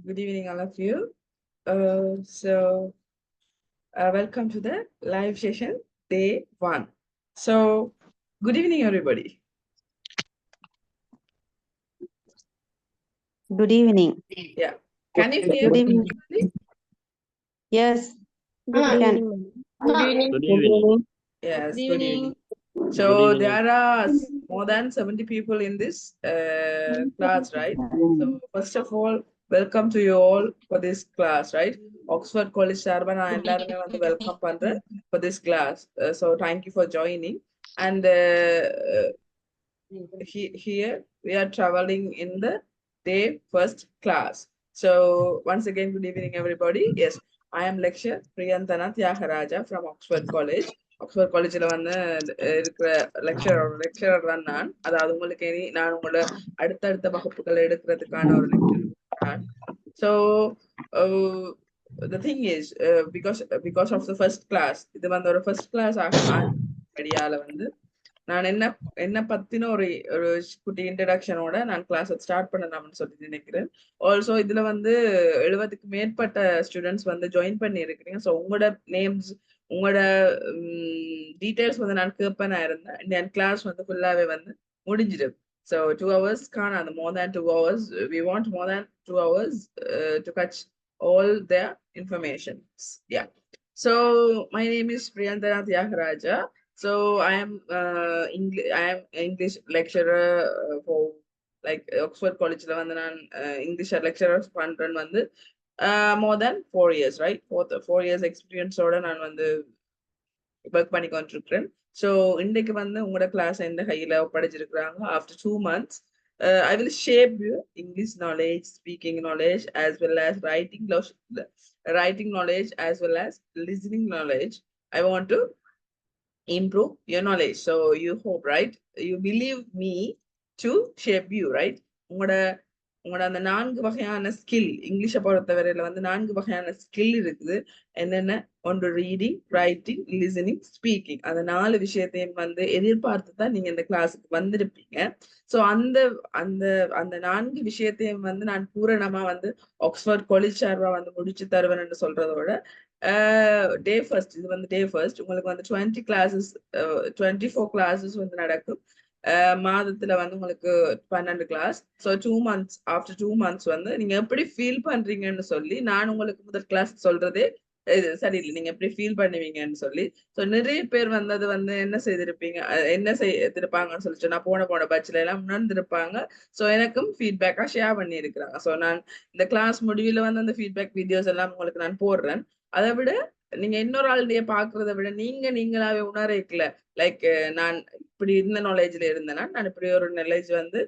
Good evening, all of you. Welcome to the live session, day 1. So, good evening, everybody. Good evening. Yeah. Can you hear Good me? evening. clearly? Yes, Good we can. evening. Good evening. Good evening. Yes, Good good evening. evening. Good So, evening. there are more than 70 people in this class, right? So, first of all, welcome to you all for this class, right? Oxford College Sarban and welcome Pandra for this class. So, thank you for joining. And here we are traveling in the day first class. So once again, good evening, everybody. Yes, I am lecturer Priyantana Tyagaraja from Oxford College. Oxford College வந்து இருக்கிற lecturer தான் நான். அதாவது உங்களுக்கு நான் உங்களோட அடுத்தடுத்த வகுப்புகள் எடுக்கிறதுக்கான ஒரு lecturer. So the thing is because of the first class, இது வந்து ஒரு first class ஆடியால வந்து நான் என்ன பத்தின ஒரு ஒரு குட்டி இன்ட்ரடக்ஷனோட நான் கிளாஸ் ஸ்டார்ட் பண்ணலாம்னு சொல்லி நினைக்கிறேன். ஆல்சோ இதுல வந்து 70க்கு மேற்பட்ட ஸ்டூடெண்ட்ஸ் வந்து ஜாயின் பண்ணி இருக்கிறீங்க. ஸோ உங்களோட நேம்ஸ் உங்களோட டீட்டெயில்ஸ் வந்து நான் கேட்பேன் இருந்தேன். என் கிளாஸ் வந்து ஃபுல்லாவே வந்து முடிஞ்சிடும். So 2 hours காணாது, more than 2 hours. We want more than 2 hours to catch all their information. Yeah. So my name is Priyantana Tyagaraja. So I am English lecturer for like Oxford College la vandu nan English lecturer pandren vandu more than 4 years, right? 4 years experience oda nan vandu work பண்ணி கொண்டிருக்கிறேன். So இன்றைக்கு வந்து உங்களோட class எந்த கையில படிச்சிருக்கிறாங்க. After 2 months I will shape your English knowledge, speaking knowledge, as well as writing knowledge, as well as listening knowledge. I want to improve your knowledge. So you hope, right? You believe me to shape you, right? உங்களோட அந்த 4 வகையான skill, இங்கிலீஷை பொறுத்தவரையில வந்து 4 வகையான skill இருக்குது. என்னென்ன? ஒன்று ரீடிங், ரைட்டிங், லிசனிங், ஸ்பீக்கிங். அந்த 4 விஷயத்தையும் வந்து எதிர்பார்த்து தான் நீங்க இந்த கிளாஸுக்கு வந்திருப்பீங்க. ஸோ அந்த அந்த அந்த 4 விஷயத்தையும் வந்து நான் பூரணமா வந்து ஆக்ஸ்போர்ட் காலேஜ் சார்பா வந்து முடிச்சு தருவேன்னு சொல்றதோட டே ஃபர்ஸ்ட், இது வந்து டே ஃபர்ஸ்ட் உங்களுக்கு வந்து 20 கிளாஸஸ் 24 கிளாஸஸ் வந்து நடக்கும். மாதத்துல வந்து உங்களுக்கு 12 class. So 2 months, after 2 months வந்து நீங்க எப்படி ஃபீல் பண்றீங்கன்னு சொல்லி நான் உங்களுக்கு முதல் கிளாஸ் சொல்றதே சரியில்லை, நீங்க எப்படி ஃபீல் பண்ணுவீங்கன்னு சொல்லி. ஸோ நிறைய பேர் வந்து அது வந்து என்ன செய்திருப்பீங்க, என்ன செய்திருப்பாங்கன்னு சொல்லி சொன்னா போன பட்சில எல்லாம் உணர்ந்திருப்பாங்க. ஸோ எனக்கும் ஃபீட்பேக்கா ஷேர் பண்ணி இருக்கிறாங்க. ஸோ நான் இந்த கிளாஸ் முடிவில் வந்து அந்த ஃபீட்பேக் வீடியோஸ் எல்லாம் உங்களுக்கு நான் போடுறேன். அதை விட நீங்க இன்னொரு ஆளுடைய பாக்குறத விட நீங்களாவே உணரல, லைக் நான் இப்படி இருந்த நாலேஜ்ல இருந்தேன்னா நான் இப்படி ஒரு நாலேஜ் வந்து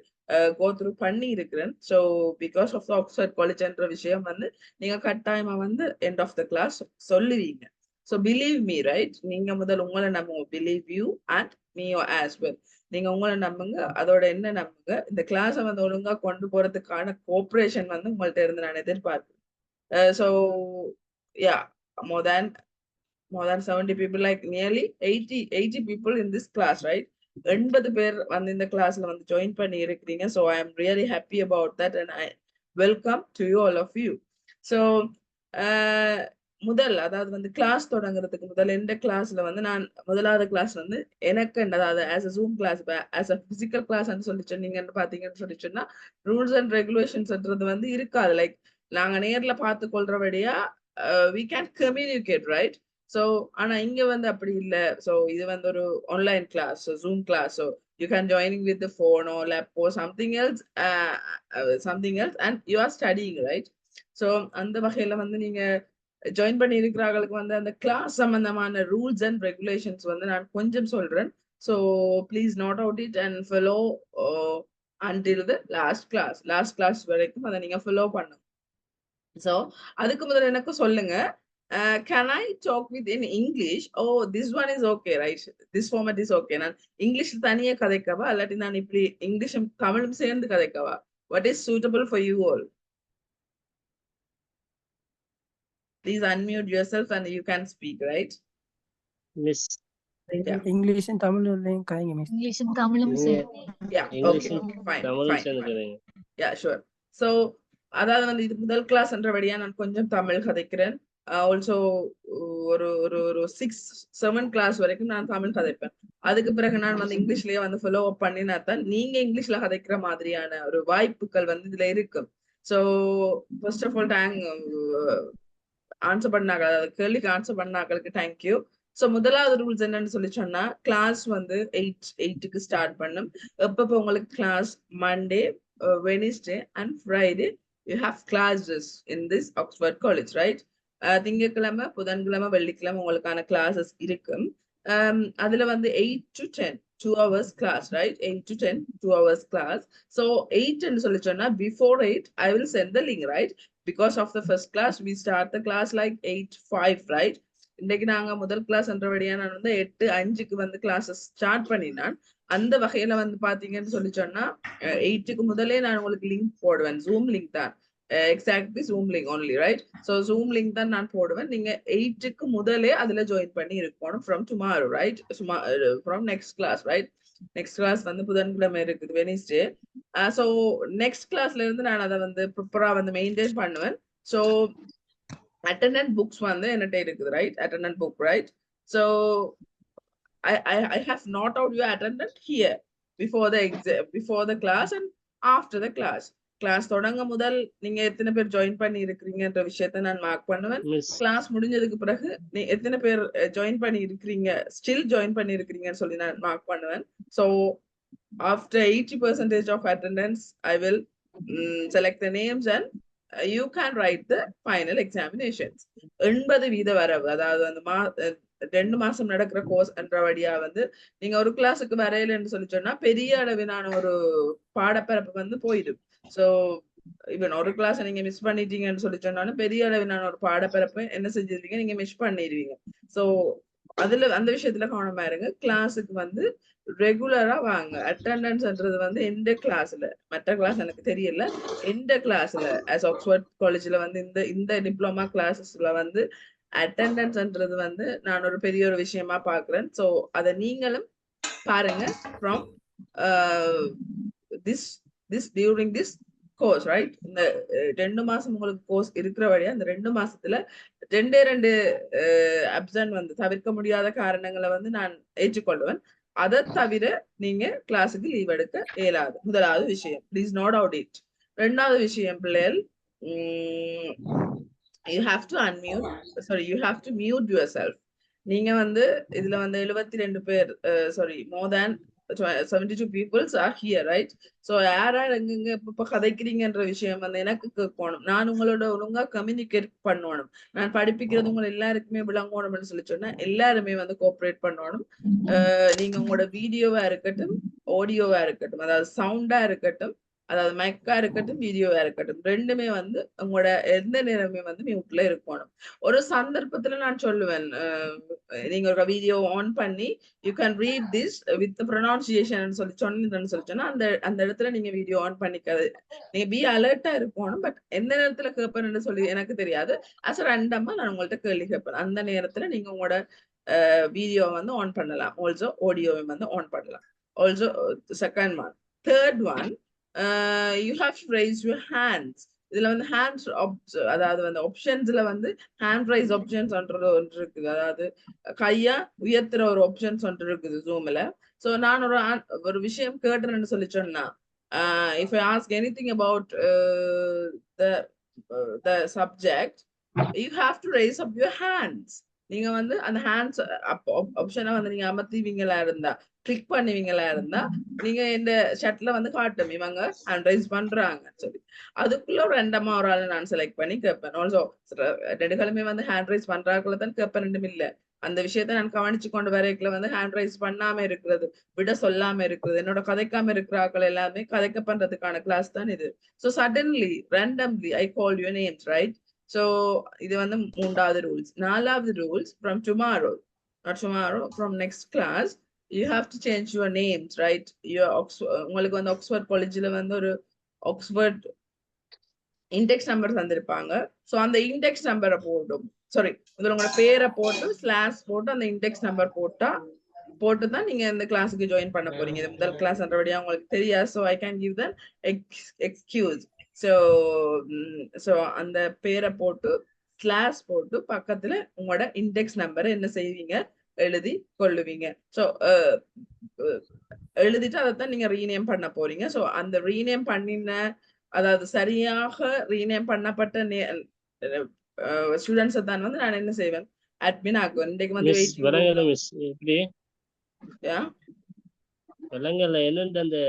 கோ த்ரூ பண்ணி இருக்கிறேன். ஸோ பிகாஸ் ஆஃப் ஆக்ஸ்போர்ட் காலேஜ்ன்ற விஷயம் வந்து நீங்க கட்டாயமா வந்து எண்ட் ஆஃப் த கிளாஸ் சொல்லுவீங்க. So believe me, right? நீங்க முதல் உங்களை நம்புங்க. Believe you and me as well. நீங்க உங்களை நம்புங்க, அதோட என்ன நம்புங்க. இந்த கிளாஸை வந்து ஒழுங்கா கொண்டு போறதுக்கான கோஆபரேஷன் வந்து உங்கள்ட்ட இருந்து நான் எதிர்பார்க்கிறேன். So yeah, more than 70 people, like nearly 80 people in this class, right? 80 பேர் வந்து இந்த கிளாஸ்ல வந்து ஜாயின் பண்ணி இருக்கிறீங்க. So I am really happy about that and I welcome to you, all of you. So முதல், அதாவது வந்து கிளாஸ் தொடங்குறதுக்கு முதல் இந்த கிளாஸ்ல வந்து நான் முதலாவது கிளாஸ் வந்து எனக்கு அதாவது as a zoom class, as a physical class சொல்லி சொன்னீங்கன்னு பாத்தீங்கன்னு சொல்லி சொன்னா ரூல்ஸ் அண்ட் ரெகுலேஷன்ஸ்ன்றது வந்து இருக்காது. லைக் நாங்க நேர்ல பார்த்து கொள்றபடியா we can communicate, right? So ஆனா இங்க வந்து அப்படி இல்லை. ஸோ இது வந்து ஒரு online class, zoom class. So you can joining with phone or lap or something else and you are studying, right? So அந்த வகையில வந்து நீங்க ஜாயின் பண்ணி இருக்கிறவங்களுக்கு வந்து அந்த கிளாஸ் சம்பந்தமான ரூல்ஸ் அண்ட் ரெகுலேஷன்ஸ் வந்து நான் கொஞ்சம் சொல்றேன். So please note out it and follow until the last class வரைக்கும் அதை நீங்க ஃபாலோ பண்ணுங்க. ஸோ அதுக்கு முதல்ல எனக்கு சொல்லுங்க, can I talk with in English? Oh, this one is okay, right? This format is okay. நான் இங்கிலீஷ் தனியே கதைக்கவா இல்லாட்டி நான் இப்படி இங்கிலீஷும் தமிழும் சேர்ந்து கதைக்கவா? What is suitable for you all? Please unmute yourself and you can speak, right? Miss. Yeah. English and Tamil கதைங்க miss. English and Tamil Yeah, English okay, and fine. Tamil சேர்ந்து கதைங்க. Yeah, sure. So அதாவது வந்து இது முதல் கிளாஸ்ன்றபடியா நான் கொஞ்சம் தமிழ் கதைக்கிறேன். Also ஒரு ஒரு ஒரு 6-7 கிளாஸ் வரைக்கும் நான் தமிழ் கதைப்பேன். அதுக்கு பிறகு நான் வந்து இங்கிலீஷ்லயே வந்து ஃபாலோ அப் பண்ணினா தான் நீங்க இங்கிலீஷ்ல கதைக்கிற மாதிரியான ஒரு வாய்ப்புகள் வந்து இதுல இருக்கும். So first of all answer பண்ணாங்க, அதாவது கேள்விக்கு ஆன்சர் பண்ணாங்களுக்கு தேங்க்யூ. ஸோ முதலாவது ரூல்ஸ் என்னன்னு சொல்லி சொன்னா, கிளாஸ் வந்து 8க்கு ஸ்டார்ட் பண்ணும். எப்பப்போ உங்களுக்கு class Monday, Wednesday and Friday you have classes in this Oxford college, right? திங்கட்கிழமை, புதன்கிழமை, வெள்ளிக்கிழமை உங்களுக்கான கிளாஸஸ் இருக்கும். அதுல வந்து 8 to 10 2 hours class, right? 8 to 10 2 hours class. So 8 ன்னு சொல்லி சொன்னா before 8 I will send the link, right? Because of the first class we start the class like 8:05, right? இன்னைக்கு நாங்க முதல் கிளாஸ் என்றபடியா நான் வந்து 8:05க்கு வந்து கிளாஸஸ் ஸ்டார்ட் பண்ணினான். அந்த வகையில வந்து பாத்தீங்கன்னு சொல்லி சொன்னா 8க்கு முதலே நான் உங்களுக்கு லிங்க் போடுவேன். ஜூம் லிங்க் தான், exactly zoom link only, right? So zoom link தான் நான் போடுவேன். நீங்க 8க்கு முதலே அதுல ஜாயின் பண்ணி இருக்கணும் from tomorrow, right? From next class, right? Next class வந்து புதன்கிழமை இருக்குது, வெனிஸ்டே. ஸோ நெக்ஸ்ட் கிளாஸ்ல இருந்து நான் அதை வந்து ப்ராப்பரா வந்து மெயின்டைன் பண்ணுவேன். ஸோ attendant books வந்து என்னட்ட இருக்குது, right? Attendant book, right? So I have not out your attendant here before the exam, before the class and after the class. Class தொடங்க முதல் நீங்க எத்தனை பேர் ஜாயின் பண்ணி இருக்கிறீங்கன்ற விஷயத்த நான் மார்க் பண்ணுவேன். Miss. கிளாஸ் முடிஞ்சதுக்கு பிறகு நீ எத்தனை பேர் ஜாயின் பண்ணி இருக்கிறீங்க, ஸ்டில் ஜாயின் பண்ணி இருக்கிறீங்கன்னு சொல்லி நான் மார்க் பண்ணுவேன். So after 80% of attendance I will select the names and you can write the final examinations. 80% வரவு, அதாவது அந்த 2 மாசம் நடக்கிற கோர்ஸ் என்றபடியா வந்து நீங்க ஒரு கிளாஸுக்கு வரையிலன்னு சொல்லி சொன்னா பெரிய அளவிலான ஒரு பாடப்பரப்பு வந்து போயிடும். ஸோ இவன் ஒரு கிளாஸ் நீங்க மிஸ் பண்ணிட்டீங்கன்னு சொல்லி சொன்னாலும் பெரிய அளவிலான ஒரு பாடப்பரப்பை என்ன செஞ்சிருவீங்க, நீங்க மிஸ் பண்ணிடுவீங்க. ஸோ அதுல அந்த விஷயத்துல கவனமா இருங்க. கிளாஸுக்கு வந்து ரெகுலரா வாங்க. அட்டெண்டன்ஸ்ன்றது வந்து எந்த கிளாஸ்ல, மற்ற கிளாஸ் எனக்கு தெரியல, எந்த கிளாஸ்ல as ஆக்ஸ்போர்ட் காலேஜ்ல வந்து இந்த டிப்ளமா கிளாஸஸ்ல வந்து அட்டெண்டன்ஸ்ன்றது வந்து நான் ஒரு பெரிய ஒரு விஷயமா பாக்குறேன். ஸோ அதை நீங்களும் பாருங்க from this during this course, right? இந்த 2 மாசம் உங்களுக்கு கோர்ஸ் இருக்கிற வழியா இந்த 2 மாசத்துல 2 அப்சன்ட் வந்து தவிர்க்க முடியாத காரணங்களை வந்து நான் ஏற்றுக்கொள்வேன். அதை தவிர நீங்க கிளாஸுக்கு லீவ் எடுக்க இயலாது. முதலாவது விஷயம், ப்ளீஸ் நோட் அவுட் இட். ரெண்டாவது விஷயம், பிள்ளைகள், you have to unmute, sorry, you have to mute yourself. நீங்க வந்து இதுல வந்து 72 பேர், sorry, more than 72 people are here, right? So யாரா எங்க இப்ப கதைக்கிறீங்கன்ற விஷயம் வந்து எனக்கு கேட்கணும். நான் உங்களோட ஒழுங்கா கம்யூனிகேட் பண்ணணும். நான் படிப்பிக்கிறது உங்களை எல்லாருக்குமே விளங்கணும்னு சொல்லி சொன்னா எல்லாருமே வந்து கோஆபரேட் பண்ணணும். நீங்க உங்களோட வீடியோவா இருக்கட்டும், ஆடியோவா இருக்கட்டும், அதாவது சவுண்டா இருக்கட்டும், அதாவது மைக்கா இருக்கட்டும், வீடியோவா இருக்கட்டும், ரெண்டுமே வந்து உங்களோட எந்த நேரமே வந்து மியூட்ல இருக்கணும். ஒரு சந்தர்ப்பத்துல நான் சொல்லுவேன், நீங்க ஒரு வீடியோ ஆன் பண்ணி you can read this with pronunciation சொல்லி சொன்னா அந்த இடத்துல நீங்க வீடியோ ஆன் பண்ணிக்காது. நீங்க பி அலர்ட்டா இருக்கணும். பட் எந்த நேரத்துல கேட்பேன்னு சொல்லி எனக்கு தெரியாது. அஸ் ரேண்டமா நான் உங்கள்ட்ட கேள்வி கேட்பேன். அந்த நேரத்துல நீங்க உங்களோட வீடியோ வந்து ஆன் பண்ணலாம். ஆல்சோ ஆடியோவை வந்து ஆன் பண்ணலாம். Also second one. Third one, you have to raise your hands. இதுல வந்து ஹேண்ட்ஸ் அதாவது வந்து ஆப்ஷன்ஸ்ல வந்து ஹேண்ட் ரைஸ் ஆப்ஷன்ஸ் ஒன்று இருக்குது, அதாவது கையா உயர்த்துற ஒரு ஆப்ஷன்ஸ் ஒன்று இருக்குது ஜூம்ல. ஸோ நான் ஒரு விஷயம் கேட்டேன்னு சொல்லி சொன்னா, if I ask anything about the subject, you have to raise up your hands. நீங்க வந்து அந்த ஹேண்ட்ஸ் ஆப்ஷனை வந்து நீங்க அமர்த்திவீங்களா இருந்தா, கிளிக் பண்ணுவீங்களா இருந்தா நீங்க இந்த ஷர்ட்ல வந்து காட்டும் இவங்க ஹேண்ட் ரைஸ் பண்றாங்க சொல்லி. அதுக்குள்ள ரெண்டமா ஒரு ஆள் நான் செலக்ட் பண்ணி கேட்பேன். ஆல்சோ ரெண்டுகளுமே வந்து ஹேண்ட் ரைஸ் பண்றாக்குள்ள தான் கேட்பேன், ரெண்டும் இல்ல. அந்த விஷயத்த நான் கவனிச்சு கொண்டு வரைக்குள்ள வந்து ஹேண்ட் ரைஸ் பண்ணாம இருக்கிறது, விட சொல்லாம இருக்கிறது, என்னோட கதைக்காம இருக்கிற ஆக்கள் எல்லாமே கதைக்க பண்றதுக்கான கிளாஸ் தான் இது. So suddenly randomly I call your names, right? So இது வந்து 3வது ரூல்ஸ். 4வது rules, from tomorrow, not tomorrow, from next class you have to change your names, right? உங்களுக்கு வந்து ஆக்ஸ்போர்ட் காலேஜ்ல வந்து ஒரு ஆக்ஸ்போர்ட் இண்டெக்ஸ் நம்பர் தந்திருப்பாங்க. ஸோ அந்த இண்டெக்ஸ் நம்பரை போட்டும், சாரி, இதுல உங்களோட பேரை போட்டு ஸ்லாஷ் போட்டு அந்த இண்டெக்ஸ் நம்பர் போட்டு தான் நீங்க இந்த கிளாஸுக்கு ஜாயின் பண்ண போறீங்க. இது முதல் கிளாஸ்ன்றபடியா உங்களுக்கு தெரியாது. So I can give then excuse. So so அந்த பேரை போட்டு ஸ்லாஷ் போட்டு பக்கத்துல உங்களோட இண்டெக்ஸ் நம்பரை என்ன செய்வீங்க, எழுதி கொள்ளுவீங்க. ஸோ எழுதிட்டு அதைத்தான் நீங்க ரீநேம் பண்ண போறீங்க. ஸோ அந்த ரீநேம் பண்ணின, அதாவது சரியாக ரீநேம் பண்ணப்பட்ட ஸ்டூடெண்ட்ஸை தான் வந்து நான் என்ன செய்வேன், அட்மின் ஆக்குவேன். இன்றைக்கு வந்து மிஸ் விலங்கல்ல மிஸ் எப்படி விலங்கல்ல என்னென்ன அந்த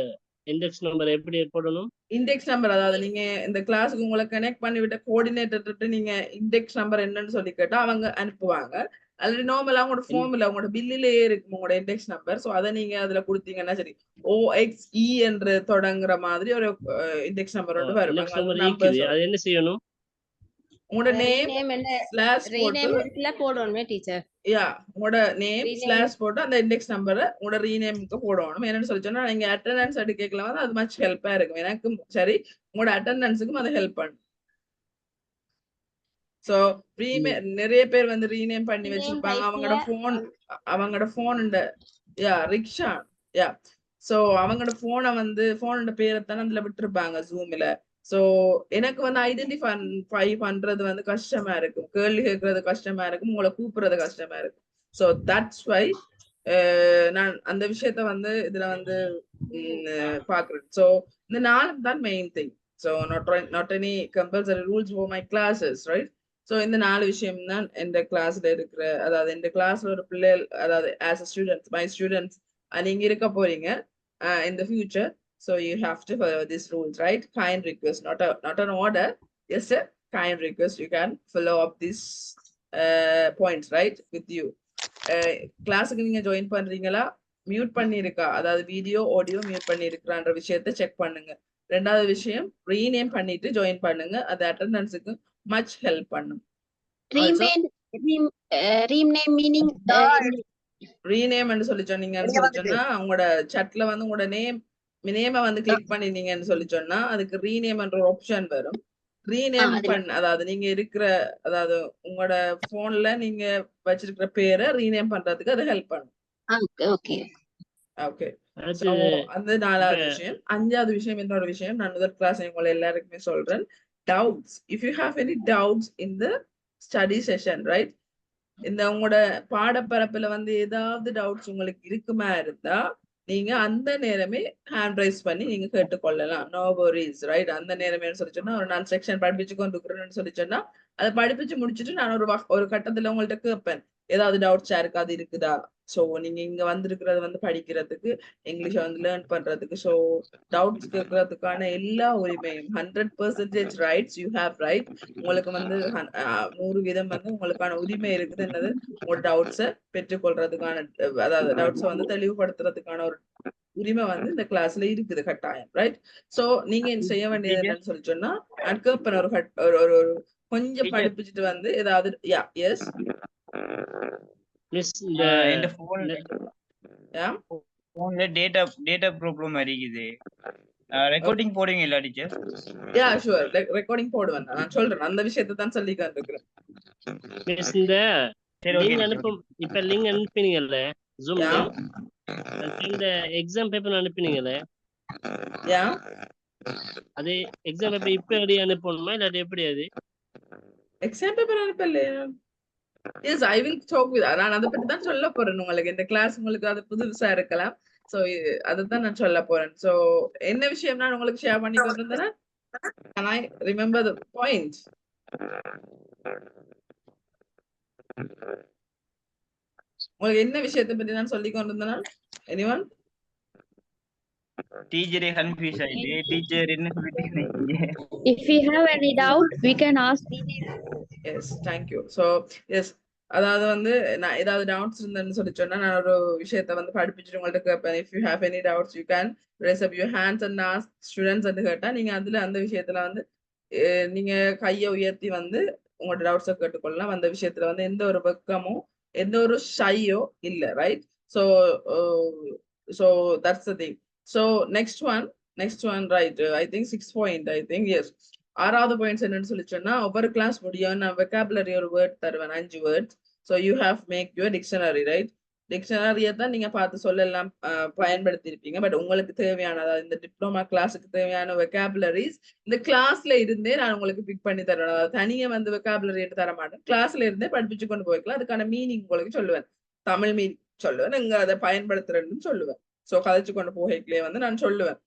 இண்டெக்ஸ் நம்பர் எப்படி போடணும்? இண்டெக்ஸ் நம்பர், அதாவது நீங்க இந்த கிளாஸுக்கு உங்களை கனெக்ட் பண்ணி விட்ட கோஆர்டினேட்டர் நீங்க இண்டெக்ஸ் நம்பர் என்னன்னு சொல்லி கேட்டா அவங்க அனுப்புவாங்க. அல்லது நார்மலா உங்களோட ஃபார்ம்ல உங்களோட பில்லிலேயே இருக்கும் உங்களோட இண்டெக்ஸ் நம்பர். ஸோ அதை நீங்க அதுல கொடுத்தீங்கன்னா சரி, OXE என்று தொடங்குற மாதிரி ஒரு இண்டெக்ஸ் நம்பர் ஒன்று வரும். இண்டெக்ஸ் நம்பர் இருக்குது, அது என்ன செய்யணும்? உங்களோட நேம் ஸ்லாஷ் போட்டு போடணுமே டீச்சர். யா உங்களோட நேம் ஸ்லாஷ் போட்டு அந்த இண்டெக்ஸ் நம்பரை உங்களோட ரீநேமுக்கு போடணும். என்னன்னு சொல்லி சொன்னா நீங்க அட்டெண்டன்ஸ் எடுக்கலாம் வந்து அது மச் ஹெல்ப்பா இருக்கும். எனக்கும் சரி உங்களோட அட்டெண்டன்ஸுக்கும் அது ஹெல்ப் பண்ணும். சோ நிறைய பேர் வந்து ரீநேம் பண்ணி வச்சிருப்பாங்க அவங்களோட போன் யா ரிக்ஷா யா. சோ அவங்களோட போனோட பேரை தானே அதுல விட்டுருப்பாங்க ஜூம்ல. சோ எனக்கு வந்து ஐடென்டிஃபை பண்றது வந்து கஷ்டமா இருக்கும், கேள்வி கேட்கறது கஷ்டமா இருக்கும், உங்களை கூப்பிடுறது கஷ்டமா இருக்கும். சோ தட்ஸ் வை நான் அந்த விஷயத்த வந்து இதுல வந்து பாக்குறேன். சோ இந்த 4 தான் main thing. So not any compulsory rules for my classes, right? So இந்த 4 விஷயம் தான் இந்த கிளாஸ்ல இருக்கிற, அதாவது இந்த கிளாஸ்ல ஒரு பிள்ளைகள், அதாவது as a student, my students நீங்க இருக்க போறீங்க in the future. So you have to follow these rules, right? Kind request, not an order, just a kind request. You can follow up these points, right, with you. கிளாஸுக்கு நீங்க join பண்றீங்களா, mute பண்ணிருக்கா, அதாவது video audio mute பண்ணிருக்கான்ற விஷயத்தை check பண்ணுங்க. ரெண்டாவது விஷயம், rename பண்ணிட்டு ஜாயின் பண்ணுங்க. அது அட்டெண்டன்ஸுக்கு மச் ஹெல்ப் பண்ணும். ரீநேம் சொல்லி சொன்னீங்கன்னு சொல்லி சொன்னா உங்களோட சட்ல வந்து உங்களோட நேம வந்து கிளிக் பண்ணினீங்கன்னு சொல்லி சொன்னா அதுக்கு ரீநேம் என்ற ஒரு ஆப்ஷன் வரும். ரீநேம் அதாவது நீங்க இருக்கிற, அதாவது உங்களோட போன்ல நீங்க வச்சிருக்கிற பேரை ரீநேம் பண்றதுக்கு அது ஹெல்ப் பண்ணும். ஓகே, அந்த 4வது விஷயம். 5வது விஷயம் என்னோட விஷயம், நான் முதல் கிளாஸ் உங்களை எல்லாருக்குமே சொல்றேன். Doubts, if you have any doubts in the study session, right, இந்த உங்களோட பாடப்பரப்புல வந்து ஏதாவது டவுட்ஸ் உங்களுக்கு இருக்குமா இருந்தா நீங்க அந்த நேரமே ஹேண்ட் ரைஸ் பண்ணி நீங்க கேட்டுக்கொள்ளலாம். No worries, right. அந்த நேரமே சொல்லி சொன்னா நான் செக்ஷன் படிப்பிச்சு கொண்டு இருக்கிறேன்னு சொல்லி சொன்னா அதை படிப்பிச்சு முடிச்சுட்டு நான் ஒரு கட்டத்துல உங்கள்ட்ட கேட்பேன், ஏதாவது டவுட்ஸ் யாருக்கு அது இருக்குதா. சோ நீங்க இங்க வந்திருக்கிறது வந்து படிக்கிறதுக்கு, இங்கிலீஷ வந்து லேர்ன் பண்றதுக்கு. சோ டவுட்ஸ் கேட்கறதுக்கான எல்லா உரிமையும் 100% ரைட்ஸ் யூ ஹேவ், ரைட். உங்களுக்கு வந்து 100% வந்து உங்களுக்கான உரிமை இருக்குது. என்னது, உங்களோட டவுட்ஸை பெற்றுக்கொள்றதுக்கான, அதாவது டவுட்ஸை வந்து தெளிவுபடுத்துறதுக்கான ஒரு உரிமை வந்து இந்த கிளாஸ்ல இருக்குது கட்டாயம், ரைட். சோ நீங்க செய்ய வேண்டியது என்னன்னு சொல்லி சொன்னா, நான் கேட்பேன் ஒரு கொஞ்சம் படிப்பிச்சுட்டு வந்து ஏதாவது. யா எஸ் மிஸ், இந்த போன்ல டேட்டா ப்ராப்ளம் இருக்குது. ரெக்கார்டிங் போடுவீங்க இல்ல டீச்சர்? யா ஷூர், ரெக்கார்டிங் போடுவேன். நான் சொல்றேன், அந்த விஷயத்தை தான் சொல்லிக்கிட்டு இருக்கிறேன். மிஸ், இந்த லிங்க் அனுப்பும், இப்ப லிங்க் அனுப்பினீங்கல்ல ஜூம்ல, இந்த எக்ஸாம் பேப்பர் அனுப்பினீங்கல்ல, யா அது எக்ஸாம் பேப்பர் இப்ப எப்படி அனுப்பணுமா இல்லாட்டி எப்படி? அது எக்ஸாம் பேப்பர் அனுப்பலையா? Yes, I will talk with. நான் அதை பத்தி தான் சொல்ல போறேன் உங்களுக்கு. இந்த கிளாஸ் உங்களுக்கு அது புதுசா இருக்கலாம். சோ அதுதான் நான் சொல்ல போறேன். சோ என்ன விஷயம் நான் உங்களுக்கு ஷேர் பண்ணி கொண்டிருந்தேன். Can I remember the point? உங்களுக்கு என்ன விஷயத்தை பத்தி நான் சொல்லி கொண்டிருந்தேன்? Anyone? டீச்சரே கன்ஃபியூஸ் ஆயிடுச்சு. டீச்சர் என்ன சொல்லிட்டீங்க? If we have any doubt, we can ask. Yes, thank you. So yes, அதாவது வந்து நான் ஏதாவது டவுட்ஸ் இருந்தேன்னு சொல்லி சொன்னா நான் ஒரு விஷயத்த வந்து படிப்பிச்சுட்டு உங்கள்ட்ட கேட்பேன். If you have any doubts you can raise up your hands and ask students வந்து கேட்டா நீங்க அதுல அந்த விஷயத்துல வந்து நீங்க கையை உயர்த்தி வந்து உங்களோட டவுட்ஸை கேட்டுக்கொள்ளலாம். அந்த விஷயத்துல வந்து எந்த ஒரு வெக்கமோ எந்த ஒரு ஷையோ இல்ல, right. So so that's the thing. So next one right, I think 6 point, I think yes. 6வது பாயிண்ட்ஸ் என்னன்னு சொல்லி சொன்னா, ஒவ்வொரு கிளாஸ் முடியும் நான் வெக்காபுலரி ஒரு வேர்ட் தருவேன், 5 words. So you have make your dictionary, right. டிக்ஷனரியை தான் நீங்க பார்த்து சொல்லலாம் பயன்படுத்தி இருப்பீங்க. பட் உங்களுக்கு தேவையான அதாவது இந்த டிப்ளமா கிளாஸுக்கு தேவையான வெக்காபுலரிஸ் இந்த கிளாஸ்ல இருந்தே நான் உங்களுக்கு பிக் பண்ணி தருவேன். அதாவது தனியா வந்து வெக்காபுலரி எடுத்து தர மாட்டேன். கிளாஸ்ல இருந்தே படிப்பிச்சு கொண்டு போய்க்கலாம். அதுக்கான மீனிங் உங்களுக்கு சொல்லுவேன். தமிழ் மீனிங் சொல்லுவேன். நீங்க அதை பயன்படுத்துறேன்னு சொல்லுவேன். ஸோ கதைச்சு கொண்டு போய்க்கலே வந்து நான் சொல்லுவேன்.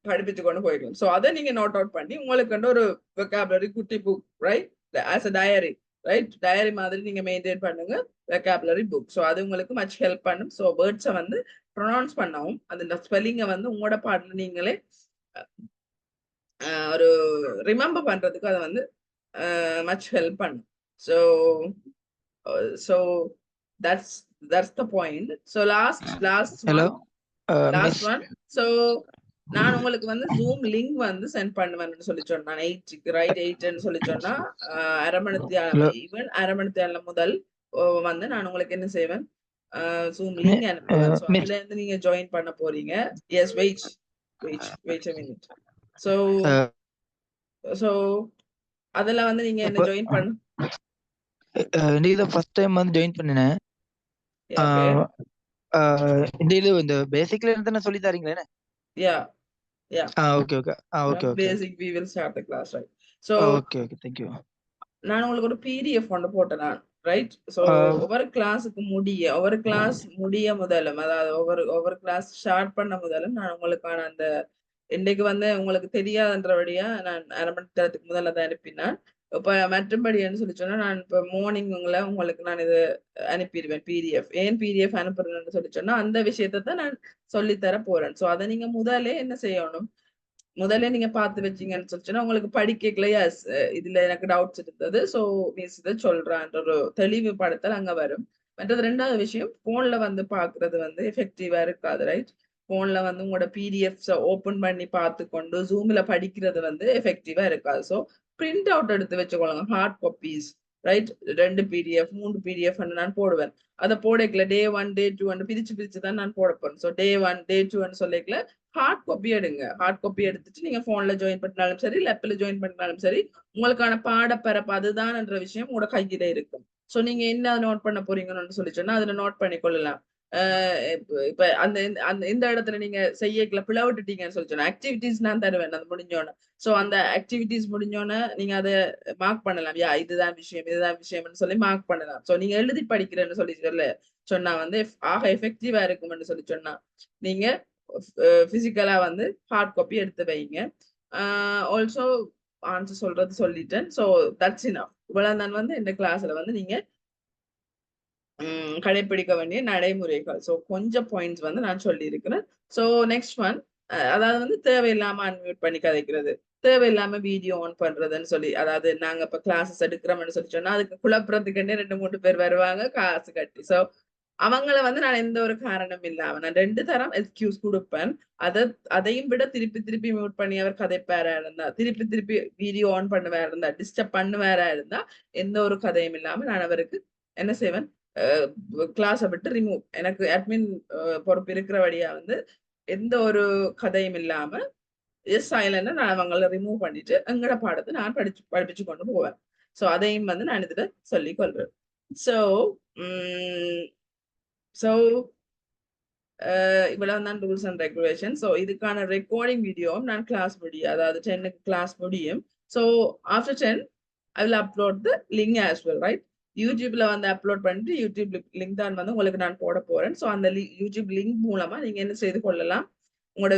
படிப்பிச்சு கொண்டு போய்க்கலாம். ஸோ அதை நீங்க நோட் அவுட் பண்ணி உங்களுக்கு ஒரு வெக்காபுலரி குட்டி book right as a dairy right dairy மாதிரி நீங்க மெயின்டைன் பண்ணுங்க வெக்காபுலரி புக். ஸோ அது உங்களுக்கு மச் ஹெல்ப் பண்ணும். ஸோ வேர்ட்ஸை வந்து ப்ரொனவுன்ஸ் பண்ணவும் அந்த ஸ்பெல்லிங்கை வந்து உங்களோட பாட்டில் நீங்களே ஒரு ரிமெம்பர் பண்றதுக்கு அதை வந்து மச் ஹெல்ப் பண்ணும். So so that's the point. So last Hello. last one. So நான் உங்களுக்கு வந்து ஜூம் லிங்க் வந்து சென்ட் பண்ணுவேன்னு சொல்லி சொன்னேன். 8 ரைட் 8ன்னு சொல்லி சொன்னா அரை மணித்தியால முதல் வந்து நான் உங்களுக்கு என்ன செய்வேன் ஜூம் லிங்க் அனுப்புவேன். ஸோ அதுல இருந்து நீங்க ஜாயின் பண்ண போறீங்க. Yes wait a minute. So அதுல வந்து நீங்க என்ன ஜாயின் பண்ண இன்னைக்கு ஃபர்ஸ்ட் டைம் வந்து ஜாயின் பண்ணினேன். இந்த பேசிக்ல இருந்து நான் சொல்லி தரீங்களா? Yeah. Okay. Basic we will start the class, right? So okay, thank you. நான் உங்களுக்கு ஒரு PDF கொண்டு போட்டேன் நான் ரைட். ஸோ ஒவ்வொரு கிளாஸுக்கு ஒவ்வொரு கிளாஸ் முடிய முதலும் அதாவது ஒவ்வொரு கிளாஸ் ஸ்டார்ட் பண்ண முதலும் நான் உங்களுக்கான அந்த இன்னைக்கு வந்து உங்களுக்கு தெரியாதுன்றபடியா நான் அரை மணி நேரத்துக்கு முதல்ல தான் அனுப்பினேன். இப்ப மற்றபடின்னு சொல்லி சொன்னா நான் இப்ப மார்னிங் உங்களுக்கு நான் இது அனுப்பிடுவேன் PDF. ஏன் PDF அனுப்புறேன்னு சொல்லி சொன்னா அந்த விஷயத்த தான் நான் சொல்லித்தர போறேன். ஸோ அதை நீங்க முதலே என்ன செய்யணும், முதல்ல நீங்க பார்த்து வச்சீங்கன்னு சொல்லிச்சுன்னா உங்களுக்கு படிக்கலையா இதுல எனக்கு டவுட்ஸ் இருந்தது. ஸோ மிஸ் இதை சொல்றான்ற ஒரு தெளிவு படுத்தல் அங்க வரும். மற்றது ரெண்டாவது விஷயம் போன்ல வந்து பாக்குறது வந்து எஃபெக்டிவா இருக்காது ரைட். போன்ல வந்து உங்களோட பிடிஎஃப்ஸை ஓப்பன் பண்ணி பார்த்து கொண்டு ஜூம்ல படிக்கிறது வந்து எஃபெக்டிவா இருக்காது. ஸோ பிரிண்ட் அவுட் எடுத்து வச்சுக்கொள்ளுங்க heart copies right. 2 PDF 3 PDF நான் போடுவேன். அதை போடக்கல டே 1 டே 2 பிரிச்சு தான் நான் போட போறேன். ஸோ டே 1 டே 2 சொல்லிக்கல ஹார்ட் காப்பி எடுங்க. ஹார்ட் காப்பி எடுத்துட்டு நீங்க போன்ல ஜாயின் பண்ணினாலும் சரி லேப்ல ஜாயின் பண்ணினாலும் சரி உங்களுக்கான பாடப்பரப்பு அதுதான் என்ற விஷயம் உங்களோட கையில இருக்கும். ஸோ நீங்க என்ன நோட் பண்ண போறீங்கன்னு சொல்லி சொன்னா அதுல நோட் பண்ணி கொள்ளலாம். இப்ப அந்த இந்த இடத்துல நீங்க செய்யல பிளவுட்டுட்டீங்கன்னு சொல்லி சொன்னா ஆக்டிவிட்டிஸ் நான் தருவேன் அது முடிஞ்சோன்னு. ஸோ அந்த ஆக்டிவிட்டிஸ் முடிஞ்சோன்னு நீங்க அதை மார்க் பண்ணலாம். இதுதான் விஷயம்னு சொல்லி மார்க் பண்ணலாம். ஸோ நீங்க எழுதி படிக்கிறேன்னு சொல்லி சொன்னா வந்து ஆக எஃபெக்டிவா இருக்கும்னு சொல்லி சொன்னா நீங்க பிசிக்கலா வந்து ஹார்ட் காப்பி எடுத்து வைங்க. ஆல்சோ ஆன்சர் சொல்றது சொல்லிட்டேன். So that's enough. இவ்வளவு நான் வந்து இந்த கிளாஸ்ல வந்து நீங்க கடைபிடிக்க வேண்டிய நடைமுறைகள். ஸோ கொஞ்சம் பாயிண்ட்ஸ் வந்து நான் சொல்லி இருக்கிறேன். ஸோ நெக்ஸ்ட் ஒன் அதாவது வந்து தேவையில்லாம அன்மியூட் பண்ணி கதைக்கிறது, தேவையில்லாம வீடியோ ஆன் பண்றதுன்னு சொல்லி அதாவது நாங்க இப்ப கிளாஸஸ் எடுக்கிறோம்னு சொல்லி சொன்னா அதுக்கு குழப்பறதுக்குன்னே 2-3 பேர் வருவாங்க காசு கட்டி. ஸோ அவங்கள வந்து நான் எந்த ஒரு காரணம் இல்லாம நான் 2 தரம் எக்ஸ்கியூஸ் கொடுப்பேன். அதையும் விட திருப்பி மியூட் பண்ணி அவர் கதைப்பாரா இருந்தா திருப்பி வீடியோ ஆன் பண்ணுவாரா இருந்தா டிஸ்டர்ப் பண்ணுவாரா இருந்தா எந்த ஒரு கதையும் இல்லாம நான் அவருக்கு என்ன செய்வேன் கிளாஸை விட்டு ரிமூவ் எனக்கு அட்மின் பொறுப்பு இருக்கிறபடியா வந்து எந்த ஒரு கதையும் இல்லாம சைலண்டா நான் அவங்கள ரிமூவ் பண்ணிட்டு எங்கட பாடத்தை நான் படிப்பிச்சு கொண்டு போவேன். ஸோ அதையும் வந்து நான் இதுல சொல்லிக் கொள்றேன். ஸோ இவ்வளவு தான் ரூல்ஸ் அண்ட் ரெகுலேஷன். ஸோ இதுக்கான ரெக்கார்டிங் வீடியோவும் நான் கிளாஸ் முடியும் அதாவது 10க்கு கிளாஸ் முடியும். So after 10 I will upload the link as well right. யூடியூப்ல வந்து அப்லோட் பண்ணிட்டு யூடியூப் லிங்க் தான் வந்து உங்களுக்கு நான் போட போறேன். ஸோ அந்த யூடியூப் லிங்க் மூலமா நீங்க என்ன செய்து கொள்ளலாம், உங்களோட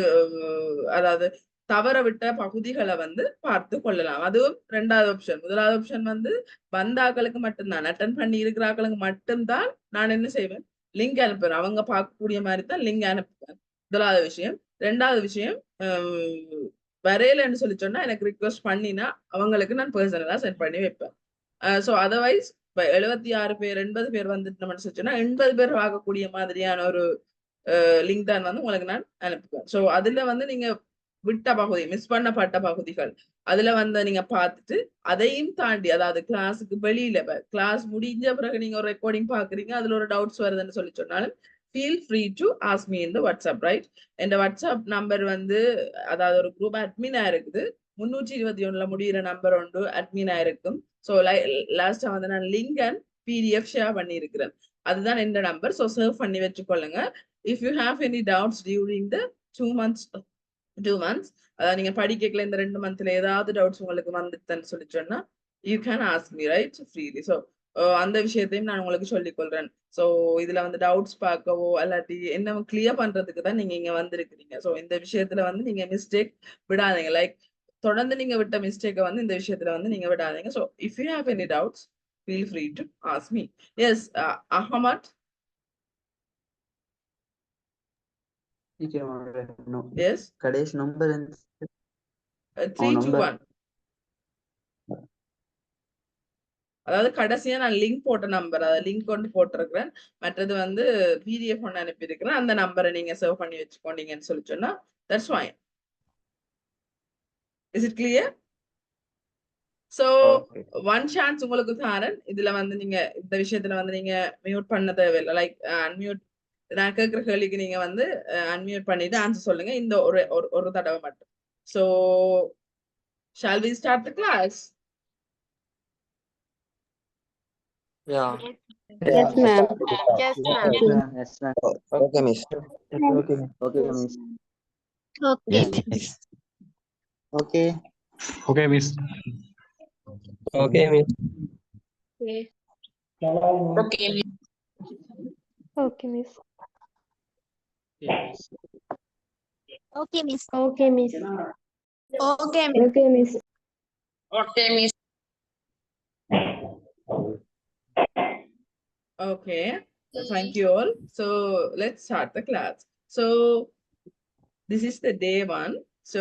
அதாவது தவற விட்ட பகுதிகளை வந்து பார்த்து கொள்ளலாம். அதுவும் 2வது ஆப்ஷன். முதலாவது ஆப்ஷன் வந்து வந்தாக்களுக்கு மட்டும்தான் அட்டன் பண்ணி இருக்கிறாக்களுக்கு மட்டும்தான் நான் என்ன செய்வேன் லிங்க் அனுப்புறேன். அவங்க பார்க்கக்கூடிய மாதிரி தான் லிங்க் அனுப்புவேன். முதலாவது விஷயம். 2வது விஷயம் வரையலன்னு சொல்லி சொன்னா எனக்கு ரிக்வெஸ்ட் பண்ணினா அவங்களுக்கு நான் பர்சனலா சென்ட் பண்ணி வைப்பேன். ஸோ அதர்வைஸ் இப்ப 76 பேர் 80 பேர் வந்துட்டு நம்ம சொன்னா 80 பேர் ஆகக்கூடிய மாதிரியான ஒரு லிங்க் தான் வந்து உங்களுக்கு நான் அனுப்புவேன். ஸோ அதுல வந்து நீங்க விட்ட பகுதி மிஸ் பண்ணப்பட்ட பகுதிகள் அதுல வந்து நீங்க பார்த்துட்டு அதையும் தாண்டி அதாவது கிளாஸுக்கு வெளியில கிளாஸ் முடிஞ்ச பிறகு நீங்க ஒரு ரெக்கார்டிங் பாக்குறீங்க அதுல ஒரு டவுட்ஸ் வருதுன்னு சொல்லி சொன்னாலும் feel free to ask me இந்த வாட்ஸ்அப் ரைட். இந்த வாட்ஸ்அப் நம்பர் வந்து அதாவது ஒரு குரூப் அட்மினா இருக்குது 321 முடிகிற நம்பர் ஒன்று அட்மினா இருக்கும். ஸோ லாஸ்டா வந்து நான் லிங்க் அண்ட் PDF ஷேர் பண்ணி இருக்கிறேன். அதுதான் எந்த நம்பர். ஸோ சேவ் பண்ணி வச்சுக்கொள்ளுங்க. If you have any doubts during the 2 months அதாவது நீங்க படிக்கல இந்த 2 monthல ஏதாவது டவுட்ஸ் உங்களுக்கு வந்துட்டுன்னு சொல்லி சொன்னா you can ask me right freely. So அந்த விஷயத்தையும் நான் உங்களுக்கு சொல்லிக் கொள்றேன். ஸோ இதுல வந்து டவுட்ஸ் பார்க்கவோ அல்லாட்டி என்ன கிளியர் பண்றதுக்கு தான் நீங்க இங்க வந்திருக்கிறீங்க. ஸோ இந்த விஷயத்துல வந்து நீங்க மிஸ்டேக் விடாதீங்க. லைக் தொடர்ந்து நீங்க விட்ட மிஸ்டேக்கை வந்து இந்த விஷயத்துல வந்து நீங்க விடாதீங்க. So if you have any doubts feel free to ask me. Yes, Ahmad. No. Yes. Kadesh number and 321. அதாவது கடைசியா நான் லிங்க் போட்ட நம்பர், அதாவது லிங்க் கொண்டு போட்டிருக்கிறேன். மற்றது வந்து பிடிஎஃப் ஒன்று அனுப்பியிருக்கிறேன். அந்த நம்பரை நீங்க சேவ் பண்ணி வச்சுக்கோண்டீங்கன்னு சொல்லி சொன்னா that's fine. Is it clear? So one chance உங்களுக்கு தாரன். இதுல வந்து நீங்க இந்த விஷயத்துல வந்து நீங்க மியூட் பண்ண தேவையில்லை. லைக் அன்மியூட், நான் கேட்குற கேள்விக்கு நீங்க வந்து அன்மியூட் பண்ணிட்டு ஆன்சர் சொல்லுங்க இந்த ஒரு தடவை மட்டும். So shall we start the class? Yeah. Yes, ma'am. Yes, ma'am. Yes, ma'am. Okay, miss. Okay, miss. Okay. Okay. Okay, miss. Okay, miss. Okay. Okay, miss. Yes. Okay, miss. Okay, miss. Okay, Okay, miss. Okay, miss. Okay, thank you all. So let's start the class. So this is the day 1. So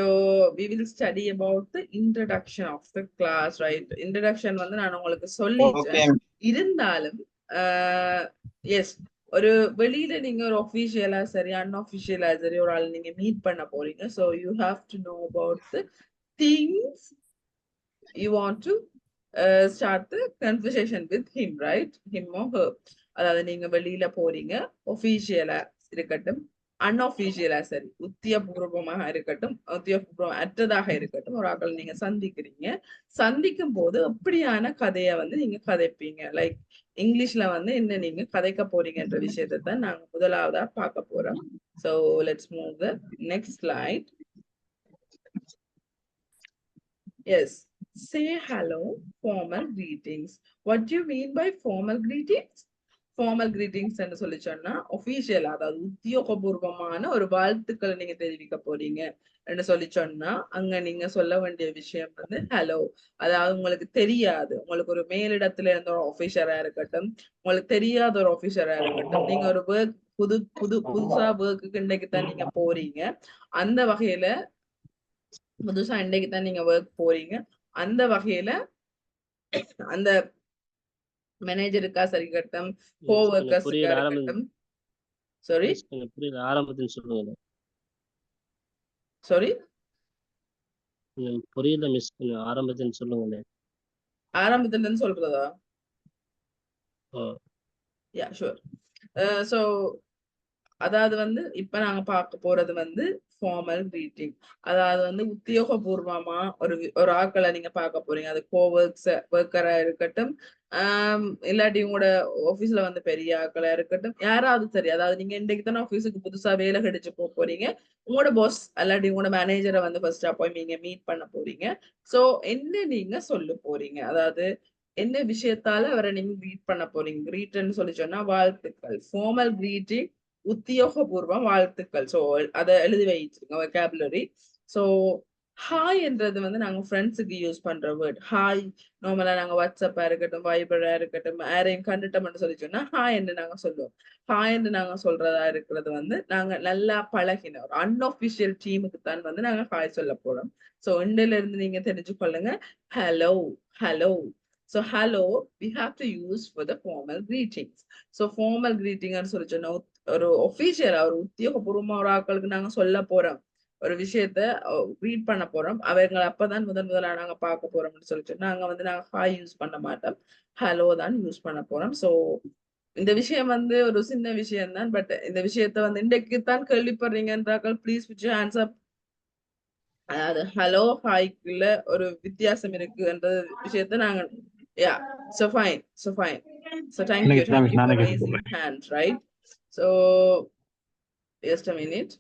we will study about the introduction of the class, right? Introduction வந்து நான் உங்களுக்கு சொல்லிட்டேன். இருந்தாலும் S, ஒரு வெளியில நீங்க ஒரு ஒஃபிஷியலா சரி அன்அஃபிஷியலா சரி ஒரு ஆள் நீங்க மீட் பண்ண போறீங்க. So you have to know about the things you want to start the conversation with him, right? Him or her. அதாவது நீங்க வெளியில போறீங்க, ஒஃபிஷியலா இருக்கட்டும் அன்அஃபிஷியலா சரி, உத்தியபூர்வமாக இருக்கட்டும் உத்தியபூர்வம் அற்றதாக இருக்கட்டும், ஒரு ஆக்கள் நீங்க சந்திக்கிறீங்க. சந்திக்கும் போது எப்படியான கதையை வந்து நீங்க கதைப்பீங்க, லைக் இங்கிலீஷ்ல வந்து என்ன நீங்க கதைக்க போறீங்கன்ற விஷயத்தை தான் நாங்க முதலாவதா பார்க்க போறோம். So let's move the next slide. Yes, say hello, formal greetings. What do you mean by formal greetings? Formal greetings என்று சொல்லி சொன்னா ஒஃபிஷியல், அதாவது உத்தியோகபூர்வமான ஒரு வாழ்த்துக்களை நீங்க தெரிவிக்க போறீங்க என்று சொல்லி சொன்னா அங்க நீங்க சொல்ல வேண்டிய விஷயம் வந்து ஹலோ. அதாவது உங்களுக்கு தெரியாது, உங்களுக்கு ஒரு மேலிடத்துல இருந்த ஒரு ஆபீசரா இருக்கட்டும், உங்களுக்கு தெரியாத ஒரு ஆபீசரா இருக்கட்டும், நீங்க ஒரு ஒர்க் புதுசா ஒர்க்குக்கு இன்னைக்கு தான் நீங்க போறீங்க, அந்த வகையில புதுசா இன்னைக்கு தான் நீங்க ஒர்க் போறீங்க, அந்த வகையில அந்த மேனேஜருக்கா சரி கட்டும், கோவர்க்கர்ஸுக்கா இருக்கட்டும். சாரி புரியல, ஆரம்பத்தில் சொல்லுங்க. சாரி புரியல மிஸ், ஆரம்பத்தில் சொல்லுங்க. ஆரம்பத்துல இருந்து சொல்றதா? Yeah sure. ஸோ அதாவது வந்து இப்ப நாங்க பார்க்க போறது வந்து ஃபார்மல் greeting. அதாவது வந்து உத்தியோகபூர்வமா ஒரு ஆட்களை நீங்க பார்க்க போறீங்க. அது ஒர்க்கரா இருக்கட்டும், இல்லாட்டி உங்களோட ஆபீஸ்ல வந்து பெரிய ஆட்களா இருக்கட்டும், யாராவது சரி. அதாவது நீங்க இன்றைக்கு தானே ஆபீஸுக்கு புதுசா வேலை கிடைச்சு போறீங்க, உங்களோட பாஸ் அல்லாட்டி உங்களோட மேனேஜரை வந்து ஃபர்ஸ்ட் போய் நீங்க மீட் பண்ண போறீங்க. ஸோ என்ன நீங்க சொல்ல போறீங்க, அதாவது என்ன விஷயத்தால அவரை நீங்க கிரீட் பண்ண போறீங்க. கிரீட்ன்னு சொல்லி சொன்னா வாழ்த்துக்கள், ஃபார்மல் greeting, உத்தியோகபூர்வம் வாழ்த்துக்கள். ஸோ அதை எழுதி வைச்சிருங்க vocabulary. ஸோ ஹாய் என்றது வந்து நாங்க ஃப்ரெண்ட்ஸுக்கு யூஸ் பண்ற வேர்ட். ஹாய் நார்மலா நாங்க வாட்ஸ்அப்பா இருக்கட்டும், வைபரா இருக்கட்டும், யாரையும் கண்டுட்டோம்னு சொல்லி சொன்னா ஹாய் என்று நாங்க சொல்லுவோம். ஹாய் என்று நாங்க சொல்றதா இருக்கிறது வந்து நாங்க நல்லா பழகின ஒரு அன்அஃபிஷியல் டீமுக்கு தான் வந்து நாங்க ஹாய் சொல்ல போறோம். ஸோ இண்டில இருந்து நீங்க தெரிஞ்சு கொள்ளுங்க hello hello. So hello we have to use for the formal greetings. So formal greeting ன்னு சொல்லி சொன்னா ஒரு ஒஃபிஷியலா ஒரு உத்தியோகபூர்வமா ஒரு ஆட்களுக்கு நாங்க சொல்ல போறோம், ஒரு விஷயத்த ரீட் பண்ண போறோம், அவங்களை அப்பதான் முதலா நாங்க பார்க்க போறோம்னு சொல்லி சொன்னா நாங்க வந்து நாங்க ஹாய் யூஸ் பண்ண மாட்டோம், ஹலோ தான் யூஸ் பண்ண போறோம். ஸோ இந்த விஷயம் வந்து ஒரு சின்ன விஷயம் தான், பட் இந்த விஷயத்த வந்து இன்றைக்கு தான் கேள்விப்படுறீங்கன்றாக்கள் ப்ளீஸ் விச் ஹேண்ட்ஸ் அப். அதாவது ஹலோ ஹாய்க்குள்ள ஒரு வித்தியாசம் இருக்குன்ற விஷயத்த நாங்க Yeah, so fine. So thank you for raising hand, right? So just a minute.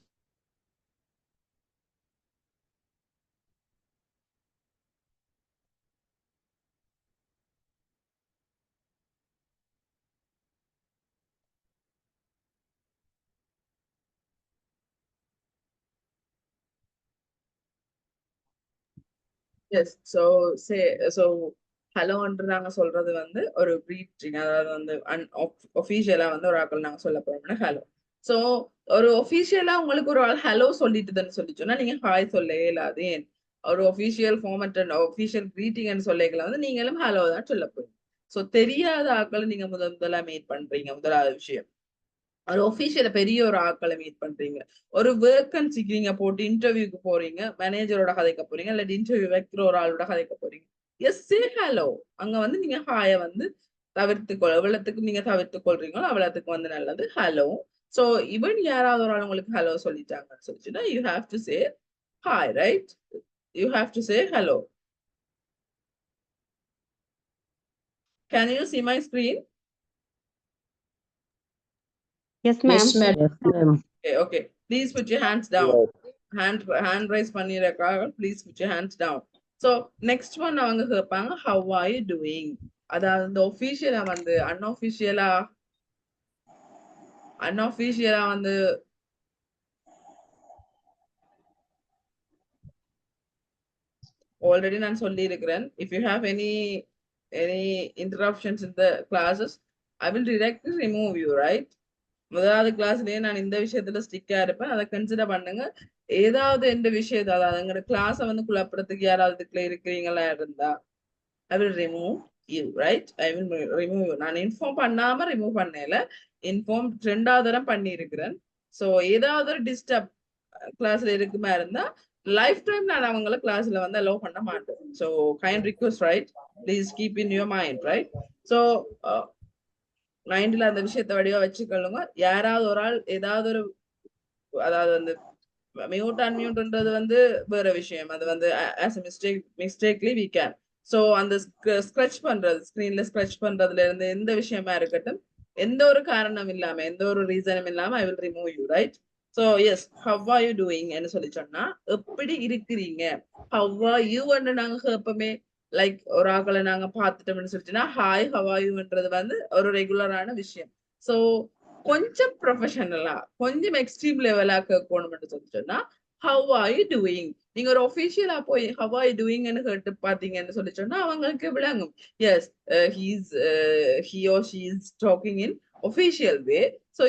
Yes, so ஹலோன்ற நாங்க சொல்றது வந்து ஒரு greeting, அதாவது வந்து ஒஃபிஷியலா வந்து ஒரு ஆக்கள் நாங்க சொல்ல போறோம்னா ஹலோ. சோ ஒரு ஒஃபிஷியலா உங்களுக்கு ஒரு ஆள் ஹலோ சொல்லிட்டுதுன்னு சொல்லி சொன்னா நீங்க ஹாய் சொல்லவே இல்லாது. ஏன் ஒரு ஒஃபிஷியல் ஃபார்மட் ஒஃபிஷியல் கிரீட்டிங்னு சொல்லிக்கலாம் வந்து நீங்களும் ஹலோ தான் சொல்ல போறீங்க. சோ தெரியாத ஆக்களை நீங்க முதல்ல மீட் பண்றீங்க. முதலாவது விஷயம், ஒரு ஒஃபிஷியல பெரிய ஒரு ஆட்களை மீட் பண்றீங்க, ஒரு வேக்கன்சிக்கு நீங்க போட்டு இன்டர்வியூக்கு போறீங்க, மேனேஜரோட கதைக்க போறீங்க, இல்லாட்டி இன்டர்வியூ வைக்கிற ஒரு ஆளோட கதைக்க போறீங்க. Yes, say hello. அங்க வந்து நீங்க ஹாய வந்து எவ்வளவுக்கு நீங்க தவிர்த்து கொள்றீங்களோ அவ்வளவுக்கு வந்து நல்லது ஹலோ. சோ இவன் யாராவது ஒரு ஆள் உங்களுக்கு ஹலோ சொல்லிட்டாங்கன்னு சொல்லிச்சுன்னா you have to say hi, right? You have to say hello. Can you see my screen? Yes, ma'am. Yes, madam. Yes, ma'am. Okay. Please put your hands down. Hand raise பண்ணிருக்காங்க. Please put your hands down. So next one அவங்க கேட்பாங்க how are you doing? அதாவது இந்த ஒபிஷியலா வந்து அன்ஆஃபிஷியலா வந்து already நான் சொல்லி இருக்கிறேன். If you have any interruptions in the classes, I will directly remove you, right? முதலாவது கிளாஸ்லயே நான் இந்த விஷயத்துல ஸ்டிக்கா இருப்பேன். அதை கன்சிடர் பண்ணுங்க. ஏதாவது எந்த விஷயத்த, அதாவது எங்களோட கிளாஸை வந்து குழப்பறதுக்கு யாராவது இருக்கிறீங்களா இருந்தா I will remove you, right? I will remove you. நான் இன்ஃபார்ம் பண்ணாம ரிமூவ் பண்ணல, இன்ஃபார்ம் 2வது தரம் பண்ணி இருக்கிறேன். சோ ஏதாவது ஒரு டிஸ்டர்ப் கிளாஸ்ல இருக்குமா இருந்தா லைஃப் டைம் நான் அவங்கள கிளாஸ்ல வந்து அலோவ் பண்ண மாட்டேன். So kind request, right? Please keep in your mind, right? So மைண்ட்ல அந்த விஷயத்த வடிவா வச்சுக்கொள்ளுங்க. யாராவது ஒரு ஆள் ஏதாவது ஒரு, அதாவது வந்து மியூட் அன்மியூட்ன்றது வந்து வேற விஷயம். அது வந்து as mistakenly we can. So அந்த ஸ்க்ரட்ச் பண்றது, ஸ்கிரீன்ல ஸ்க்ரட்ச் பண்றதுல இருந்து எந்த விஷயமா இருக்கட்டும், எந்த ஒரு காரணம் இல்லாம எந்த ஒரு ரீசனும் இல்லாம I will remove you, right? So yes, have are you doing ன்னு சொல்லி சொன்னா எப்படி இருக்கிறீங்க, ஹவ் ஆர் யூ நாங்க எப்பவுமே லைக் ஒரு ஆக்களை நாங்க பார்த்துட்டோம்னு சொல்லிட்டுனா ஹாய் ஹவ் ஆர் யூன்றது வந்து ஒரு ரெகுலரான விஷயம். சோ கொஞ்சம் ப்ரொஃபஷனலா கொஞ்சம் எக்ஸ்ட்ரீம் லெவலா கேட்கணும்னு சொல்லிட்டோம்னா ஹவ் ஆர் யூ டூயிங். நீங்க ஒரு ஒஃபிஷியலா போய் ஹவ் ஆர் யூ டூயிங்னு கேட்டு பாத்தீங்கன்னு சொல்லி சொன்னா அவங்களுக்கு விளங்கும். Yes, he or she is talking in official way, so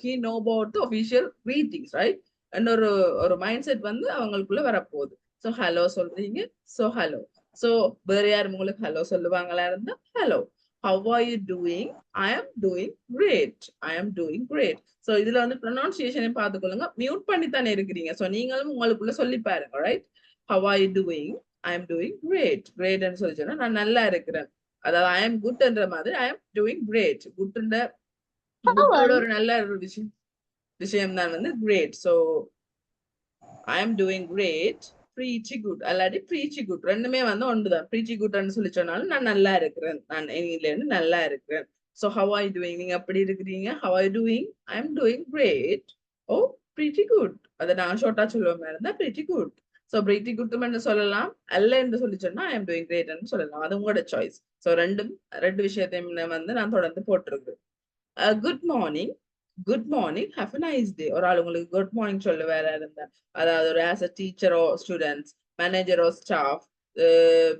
he know about the official greetings, right? and ஒரு மைண்ட் செட் வந்து அவங்களுக்குள்ள வரப்போகுது. சோ ஹலோ சொல்றீங்க, சோ ஹலோ. சோ வேற யார் உங்களுக்கு ஹலோ சொல்லுவாங்களா இருந்தா hello. How are you doing? I am doing great. I am doing great. So இதுல வந்து pronunciation பார்த்துக்கொள்ளுங்க. மியூட் பண்ணி தானே இருக்கிறீங்க. சோ நீங்களும் உங்களுக்குள்ள சொல்லி பாருங்க, right? How are you doing? I am doing great. Great ன்னு சொல்லி சொன்னா நான் நல்லா இருக்கிறேன். அதாவது I am good என்ற மாதிரி I am doing great. குட்ன்ற ஒரு நல்ல ஒரு விஷயம் தான் வந்து great. So I am doing great. Pretty good. அல்லாட்டி pretty good ரெண்டுமே வந்து ஒன்றுதான். pretty good ன்னு சொல்லி சொன்னாலும் நான் நல்லா இருக்கிறேன், நான் இங்கில இருந்து நல்லா இருக்கிறேன். So how are you doing? நீங்க எப்படி இருக்கிறீங்க? How are you doing? I am doing great. Oh, pretty good. அதை நான் ஷார்ட்டா சொல்லுவோம் இருந்தா pretty good. So pretty good ன்னு சொல்லலாம், அல்ல என்று சொல்லி சொன்னா I am doing great ன்னு சொல்லலாம். அது உங்களோட சாய்ஸ். So ரெண்டு விஷயத்தையும் வந்து நான் தொடர்ந்து போட்டிருக்கேன். Good morning, good morning, have a nice டே. ஒரு ஆள் உங்களுக்கு குட் மார்னிங் சொல்ல வேற இருந்தா, அதாவது ஒரு ஆஸ் அ டீச்சரோ ஸ்டூடெண்ட்ஸ், மேனேஜரோ ஸ்டாஃப்,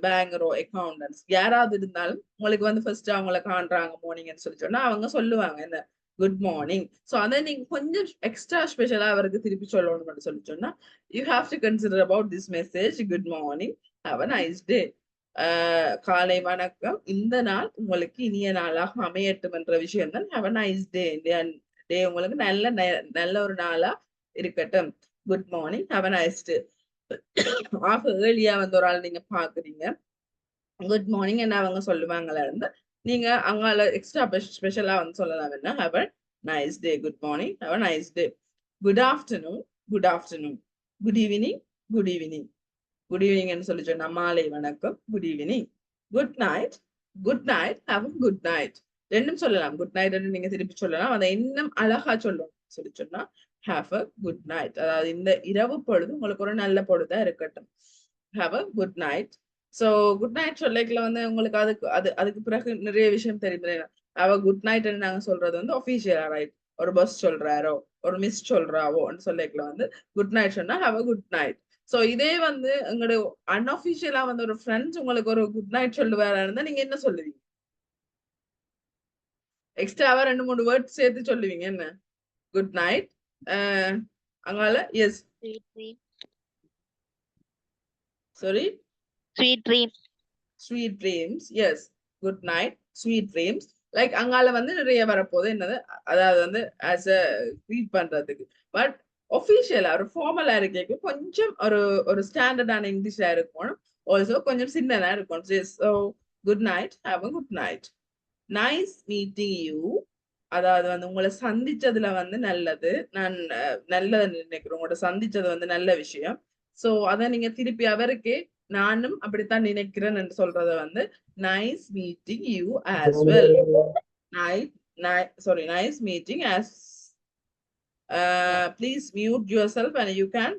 பேங்கரோ அக்கௌண்டன்ஸ் யாராவது இருந்தாலும் உங்களுக்கு வந்து ஃபர்ஸ்ட் அவங்கள காண்றாங்க மார்னிங்னு சொல்லி சொன்னா அவங்க சொல்லுவாங்க என்ன குட் மார்னிங். ஸோ அதை நீங்க கொஞ்சம் எக்ஸ்ட்ரா ஸ்பெஷலா அவருக்கு திருப்பி சொல்லணும்னு சொல்லி சொன்னா you have to consider about this message. Good morning, have a nice டே. காலை வணக்கம், இந்த நாள் உங்களுக்கு இனிய நாளாக அமையட்டும் என்ற விஷயம் தான் ஹேவ் அ நைஸ் டே. டே உங்களுக்கு நல்ல ஒரு நாளா இருக்கட்டும். Good morning, have a nice டே. ஆக ஏர்லியா வந்து ஒரு ஆள் நீங்க பாக்குறீங்க, குட் மார்னிங் என்ன அவங்க சொல்லுவாங்களா இருந்தா நீங்க அங்கால எக்ஸ்ட்ரா ஸ்பெஷலா வந்து சொல்லலாம் என்ன have a nice day. Good morning, have a nice day. Good afternoon, good afternoon. Good evening, good evening. Good ஈவினிங்னு சொல்லி சொன்னா மாலை வணக்கம், good evening. Good night, good night, have a good night. ரெண்டும் சொல்லலாம். குட் நைட் நீங்க திருப்பி சொல்லலாம். அதை இன்னும் அழகா சொல்லணும் சொல்லி சொன்னா ஹாவ் அ குட் நைட். அதாவது இந்த இரவு பொழுது உங்களுக்கு ஒரு நல்ல பொழுதா இருக்கட்டும். Have a good night. So good night சொல்லிக்கல வந்து உங்களுக்கு அதுக்கு பிறகு நிறைய விஷயம் தெரியும். ஹாவ் அ குட் நைட் நாங்க சொல்றது வந்து ஒஃபிஷியலா, ரைட்? ஒரு பஸ் சொல்றாரோ ஒரு மிஸ் சொல்றாவோன்னு சொல்லிக்கல வந்து குட் நைட் சொன்னா have a good night. So இதே வந்து எங்களுடைய அன்அபிஷியலா வந்து ஒரு ஃப்ரெண்ட்ஸ் உங்களுக்கு ஒரு குட் நைட் சொல்லுவாரா இருந்தா நீங்க என்ன சொல்லுவீங்க? எக்ஸ்ட்ராவா 2-3 வேர்ட் சேர்த்து சொல்லுவீங்க. என்ன? குட் நைட், அங்கால yes Sweet dream. Sorry, Sweet dream. Sweet dreams. Yes, good night, sweet dreams. Like அங்கால வந்து நிறைய வரப்போகுது என்னது, அதாவது வந்து ஆஸ் அ ட்ரீட் பண்றதுக்கு. பட் ஒஃபிஷியலா ஒரு ஃபார்மலா இருக்க கொஞ்சம் ஒரு ஒரு ஸ்டாண்டர்டான இங்கிலீஷ்ல இருக்கணும். ஆல்சோ கொஞ்சம் சின்னதா இருக்கும். So good night, have a good night. Nice meeting you. அதாவது வந்து உங்களை சந்திச்சதுல வந்து நல்லது, நான் நல்லது நினைக்கிறேன். உங்களோட சந்திச்சது வந்து நல்ல விஷயம். சோ அத நீங்க திருப்பி அவருக்கே நானும் அப்படித்தான் நினைக்கிறேன் என்று சொல்றத வந்து nice meeting you as well. Nice meeting as. Please mute yourself and you can.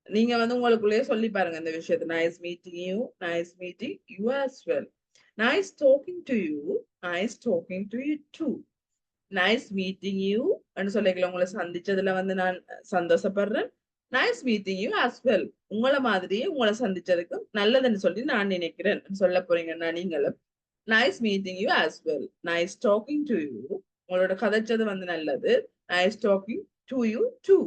நீங்க வந்து உங்களுக்குள்ளேயே சொல்லி பாருங்க இந்த விஷயத்தை. Nice meeting you, nice meeting you as well. Nice talking to you, nice talking to you too. Nice meeting you அப்படின்னு சொல்லிக்கல, உங்களை சந்திச்சதுல வந்து நான் சந்தோஷப்படுறேன். Nice meeting you as well. உங்களை மாதிரியே உங்களை சந்திச்சதுக்கு நல்லதுன்னு சொல்லி நான் நினைக்கிறேன் சொல்ல போறீங்கன்னா நீங்களும் nice meeting you as well. Nice talking to you. உங்களோட கதைச்சது வந்து நல்லது. Nice talking to you too.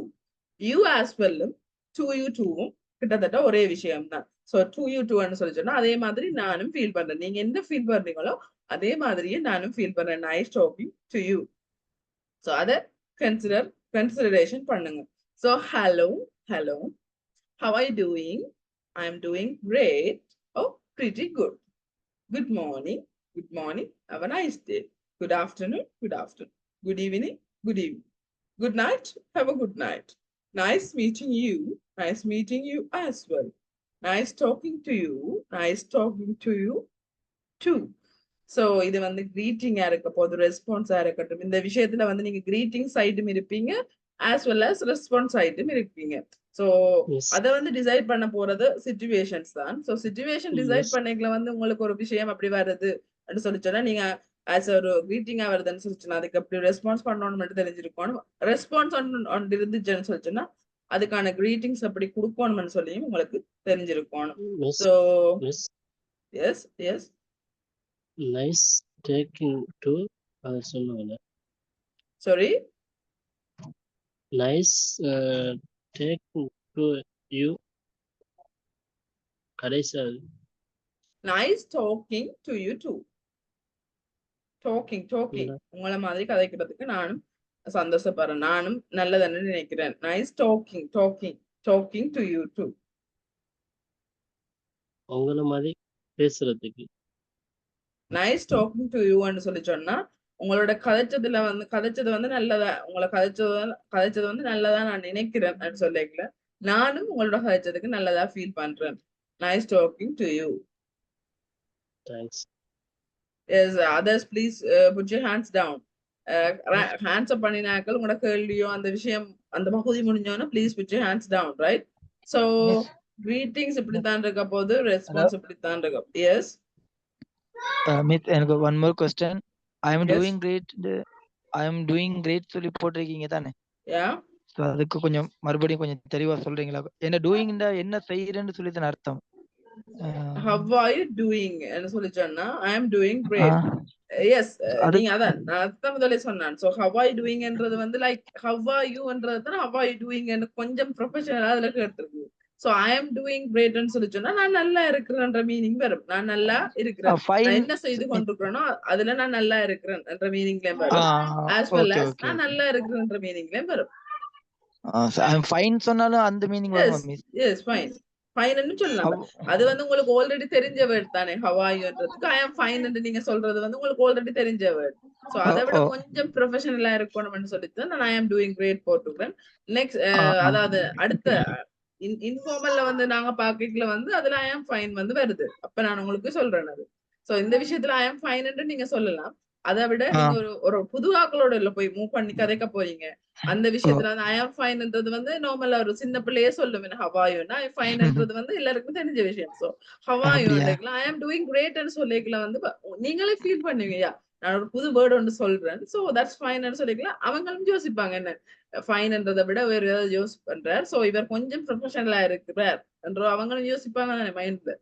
You as வெல்லும் டு யூ டூவும் கிட்டத்தட்ட ஒரே விஷயம் தான். ஸோ டு யூ டூன்னு சொல்லி சொன்னா அதே மாதிரி நானும் ஃபீல் பண்றேன். நீங்க என்ன ஃபீல் பண்றீங்களோ அதே மாதிரியே நானும் ஃபீல் பண்றேன். Nice talking to you. So அதை கன்சிடரேஷன் பண்ணுங்க. So hello, hello, how are you doing? I'm doing great. Oh, pretty good. Good morning, good morning. Have a nice day. Good afternoon, good afternoon. Good evening, good evening. Good night, have a good night. Nice meeting you. Nice meeting you as well. Nice talking to you. Nice talking to you too. So இது வந்து கிரீட்டிங்கா இருக்க போது, ரெஸ்பான்ஸா இருக்கட்டும். இந்த விஷயத்துல வந்து நீங்க greeting சைடும் இருப்பீங்க ஆஸ் வெல் அஸ் ரெஸ்பான்ஸ் சைடும் இருப்பீங்க. So Yes. அதை வந்து டிசைட் பண்ண போறது சிச்சுவேஷன்ஸ் தான். So situation decide Yes. பண்ணிக்கல வந்து உங்களுக்கு ஒரு விஷயம் அப்படி வருது அப்படின்னு சொல்லி சொன்னா நீங்க ஆஸ் ஒரு கிரீட்டிங்கா வருதுன்னு சொல்லிச்சுன்னா அதுக்கு அப்படி ரெஸ்பான்ஸ் பண்ணணும்னு மட்டும் தெரிஞ்சிருக்கணும். ரெஸ்பான்ஸ் ஒன்று இருந்துச்சுன்னு சொல்லிச்சுன்னா அதுக்கான கிரீட்டிங்ஸ் அப்படி கொடுக்கணும்னு சொல்லியும் உங்களுக்கு தெரிஞ்சிருக்கணும். Miss. So Miss. Yes, yes, Nice taking to. அது சொன்னவங்க. Sorry, Nice taking to you. கடைசியா nice talking to you too. Talking உங்களை மாதிரி கதைக்கிறதுக்கு நானும் சந்தோஷப்படுறேன். நானும் நல்லதுன்னு நினைக்கிறேன். Nice talking to you too. உங்களை மாதிரி பேசுறதுக்கு. நைஸ் டாக்கிங் டு யூன்னு சொல்லி சொன்னா உங்களோட கதைச்சது வந்து நல்லதா, உங்களை கதைச்சது வந்து நல்லதா நான் நினைக்கிறேன் சொல்லிக்கல, நானும் உங்களோட கதைச்சதுக்கு நல்லதா ஃபீல் பண்றேன். Nice talking to you. Thanks. Yes, others please put your hands down. Hands up பண்ணினாக்கள் உங்களோட கேள்வியோ அந்த விஷயம் அந்த பகுதி முடிஞ்சோன்னா please put your hands down, right? So greetings இப்படித்தான் இருக்க போது, ரெஸ்பான்ஸ் இப்படித்தான் இருக்கும். Yes. மித், எனக்கு one more question. I am Yes. doing great. I am doing great சொல்லி போட்டிருக்கீங்க தானே? Yeah. So அதுக்கு கொஞ்சம் மறுபடியும் கொஞ்சம் தெளிவா சொல்றீங்களா? என்ன டூயிங்டா என்ன செய்யறேன்னு சொல்லி தான் அர்த்தம். How are you doing ன்னு சொல்லி சொன்னா I am doing great. Yes, நீங்க அதான் நான் முதல்ல சொன்னேன். So how are you doing என்றது வந்து like how are you என்றது தான் how are you doing ன்னு கொஞ்சம் ப்ரொஃபஷனலா அதுல கேட்டிருக்கு. So I am doing great ன்னு சொல்லி சொன்னா நான் நல்லா இருக்கிறேன்ற மீனிங் வரும். நான் நல்லா இருக்கிறேன், நான் என்ன செய்து கொண்டிருக்கிறேனோ அதுல நான் நல்லா இருக்கிறேன் என்ற மீனிங்லயும் வரும். as well as நான் நல்லா இருக்கிறேன்ற மீனிங்லயும் வரும். I am fine சொன்னாலும் அந்த மீனிங் வருமா மிஸ்? Yes, fine. ஃபைன்னு சொல்லலாம். அது வந்து உங்களுக்கு ஆல்ரெடி தெரிஞ்ச வேர்ட் தானே. how are you என்றதுக்கு I am fine என்று நீங்க சொல்றது வந்து உங்களுக்கு ஆல்ரெடி தெரிஞ்ச வேர்ட். சோ அதை விட கொஞ்சம் ப்ரொஃபஷனலா இருக்கணும்னு சொல்லிட்டு நான் I am doing great போட்டுக்கிறேன். நெக்ஸ்ட் அதாவது அடுத்த இன்ஃபார்மல்ல வந்து நாங்க பாக்கல வந்து அதுல ஐ ஆம் ஃபைன் வந்து வருது. அப்ப நான் உங்களுக்கு சொல்றேன் அது. சோ இந்த விஷயத்துல ஐ ஆம் ஃபைன் என்று நீங்க சொல்லலாம். அதை விட நீங்க ஒரு புது ஆக்களோட இல்ல போய் மூவ் பண்ணி கதைக்க போறீங்க. அந்த விஷயத்துல வந்து ஐ ஆம் ஃபைன்ன்றது வந்து நார்மலா ஒரு சின்ன பிள்ளையே சொல்லுவேன் ஹவாயுன்னா ஃபைன்ன்றது வந்து எல்லாருக்கும் தெரிஞ்ச விஷயம். சோ ஹவாயு ஐ ஆம் டூயிங் கிரேட்னு சொல்லிக்கலாம் வந்து நீங்களே ஃபீல் பண்ணுவீங்க. நான் ஒரு புது வேர்டு ஒன்று சொல்றேன். சோ தட்ஸ் ஃபைன் சொல்லிக்கலாம். அவங்களும் யோசிப்பாங்க என்ன ஃபைன்ன்றதை விட வேற ஏதாவது யோசி பண்றார். சோ இவர் கொஞ்சம் ப்ரொஃபஷனலா இருக்கிறார் என்று அவங்களும் யோசிப்பாங்க மைண்ட்ல.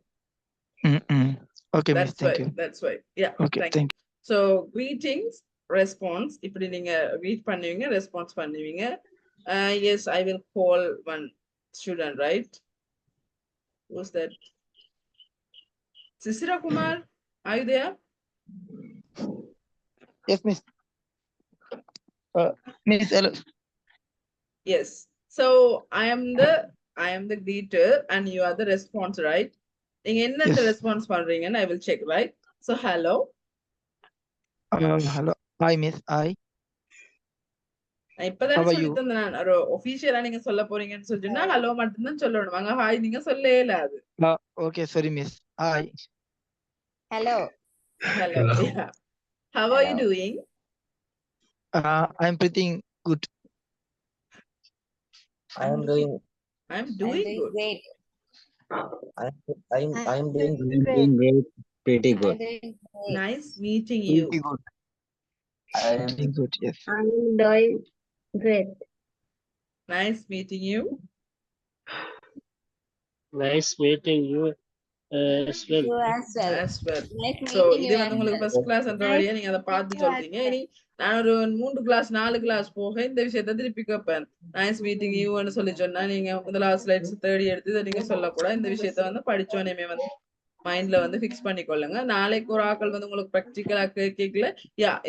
Okay miss, That's why. thank you. That's why. Yeah. Okay, Thank thank you. So greetings, response. இப்படி நீங்க greet பண்ணுவீங்க, response பண்ணுவீங்க. Yes, I will call one student, right? Who's that? Sisira Kumar, are you there? Yes, miss. Miss, hello. Yes. So I am the greeter and you are the response, right? நீங்க என்ன response பண்றீங்கன்னு I will check, right? So hello. Hello. Hi, miss. Hi. நான் இப்பதான் How are சொல்லி you? தந்தேன். ஒரு ஒபிஷியலா நீங்க சொல்ல போறீங்கன்னு சொல்லிட்டுன்னா ஹலோ மட்டும்தான் சொல்லணும். அங்க ஹாய் நீங்க சொல்லவே இல்ல அது. Okay, sorry, miss. Hi. Hello. Hello. Yeah. How are you doing? I'm pretty good. I am doing I'm doing good. Great. I am doing great, pretty good. Nice meeting you. Pretty good. I am Pretty good, yes. I'm doing great. Nice meeting you. Nice meeting you as well. You as well. As well. Nice So meeting இது you வந்து as உங்களுக்கு well. First class என்ற வழியா நீங்க அதை பார்த்து சொல்றீங்க. இனி நான் ஒரு 3 கிளாஸ் 4 கிளாஸ் போக இந்த விஷயத்தை திருப்பி கேட்பேன். நைஸ் மீட்டிங் யூன்னு சொல்லி சொன்னா நீங்க முதலாவது ஸ்லைட்ஸ் தேடி எடுத்து இதை நீங்க சொல்லக்கூடாது. இந்த விஷயத்த வந்து படிச்சோனையுமே வந்து மைண்ட்ல வந்து ஃபிக்ஸ் பண்ணிக்கொள்ளுங்க. நாளைக்கு ஒரு ஆக்கள் வந்து உங்களுக்கு ப்ராக்டிக்கலா கேட்கல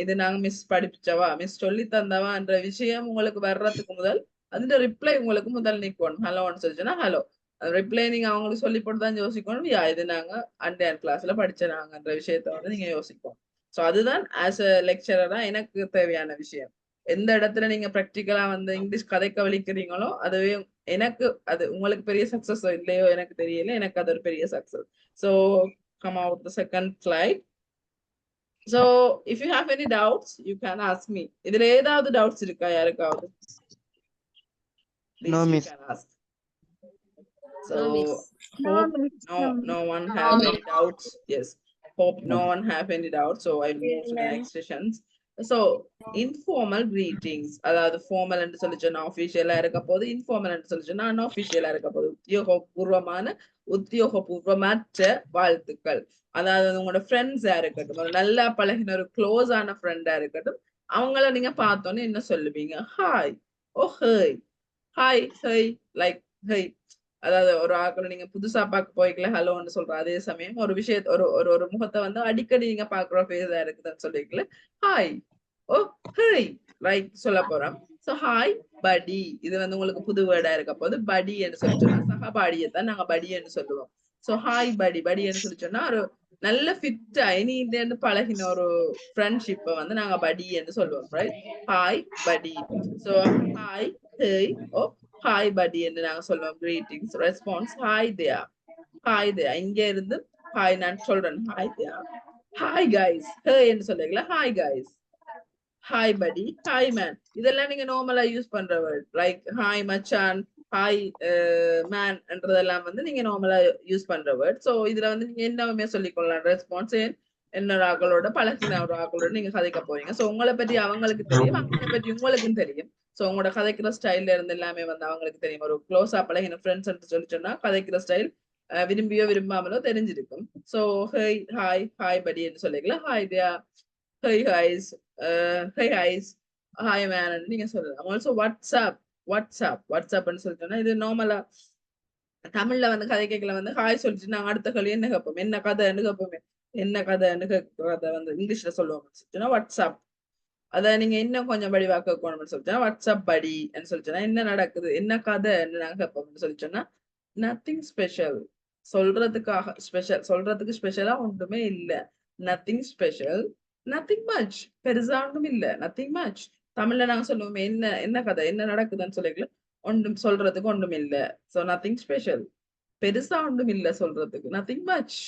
இது நாங்க மிஸ் படிச்சவா மிஸ் சொல்லி தந்தவா என்ற விஷயம் உங்களுக்கு வர்றதுக்கு முதல் அந்த ரிப்ளை உங்களுக்கு முதல் நிக்கணும். ஹலோன்னு சொல்லிச்சுன்னா ஹலோ ரிப்ளை நீங்க அவங்களுக்கு சொல்லி போட்டு தான் யோசிக்கணும். இது நாங்க அண்டர் கிளாஸ்ல படிச்ச நாங்கன்ற விஷயத்த வந்து நீங்க யோசிக்கணும். ஸோ அதுதான் ஆஸ் அ லெக்சரரா எனக்கு தேவையான விஷயம். எந்த இடத்துல நீங்க ப்ராக்டிக்கலா வந்து இங்கிலீஷ் கதைக்க வலிக்கிறீங்களோ அதுவே எனக்கு அது உங்களுக்கு பெரிய சக்சஸ் இல்லையோ எனக்கு தெரியல. எனக்கு அது ஒரு பெரிய success. So come out the second slide. So if you have any doubts, you can ask me. இதுல ஏதாவது doubts இருக்கா யாருக்காவது? No, Please, miss. you can ask. So No, miss. hope no one have any doubts. Yes, hope no one have any doubts. So I move to the next sessions. So informal greetings. அதாவது formal என்று சொல்லிச்சோன்னா official இருக்க போது, informal என்று சொல்லிச்சோன்னா unofficial இருக்க போது. உத்தியோகபூர்வமற்ற வாழ்த்துக்கள். அதாவது உங்களோட ஃப்ரெண்ட்ஸா இருக்கட்டும், ஒரு நல்லா பழகின ஒரு க்ளோஸான ஃப்ரெண்டா இருக்கட்டும், அவங்கள நீங்க பார்த்தோன்னே என்ன சொல்லுவீங்க? Hi, oh hey, hi hey, like hey. அதாவது ஒரு ஆக்களை நீங்க புதுசா பார்க்க போய்க்கல ஹலோன்னு சொல்ற அதே சமயம் ஒரு விஷயத்த ஒரு ஒரு ஒரு முகத்தை வந்து அடிக்கடி நீங்க பாக்குற ஃபேஸா இருக்குதுன்னு சொல்லிக்கல ஹாய், ஓ ஹேய், ரைட் சொல்ல போறோம். சோ ஹாய் படி, இது வந்து உங்களுக்கு புது வேர்டா இருக்க போது படி என்று சொல்லி சொன்னா சகபாடியத்தான் நாங்க படி என்று சொல்லுவோம். சோ ஹாய் படி, படி என்று சொல்லி சொன்னா ஒரு நல்ல ஃபிட்டா இனி இந்த பழகின ஒரு ஃப்ரெண்ட்ஷிப்பை வந்து நாங்க படி என்று சொல்லுவோம். Right, hi buddy. So hi hey, oh hi buddy என்று நாங்க சொல்லுவோம். Greetings response hi there, hi there. இங்க இருந்து ஹாய் நான் சொல்றேன் hi there, hi guys, hey என்று சொல்லுங்களா hi guys, hi buddy, hi man. இதெல்லாம் நீங்க நார்மலா யூஸ் பண்ற வேர்ட். லைக் ஹாய் மச்சான், ஹாய் மேன் என்றதெல்லாம் வந்து நீங்க நார்மலா யூஸ் பண்ற வேர்ட். ஸோ இதுல வந்து நீங்க என்னவுமே சொல்லிக்கொள்ளலாம். ரெஸ்பான்ஸ் இன்னொரு ஆக்களோட பழகின ஒரு ஆக்களோட நீங்க கதைக்க போறீங்க. ஸோ உங்களை பற்றி அவங்களுக்கு தெரியும், அவங்களை பற்றி உங்களுக்கும் தெரியும். ஸோ உங்களோட கதைக்கிற ஸ்டைல்ல இருந்து எல்லாமே வந்து அவங்களுக்கு தெரியும். ஒரு க்ளோஸா பழகின ஃப்ரெண்ட்ஸ் சொல்லி சொன்னா கதைக்கிற ஸ்டைல் விரும்பியோ விரும்பாமலோ தெரிஞ்சிருக்கும். So hey hi, hi buddy என்று சொல்லிக்கலாம். ஹாய் தியா, ஹே guys, hey guys, hi man நீங்க சொல்லலாம். ஆல்சோ வாட்ஸ்அப், வாட்ஸ்அப்னு சொல்லிட்டோம்னா இது நார்மலா தமிழ்ல வந்து கதை கேட்கல வந்து ஹாய் சொல்லிட்டு நாங்க அடுத்த கேள்வி என்ன கேட்போம், என்ன கதைன்னு கேட்போமே. என்ன கதைன்னு கேட்கறத வந்து இங்கிலீஷ்ல சொல்லுவோம்னு சொல்லிட்டோம்னா வாட்ஸ்அப். அதை நீங்க இன்னும் கொஞ்சம் படி வாக்கணும்னு சொல்லிட்டோம்னா வாட்ஸ்அப் படி சொல்லிட்டோம்னா என்ன நடக்குது, என்ன கதைன்னு நாங்க கேட்போம்னு சொல்லிட்டோம்னா நத்திங் ஸ்பெஷல். சொல்றதுக்காக ஸ்பெஷல், சொல்றதுக்கு ஸ்பெஷலா ஒன்றுமே இல்லை. நத்திங் ஸ்பெஷல், நத்திங் மச், பெருசா ஒன்றும் இல்ல, நத்திங் மச். தமிழ்ல நாங்க சொல்லுவோமே என்ன என்ன கதை என்ன நடக்குதுன்னு சொல்லிக்கலாம் ஒன்றும் சொல்றதுக்கு ஒன்றும் இல்ல. So nothing special. பெருசா ஒன்றும் இல்ல சொல்றதுக்கு. Nothing much.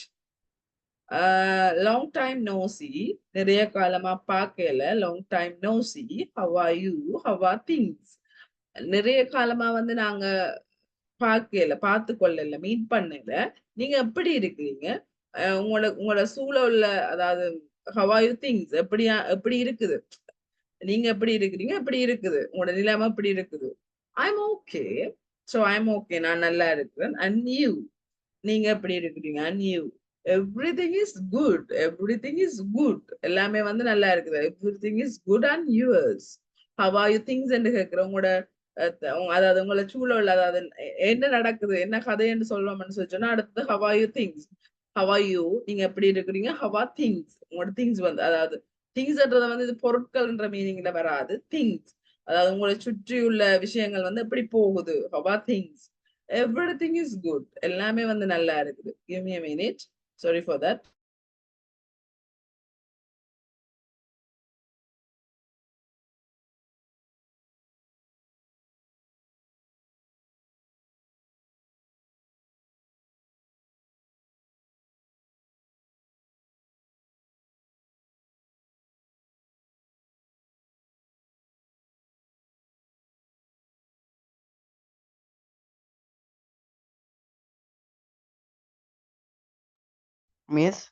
Long time no see, நிறைய காலமா பார்க்கல. Long time no see, how are you, how are things. நிறைய காலமா வந்து நாங்க பார்த்து கொள்ளல, மீட் பண்ணல. நீங்க எப்படி இருக்கிறீங்க? உங்களோட சூழல்ல, அதாவது ஹவ் ஆர் யூ திங்ஸ் எப்படி இருக்குது, நீங்க எப்படி இருக்கிறீங்க, எப்படி இருக்குது, உங்களோட நிலைமை எப்படி இருக்குது. I'm okay. So I'm okay, நான் நல்லா இருக்கிறேன். அண்ட் யூ, நீங்க எப்படி இருக்கிறீங்க? And you, everything is good, everything is good. எல்லாமே வந்து நல்லா இருக்குது. Everything is good and yours. Have are you things என்று கேட்கிற உங்களோட அதாவது உங்களை சூழல், அதாவது என்ன நடக்குது, என்ன கதைன்னு சொல்லுவோம்னு சொன்னா அடுத்தது have are you things. Have are you, நீங்க எப்படி இருக்கிறீங்க. ஹவ் ஆர் திங்ஸ், உங்களோட திங்ஸ் வந்து, அதாவது திங்ஸ்ன்றத வந்து இது பொருட்கள்ன்ற மீனிங்ல வராது. திங்ஸ், அதாவது உங்களை சுற்றியுள்ள விஷயங்கள் வந்து எப்படி போகுது. Have are things. Everything is good, எல்லாமே வந்து நல்லா இருக்குது. Give me a minute. Sorry for that. Miss,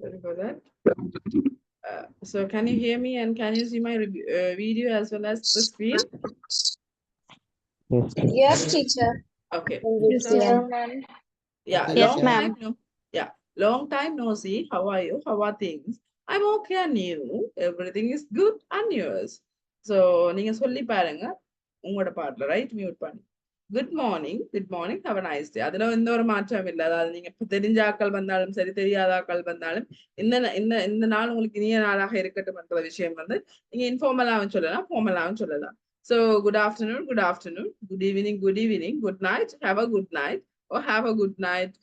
Sorry for that. So can you hear me and can you see my video as well as the screen? Yes. Yes, teacher. Okay. Yes, So, ma'am. yeah, Yes, long ma'am. time no, yeah, long time no see. How are you? How are things? I'm okay and you. Everything is good and yours. So நீங்க சொல்லி பாருங்க உங்களோட பாட்டுல, right? Mute பண்ணி. Good morning, good morning, have a nice day. அதுல எந்த ஒரு மாற்றம் இல்லை. அதாவது நீங்க தெரிஞ்ச ஆக்கள் வந்தாலும் சரி, தெரியாத ஆக்கள் வந்தாலும் இந்த இந்த இந்த நாள் உங்களுக்கு இனிய நாளாக இருக்கட்டும் என்ற விஷயம் வந்து நீங்க இன்ஃபார்மலாவும் சொல்லலாம், ஃபார்மலாவும் சொல்லலாம். So good afternoon, good afternoon, good evening, good evening, good night, have a good night or have a good night,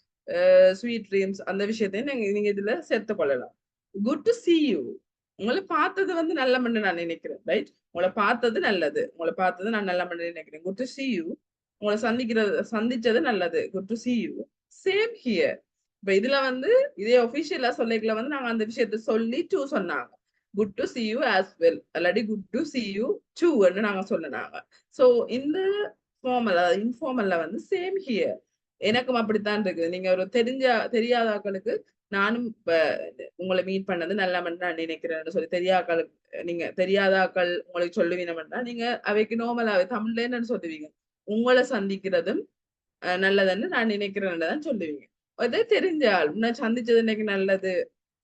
sweet dreams. அந்த விஷயத்தையும் நீங்க இதுல சேர்த்து கொள்ளலாம். Good to see you. உங்களை பார்த்தது வந்து நல்ல மண்ணு நான் நினைக்கிறேன், ரைட்? உங்களை பார்த்தது நல்லது, உங்களை பார்த்தது நான் நல்ல மண்ணு நினைக்கிறேன். Good to see you. உங்களை சந்திச்சது நல்லது. Good to see you. Same here. இப்ப இதுல வந்து இதே ஒபிஷியலா சொல்லிக்கல வந்து நாங்க அந்த விஷயத்த சொல்லி டூ சொன்னாங்க. Good to see you as well, Alladi good to see you too ன்னு நாங்க சொன்னாங்க. சோ இந்த ஃபார்மல், இன்ஃபார்மல்ல வந்து சேம் ஹியர். எனக்கும் அப்படித்தான் இருக்குது. நீங்க ஒரு தெரியாத ஆக்களுக்கு நானும் இப்ப உங்களை மீட் பண்ணது நல்லா நான் நினைக்கிறேன்னு சொல்லி தெரியாக்கள் நீங்க தெரியாத ஆக்கள் உங்களுக்கு சொல்லுவீங்கன்னா நீங்க அவைக்கு நார்மலாவே தமிழ்ல என்னன்னு சொல்லுவீங்க, உங்களை சந்திக்கிறதும் நல்லதுன்னு நான் நினைக்கிறேன்னு தான் சொல்லுவீங்க. அதே தெரிஞ்சால் நான் சந்திச்சது இன்னைக்கு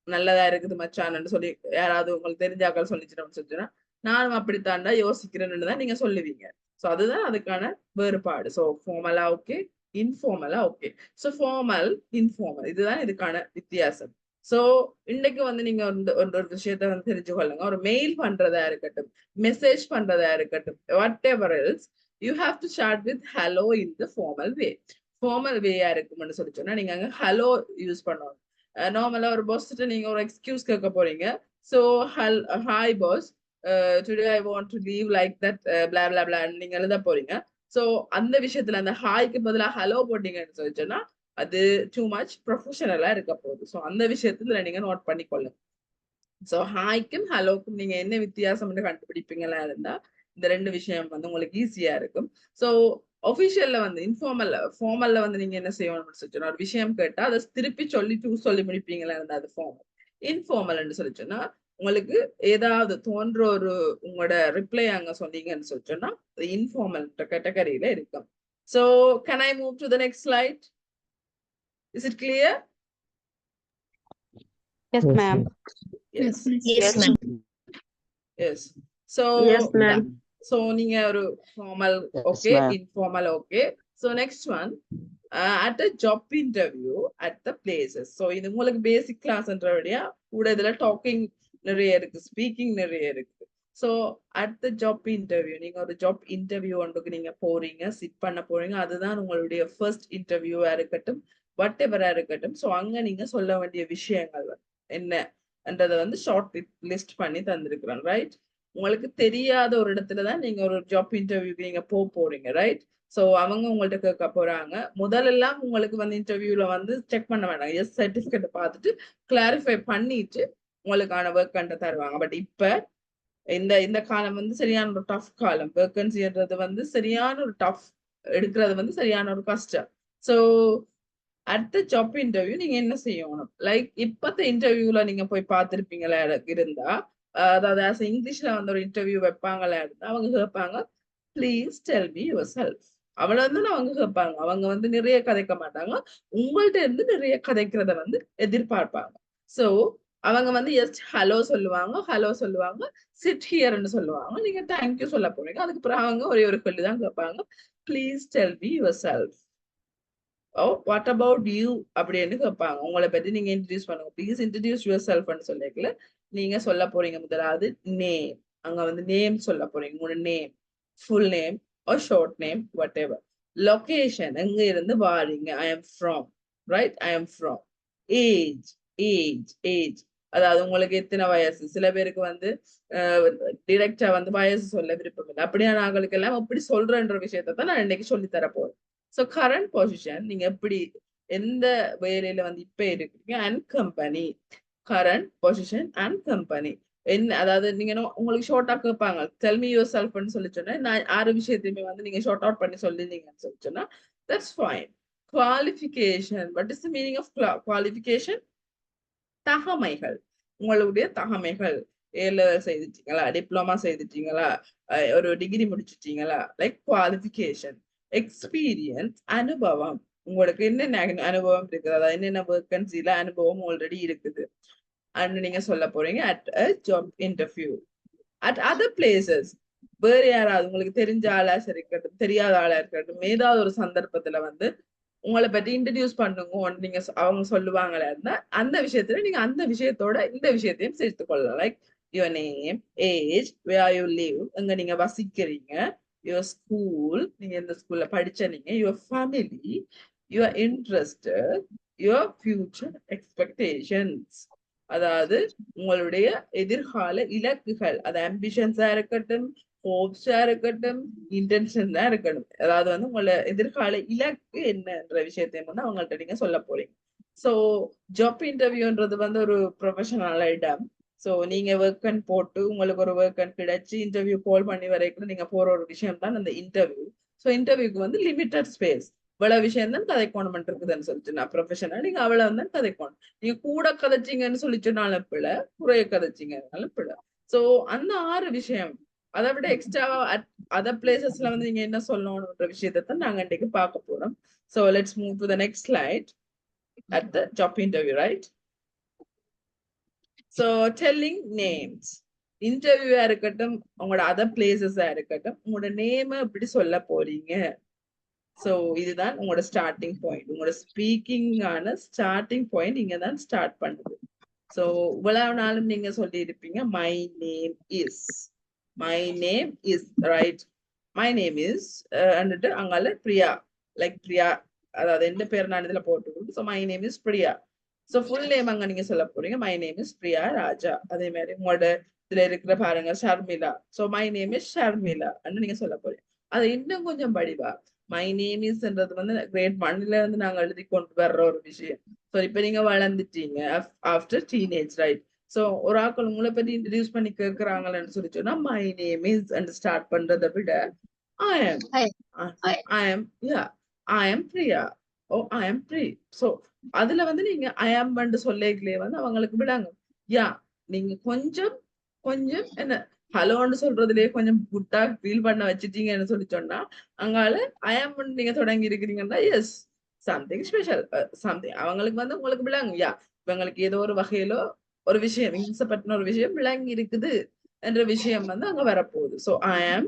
நல்லதா இருக்குது மச்சான்னு சொல்லி யாராவது உங்களுக்கு தெரிஞ்சாக்கள் சொல்லிச்சிடணும்னு சொல்லிச்சுன்னா நானும் அப்படித்தாண்டா யோசிக்கிறேன்னு தான் நீங்க சொல்லுவீங்க. ஸோ அதுதான் அதுக்கான வேறுபாடு. ஸோ ஃபார்மலா ஓகே, இன்ஃபார்மலா ஓகே. ஸோ ஃபார்மல், இன்ஃபார்மல் இதுதான் இதுக்கான வித்தியாசம். ஸோ இன்னைக்கு வந்து நீங்க ஒரு விஷயத்த வந்து தெரிஞ்சு கொள்ளுங்க. ஒரு மெயில் பண்றதா இருக்கட்டும், மெசேஜ் பண்றதா இருக்கட்டும், whatever else, you have to start with hello in the formal way. Formal வேயா இருக்கும்னு சொல்லி சொன்னா நீங்க அங்க ஹலோ யூஸ் பண்ணணும். நார்மலா ஒரு பாஸ் கிட்ட நீங்க ஒரு எக்ஸ்கியூஸ் கேட்க போறீங்க. So hi boss, today I want to leave like that blah blah blah நீங்க எழுத போறீங்க. ஸோ அந்த விஷயத்துல அந்த ஹாய்க்கு பதிலாக ஹலோ போட்டீங்கன்னு சொல்லிச்சோன்னா அது டூ மச் ப்ரொஃபஷனலா இருக்க போகுது. ஸோ அந்த விஷயத்துல நீங்க நோட் பண்ணிக்கொள்ளுங்க. ஸோ ஹாய்க்கும் ஹலோக்கும் நீங்க என்ன வித்தியாசம்னு கண்டுபிடிப்பீங்களா இருந்தா இந்த ரெண்டு விஷயம் வந்து உங்களுக்கு ஈஸியா இருக்கும். ஸோ ஒஃபிஷியல்ல வந்து ஃபார்மல்ல வந்து நீங்க என்ன செய்யணும்னு சொல்லிச்சோன்னா ஒரு விஷயம் கேட்டா அதை திருப்பி சொல்லி முடிப்பீங்களா இருந்தா அது ஃபார்மல். இன்ஃபார்மல்னு சொல்லிச்சோன்னா உங்களுக்கு ஏதாவது தோன்ற ஒரு உங்களோட ரிப்ளை அங்க சொன்னீங்கன்னு சொல்லிச்சோன்னா அது இன்ஃபார்மல் கேட்டகரியில இருக்கும். So can I move to the next slide? Is it clear? Yes, ma'am. Yes. Yes, ma'am. Yes. So Yes, ma'am. so நீங்க ஒரு formal Yes, okay, ma'am. informal okay. So next one, at a job interview at the places. So இது உங்களுக்கு basic class என்றபடியா கூட இதுல talking நிறைய இருக்கு, speaking நிறைய இருக்கு. So at the job interview, நீங்க ஒரு job interview ஒன்றுக்கு நீங்க போறீங்க, சிட் பண்ண போறீங்க, அதுதான் உங்களுடைய first interview இருக்கட்டும், whatever இருக்கட்டும். So அங்க நீங்க சொல்ல வேண்டிய விஷயங்கள் என்னன்றதை வந்து ஷார்ட் லிஸ்ட் பண்ணி தந்திருக்கிறோம், ரைட்? உங்களுக்கு தெரியாத ஒரு இடத்துலதான் நீங்க ஒரு ஜாப் இன்டர்வியூக்கு நீங்க போறீங்க, ரைட்? ஸோ அவங்க உங்கள்ட்ட கேட்க போறாங்க. முதலெல்லாம் உங்களுக்கு வந்து இன்டர்வியூல வந்து செக் பண்ண வேண்டாம், எஸ் சர்டிபிகேட் பார்த்துட்டு கிளாரிஃபை பண்ணிட்டு உங்களுக்கான ஒர்க் கண்ட தருவாங்க. பட் இப்ப இந்த காலம் வந்து சரியான ஒரு டஃப் காலம். வேக்கன்சின்றது வந்து சரியான ஒரு டஃப், எடுக்கிறது வந்து சரியான ஒரு கஷ்டம். ஸோ அடுத்த ஜாப் இன்டர்வியூ நீங்க என்ன செய்யணும், லைக் இப்பத்த இன்டர்வியூல நீங்க போய் பார்த்திருப்பீங்களா இருந்தா, அதாவது இங்கிலீஷ்ல வந்து ஒரு இன்டர்வியூ வைப்பாங்களா இருந்தா அவங்க கேட்பாங்க please tell me your self. அவ்வளவுதான் அவங்க கேட்பாங்க. அவங்க வந்து நிறைய கதைக்க மாட்டாங்க, உங்கள்ட்ட இருந்து நிறைய கதைக்கிறத வந்து எதிர்பார்ப்பாங்க. ஸோ அவங்க வந்து எஸ் ஹலோ சொல்லுவாங்க, சிட் ஹியர்ன்னு சொல்லுவாங்க, நீங்க தேங்க்யூ சொல்ல போறீங்க. அதுக்கு பிறகு அவங்க ஒரே ஒரு கேள்விதான் கேட்பாங்க, please tell me your self. Oh what about you அப்படின்னு கேட்பாங்க. உங்களை பத்தி நீங்க இன்ட்ரடியூஸ் பண்ணுங்க, ப்ளீஸ் இன்ட்ரடியூஸ் யுவர் செல்ஃப்னு சொல்லிக்கல நீங்க சொல்ல போறீங்க. முதலாவது நேம், அங்க வந்து நேம் சொல்ல போறீங்க, உங்களோட name, full name or short name, whatever. Location, எங்க இருந்து வாரீங்க, I am from, right? I am from. Age, அதாவது உங்களுக்கு எத்தனை வயசு. சில பேருக்கு வந்து டிரெக்டா வந்து வயசு சொல்ல விருப்பம் இல்லை. அப்படியான ஆளுக்கு எல்லாம் எப்படி சொல்றன்ற விஷயத்த தான் நான் இன்னைக்கு சொல்லி தர போறேன். ஸோ கரண்ட் பொசிஷன், நீங்க எப்படி எந்த வேலையில வந்து இப்ப இருக்கீங்க, and company. Current position and company என்ன, அதாவது நீங்க உங்களுக்கு ஷார்ட் அவுட் கேட்பாங்க, டெல் மீ யுவர் செல்ஃப்னு சொல்லி சொன்னா நான் 6 விஷயத்தையுமே வந்து நீங்க ஷார்ட் அவுட் பண்ணி சொல்லிருந்தீங்கன்னு சொல்லி சொன்னா that's fine. Qualification, what is the meaning of qualification? தகமைகள், உங்களுடைய தகமைகள். A-level செய்துட்டீங்களா, டிப்ளமா செய்துட்டீங்களா, ஒரு டிகிரி முடிச்சுட்டீங்களா, லைக் குவாலிஃபிகேஷன். எக்ஸ்பீரியன்ஸ், அனுபவம், உங்களுக்கு என்னென்ன அனுபவம் இருக்குது, அதாவது என்னென்ன வேக்கன்சில அனுபவம் ஆல்ரெடி இருக்குது அண்ட் நீங்க சொல்ல போறீங்க at a job interview. At other places, வேற யாராவது உங்களுக்கு தெரிஞ்ச ஆளா இருக்கட்டும், தெரியாத ஆளா இருக்கட்டும், ஏதாவது ஒரு சந்தர்ப்பத்துல வந்து உங்களை பற்றி இன்ட்ரடியூஸ் பண்ணுங்க நீங்க அவங்க சொல்லுவாங்களா இருந்தா அந்த விஷயத்துல நீங்க அந்த விஷயத்தோட இந்த விஷயத்தையும் சேர்த்து கொள்ளலாம். Like your name, age, where you live, எங்க நீங்க வசிக்கிறீங்க, யுவர் ஸ்கூல், நீங்க எந்த ஸ்கூல்ல படிச்ச, நீங்க your family, your interest, your future expectations, அதாவது உங்களுடைய எதிர்கால இலக்குகள், அது ஆம்பிஷன்ஸா இருக்கட்டும், ஹோப்ஸா இருக்கட்டும், இன்டென்ஷன்ஸா இருக்கட்டும், அதாவது வந்து உங்களோட எதிர்கால இலக்கு என்னன்ற விஷயத்தையும் வந்து அவங்கள்ட்ட நீங்க சொல்ல போறீங்க. ஸோ ஜாப் இன்டர்வியூன்றது வந்து ஒரு ப்ரொஃபஷனல் இடம். ஸோ நீங்க ஒர்க்கன் போட்டு உங்களுக்கு ஒரு ஒர்க்கன் கிடைச்சி இன்டர்வியூ கால் பண்ணி வரைக்கும் நீங்க போற ஒரு விஷயம் தான் அந்த இன்டர்வியூ. ஸோ இன்டர்வியூக்கு வந்து லிமிட்டட் ஸ்பேஸ், இவ்வளவு விஷயம் தான் கதைக்கோணம் இருக்குதுன்னு சொல்லிட்டு நான் ப்ரொஃபஷனல் நீங்க அவ்வளவு தான் கதைக்கோணும். நீங்க கூட கதைச்சிங்கன்னு சொல்லிச்சுனாலும் பிள்ளை, குறைய கதைச்சிங்கனாலும் பிள்ளை. சோ அந்த 6 விஷயம் அதை விட எக்ஸ்ட்ரா அதர் பிளேசஸ்ல வந்து நீங்க என்ன சொல்லணும்ன்ற விஷயத்தை நாங்க இன்னைக்கு பார்க்க போறோம். So let's move to the next slide at the job interview, right? So telling names. இன்டர்வியூவா இருக்கட்டும், உங்களோட அதர் பிளேசஸா இருக்கட்டும், உங்களோட நேம எப்படி சொல்ல போறீங்க. சோ இதுதான் உங்களோட ஸ்டார்டிங் பாயிண்ட். உங்களோட ஸ்பீக்கிங்கான ஸ்டார்டிங் பாயிண்ட் இங்க தான் ஸ்டார்ட் பண்ணுது. சோ இவ்வளவு நாளும் நீங்க சொல்லி இருப்பீங்க my name is, my name is, right? My name is வந்துட்டு அங்கால பிரியா, லைக் பிரியா, அதாவது எந்த பேர் நான் இதுல போட்டுக்கணும். So my name is Priya. So full name அங்க நீங்க சொல்ல போறீங்க மை நேம் இஸ் பிரியா ராஜா. அதே மாதிரி உங்களோட இதுல இருக்கிற பாருங்க Sharmila. So my name is Sharmila நீங்க சொல்ல போறீங்க. அதை இன்னும் கொஞ்சம் படிவா மை நேம் இஸ்ன்றது வந்து கிரேட் 1ல இருந்து நாங்க எழுதி கொண்டு வர்ற ஒரு விஷயம். ஸோ இப்ப நீங்க வளர்ந்துட்டீங்க ஆஃப்டர் டீனேஜ், ரைட்? சோ ஒரு ஆக்கள் உங்களை பத்தி இன்ட்ரடியூஸ் பண்ணி கேட்கறாங்கன்னு சொல்லி சொன்னா my name is and start பண்றதை விட I am Priya. Oh, I am Pri. So அதுல வந்து நீங்க I am வந்து சொல்லிக்கலே வந்து அவங்களுக்கு விடாங்க. யா நீங்க கொஞ்சம் கொஞ்சம் என்ன ஹலோன்னு சொல்றதுலயே கொஞ்சம் குட்டா ஃபீல் பண்ண வச்சுட்டீங்கன்னு சொல்லி சொன்னா அங்கால I am நீங்க தொடங்கி இருக்கிறீங்கன்னா எஸ் சம்திங் ஸ்பெஷல் சம்திங் அவங்களுக்கு வந்து உங்களுக்கு விளங்கு. யா இவங்களுக்கு ஏதோ ஒரு வகையில ஒரு விஷயம் இன்சப்பட்டின ஒரு விஷயம் விளங்கி இருக்குது என்ற விஷயம் வந்து அங்க வரப்போகுது. ஸோ I am,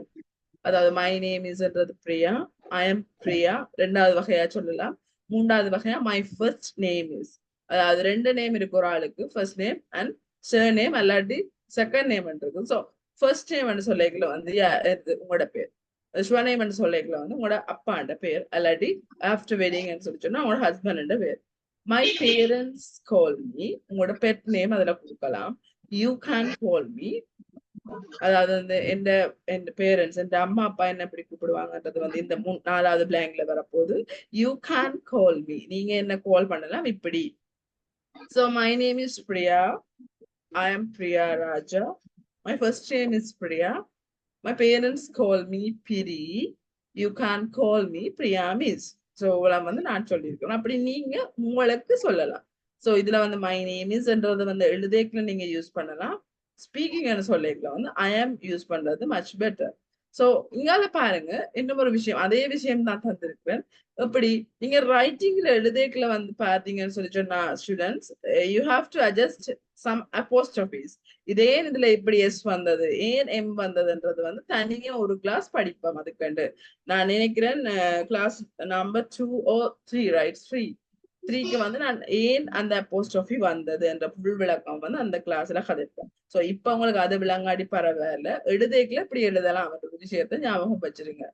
அதாவது மை நேம் இஸ்ன்றது பிரியா, ஐ எம் பிரியா 2வது வகையா சொல்லலாம். 3வது வகையா மை ஃபர்ஸ்ட் நேம் இஸ், அதாவது 2 நேம் இருக்கு ஒரு ஆளுக்கு, first name and surname அல்லாட்டி செகண்ட் நேம் இருக்கு. ஸோ ஃபர்ஸ்ட் நேம் சொல்லிக்கல வந்து உங்களோட பேர், சிவநேம் சொல்லிக்கல வந்து உங்களோட அப்பாண்ட பேர் அல்லாட்டி ஆஃப்டர் வெட்டிங் சொல்லி சொன்னா உங்களோட ஹஸ்பண்ட் பேர். மை பேரண்ட்ஸ் கால் மீ, உங்களோட பெட் நேம் அதுல கொடுக்கலாம். யூ கேன் கால் மீ, அதாவது வந்து எந்த பேரண்ட்ஸ் எந்த அம்மா அப்பா என்ன எப்படி கூப்பிடுவாங்கன்றது வந்து இந்த 4வது பிளாங்க்ல வரப்போகுது. யூ கேன் கால் மீ, நீங்க என்ன கால் பண்ணலாம் இப்படி. So my name is Priya, I am Priya Raja, my first name is Priya, my parents call me Pri, you can call me Priya miss. So வந்து நான் சொல்லியிருக்கேன், அப்படி நீங்க உங்களுக்கு சொல்லலாம். சோ இதுல வந்து மை நேம் இஸ்ன்றது வந்து எழுதேக்குல நீங்க யூஸ் பண்ணலாம். ஸ்பீக்கிங் சொல்லிக்கலாம் வந்து ஐ ஆம் யூஸ் பண்றது மச் பெட்டர். சோ இங்கால பாருங்க இன்னும் ஒரு விஷயம், அதே விஷயம் தான் தந்திருக்கிறேன். எப்படி நீங்க ரைட்டிங்ல எழுதேக்குல வந்து பாத்தீங்கன்னு சொல்லி சொன்னா students you have to adjust some apostrophes. இதே இதுல இப்படி எஸ் வந்தது ஏன் எம் வந்ததுன்றது வந்து தனியா ஒரு கிளாஸ் படிப்போம். அதுக்கு நான் நினைக்கிறேன் கிளாஸ் நம்பர் 2 or 3, ரைட்? 3க்கு வந்து நான் ஏன் அந்த அப்போஸ்ட்ரோபி வந்தது என்ற புல் விளக்கம் வந்து அந்த கிளாஸ்ல கதைப்பேன். சோ இப்ப உங்களுக்கு அது விளங்காடி பரவாயில்ல, எழுதேக்கல இப்படி எழுதலாம் ஒரு விஷயத்த ஞாபகம் வச்சிருங்க.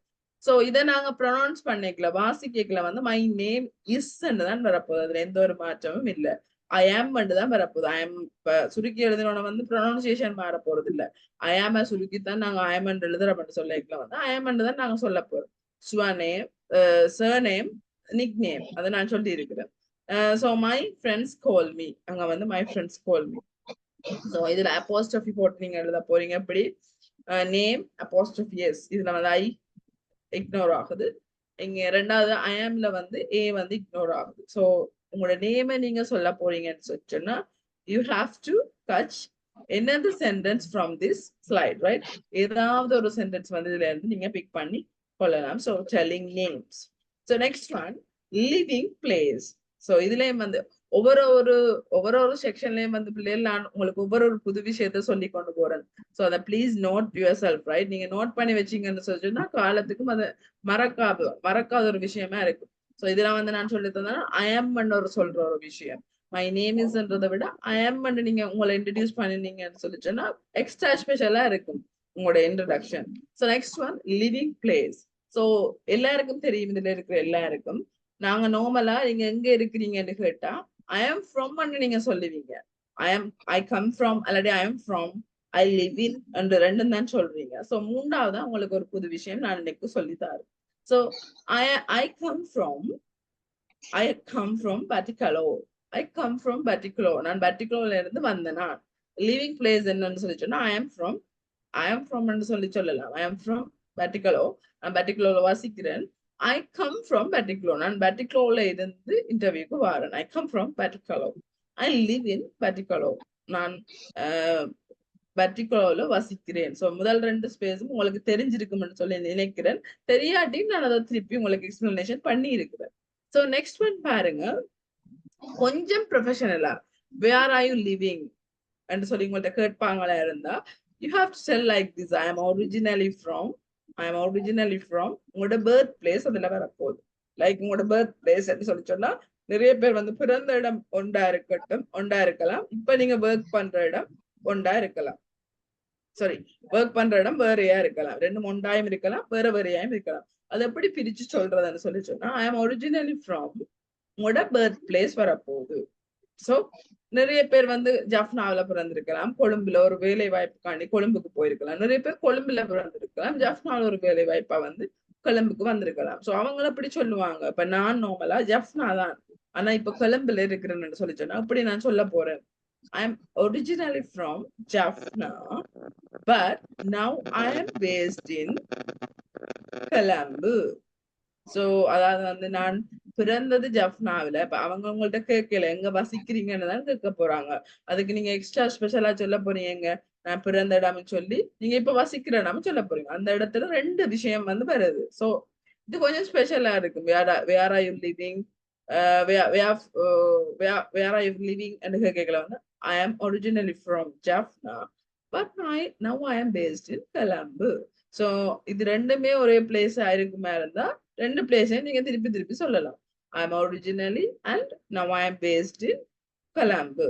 சோ இதை நாங்க ப்ரொனவுன்ஸ் பண்ணிக்கல, வாசிக்கல வந்து மை நேம் இஸ் தான் வரப்போகுது. அதுல எந்த ஒரு மாற்றமும் இல்ல. ஐ ஆம் தான் வரப்போகுது. ஐ ஆம் சுருக்கி எழுதினோட வந்து ப்ரொனவுன்சியேஷன் மாற போறது இல்ல. ஐ ஆம் சுருக்கித்தான் நாங்க ஐ ஆம் எழுதுறோம் சொல்லிக்கல வந்து ஐ ஆம் தான் நாங்க சொல்ல போறோம். சுவநேம், சர்நேம், நிக் நேம் அதை நான் சொல்லி இருக்கிறேன். So my friends call me, அங்க வந்து my friends call me. So இதுல apostrophe போட்டு நீங்க எழுத போறீங்க. எப்படி நேம் apostrophe yes, இதுல வந்து I இக்னோர் ஆகுது. இங்க 2வது I amல வந்து A வந்து இக்னோர் ஆகுது. So உங்களோட நேமை நீங்க சொல்ல போறீங்கன்னு சொன்னா you have to catch another sentence from this slide, right? ஏதாவது ஒரு சென்டென்ஸ் வந்து இதுல இருந்து நீங்க பிக் பண்ணி கொள்ளலாம். So telling names. So next one, living place. So இதுலயும் வந்து ஒவ்வொரு செக்ஷன்லயும் வந்து பிள்ளைகள் நான் உங்களுக்கு ஒவ்வொரு புது விஷயத்த சொல்லி கொண்டு போறேன். சோ அதை please note yourself, right? நீங்க நோட் பண்ணி வச்சீங்கன்னு சொல்லிச்சுன்னா காலத்துக்கும் அது மறக்காத ஒரு விஷயமா இருக்கும். சோ இதெல்லாம் வந்து நான் சொல்லி தந்தேன்னா ஐ ஆம் ஒரு சொல்ற ஒரு விஷயம், மை நேம் இஸ்ன்றதை விட ஐ ஆம் நீங்க உங்களை இன்ட்ரடியூஸ் பண்ணினீங்கன்னு சொல்லிச்சுன்னா எக்ஸ்ட்ரா ஸ்பெஷலா இருக்கும் உங்களோட introduction. So next one living place. So எல்லாருக்கும் தெரியும், இதுல இருக்கிற எல்லாருக்கும் நாங்க நார்மலா நீங்க எங்க இருக்கிறீங்கன்னு கேட்டா ஐ ஆம் ஃப்ரம் நீங்க சொல்லுவீங்க. ஐ கம் ஃப்ரம் அல்லாட்டி ஐ am from, I live in என்று 2 தான் சொல்றீங்க. சோ 3வது உங்களுக்கு ஒரு புது விஷயம் நான் இன்னைக்கு சொல்லித்தாரு. So I come from Batticaloa, I come from Batticaloa, நான் பட்டிகுலோல இருந்து வந்தேன். நான் லிவிங் பிளேஸ் என்னன்னு சொல்லி சொன்னா ஐ ஆம் ஃப்ரம் சொல்லலாம். ஐ ஆம் ஃப்ரம் பட்டிகுலோ, நான் பட்டிகுலோல வசிக்கிறேன். I come from Batticaloa. நான் Batticaloa இருந்து இன்டர்வியூக்கு வரேன். I come from Batticaloa. I live in Batticaloa. நான் Batticaloa வசிக்கிறேன். ஸோ முதல் ரெண்டு ஸ்பேஸும் உங்களுக்கு தெரிஞ்சிருக்கும்னு சொல்லி நினைக்கிறேன். தெரியாட்டி நான் அதை திருப்பி உங்களுக்கு எக்ஸ்பிளனேஷன் பண்ணி இருக்கிறேன். ஸோ நெக்ஸ்ட் ஒன் பாருங்க, கொஞ்சம் ப்ரொஃபஷனலா வேர் ஆர் யூ லிவிங் என்று சொல்லி உங்கள்கிட்ட கேட்பாங்களா இருந்தா you have to tell like this. I am originally from உங்களோட பர்த் பிளேஸ் அதுல வரப்போகுது. லைக் உங்களோட பர்த் பிளேஸ் சொல்லி சொன்னா நிறைய பேர் வந்து பிறந்த இடம் ஒண்டா இருக்கலாம். இப்ப நீங்க ஒர்க் பண்ற இடம் ஒண்டா இருக்கலாம். சாரி, ஒர்க் பண்ற இடம் வேறையா இருக்கலாம். ரெண்டும் ஒண்டாயும் இருக்கலாம், வேறையாயும் இருக்கலாம். அது எப்படி பிரிச்சு சொல்றதுன்னு சொல்லி சொன்னா ஐ எம் ஒரிஜினலி ஃப்ரம் உங்களோட பர்த் பிளேஸ் வரப்போகுது. சோ நிறைய பேர் வந்து ஜாஃப்னாவில பிறந்திருக்கலாம், கொழும்புல ஒரு வேலை வாய்ப்புக்காண்டி கொழும்புக்கு போயிருக்கலாம். நிறைய பேர் கொழும்புல பிறந்திருக்கலாம், ஜாஃப்னாவில ஒரு வேலை வாய்ப்பா வந்து கொழும்புக்கு வந்திருக்கலாம். சோ அவங்கள அப்படி சொல்லுவாங்க. இப்ப நான் நார்மலா ஜாஃப்னா தான், ஆனா இப்ப கொழும்புல இருக்கிறேன்னு சொல்லி சொன்னா அப்படி நான் சொல்ல போறேன். I am originally from Jaffna, but now I am based in Colombo. So அதாவது வந்து நான் பிறந்தது ஜஃப்னாவில. இப்ப அவங்க உங்கள்ட்ட கேட்கல எங்க வசிக்கிறீங்கன்னு தான் கேட்க போறாங்க. அதுக்கு நீங்க எக்ஸ்ட்ரா ஸ்பெஷலா சொல்ல போறீங்க. நான் பிறந்த இடம் சொல்லி நீங்க இப்ப வசிக்கிற இடம் சொல்ல போறீங்க. அந்த இடத்துல ரெண்டு விஷயம் வந்து வருது. சோ இது கொஞ்சம் ஸ்பெஷலா இருக்கும். Where are you living, where are you living என்று கேட்கல வந்து I am originally from Jaffna, but now I am based in Colombo. So இது ரெண்டுமே ஒரே பிளேஸ் ஆயிருக்குமா இருந்தா ரெண்டு பிளேஸையும் நீங்க திருப்பி சொல்லலாம். I am originally and now I am based in Colombo.